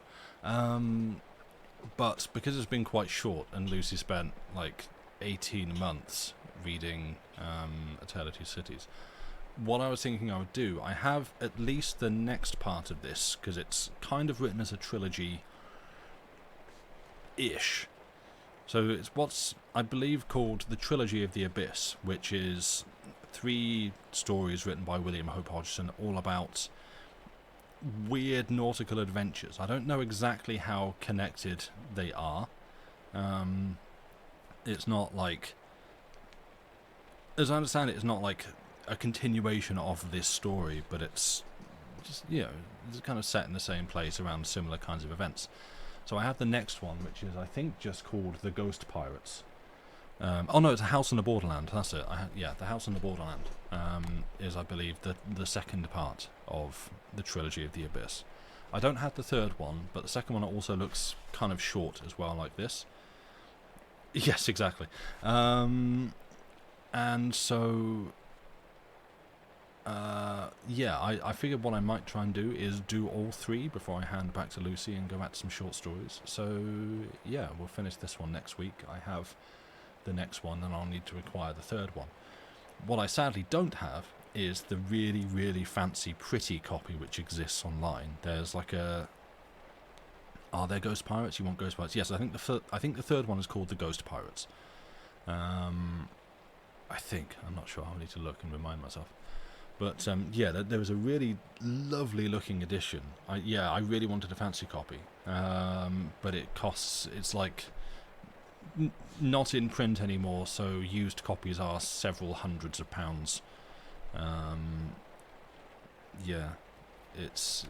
But because it's been quite short, and Lucy spent like 18 months reading A Tale of Two Cities, what I was thinking I would do, I have at least the next part of this, because it's kind of written as a trilogy-ish. So it's what's, I believe, called the Trilogy of the Abyss, which is 3 stories written by William Hope Hodgson, all about weird nautical adventures. I don't know exactly how connected they are. It's not like, as I understand it, it's not like a continuation of this story, but it's just, it's kind of set in the same place around similar kinds of events. So I have the next one, which is, I think, just called The Ghost Pirates. Oh no, it's A House on the Borderland. That's it. The House on the Borderland is, I believe, the second part of the trilogy of the Abyss. I don't have the third one, but the second one also looks kind of short as well, like this. Yes, exactly. And so, I figured what I might try and do is do all three before I hand back to Lucy and go back to some short stories. So, yeah, we'll finish this one next week. I have the next one, and I'll need to acquire the third one. What I sadly don't have is the really, really fancy, pretty copy which exists online. There's like a... Are there Ghost Pirates? You want Ghost Pirates? Yes, I think the third one is called The Ghost Pirates. I think. I'm not sure. I'll need to look and remind myself. But, there was a really lovely looking edition. I really wanted a fancy copy. But it costs... It's like... not in print anymore, so used copies are several hundreds of pounds. It's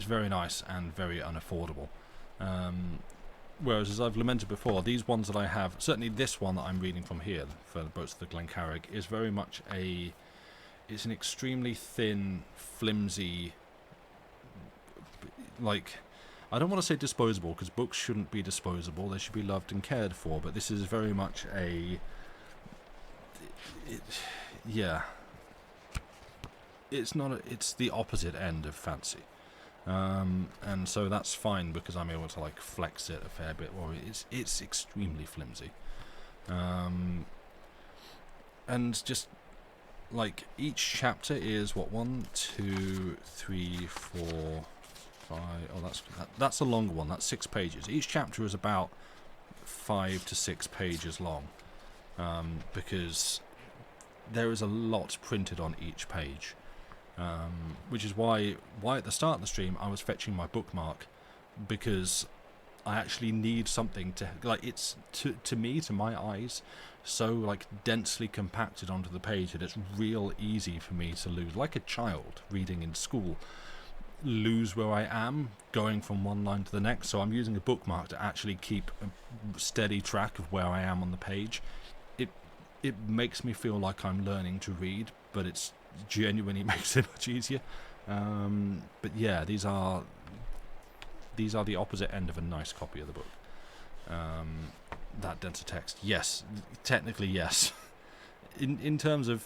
very nice and very unaffordable. Whereas, as I've lamented before, these ones that I have, certainly this one that I'm reading from here, for the Boats of the Glen Carrig, is very much it's an extremely thin, flimsy, like, I don't want to say disposable, because books shouldn't be disposable, they should be loved and cared for, but this is very much it's the opposite end of fancy. And so that's fine, because I'm able to like flex it a fair bit, or it's extremely flimsy. And just like each chapter is 1, 2, 3, 4, 5. Oh, that's a longer one. That's 6 pages. Each chapter is about 5 to 6 pages long, because there is a lot printed on each page. Which is why at the start of the stream I was fetching my bookmark, because I actually need something to, like, it's to me, to my eyes, so like densely compacted onto the page that it's real easy for me to lose, like a child reading in school, lose where I am going from one line to the next. So I'm using a bookmark to actually keep a steady track of where I am on the page. It makes me feel like I'm learning to read, but it's genuinely makes it much easier. But yeah, these are the opposite end of a nice copy of the book. That denser text, yes, technically yes. in terms of,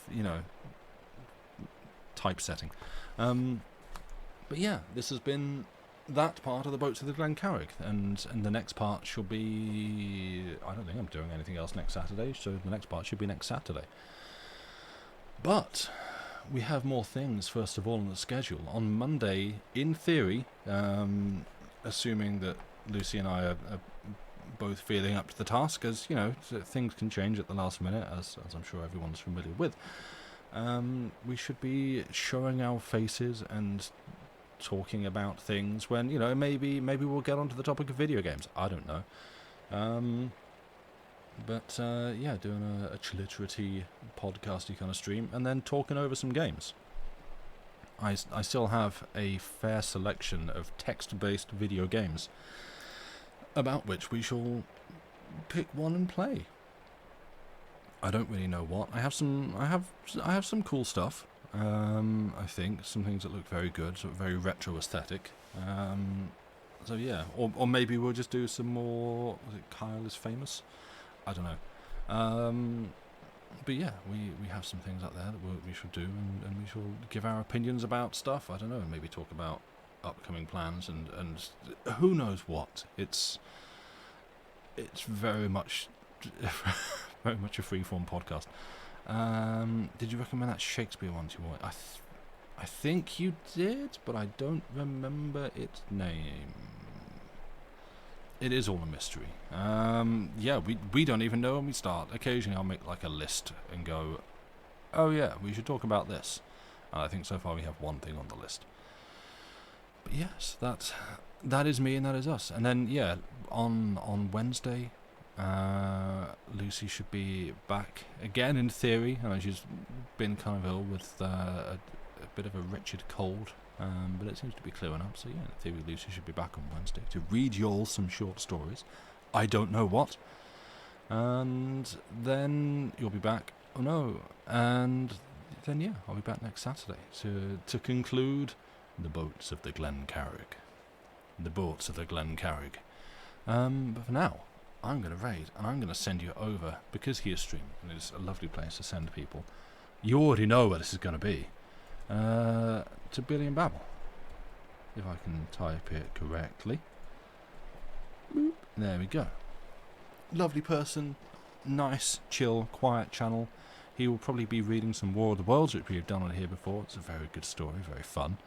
typesetting. But yeah, this has been that part of the Boats of the Glen Carrig, and the next part should be... I don't think I'm doing anything else next Saturday, so the next part should be next Saturday. But we have more things, first of all, on the schedule. On Monday, in theory, assuming that Lucy and I are both feeling up to the task, as, things can change at the last minute, as I'm sure everyone's familiar with, we should be showing our faces and talking about things when, maybe we'll get onto the topic of video games. I don't know. Doing a chilliterity, podcasty kind of stream, and then talking over some games. I still have a fair selection of text-based video games, about which we shall pick one and play. I don't really know what. I have some cool stuff. I think some things that look very good, sort of very retro aesthetic. So yeah, or maybe we'll just do some more. Was it Kyle is Famous? I don't know. But yeah, we have some things out there that we should do, and we shall give our opinions about stuff. I don't know, maybe talk about upcoming plans and who knows what. It's very much very much a freeform podcast. Did you recommend that Shakespeare one to you? I think you did, but I don't remember its name. It is all a mystery. We don't even know when we start. Occasionally I'll make like a list and go, oh yeah, we should talk about this. I think so far we have one thing on the list. But yes, that is me and that is us. And then yeah, on Wednesday, Lucy should be back again in theory. She's been kind of ill with bit of a wretched cold, but it seems to be clearing up. So yeah, in theory, Lucy should be back on Wednesday to read you all some short stories. I don't know what. And then you'll be back. Oh no. And then yeah, I'll be back next Saturday to conclude the boats of the Glen Carrig. The boats of the Glen Carrig. But for now, I'm going to raid, and I'm going to send you over, because he is streaming, and it's a lovely place to send people. You already know where this is going to be. To Billy and Babble. If I can type it correctly. Boop. There we go. Lovely person, nice, chill, quiet channel. He will probably be reading some War of the Worlds, which we've done on here before. It's a very good story, very fun.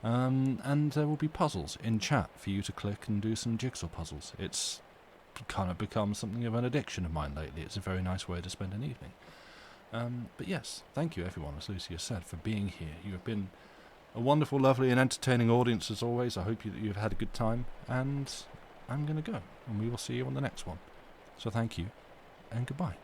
And there will be puzzles in chat for you to click and do some jigsaw puzzles. It's kind of become something of an addiction of mine lately. It's a very nice way to spend an evening. But yes, thank you everyone, as Lucy has said, for being here. You have been a wonderful, lovely and entertaining audience as always. I hope you've had a good time, and I'm going to go, and we will see you on the next one. So thank you, and goodbye.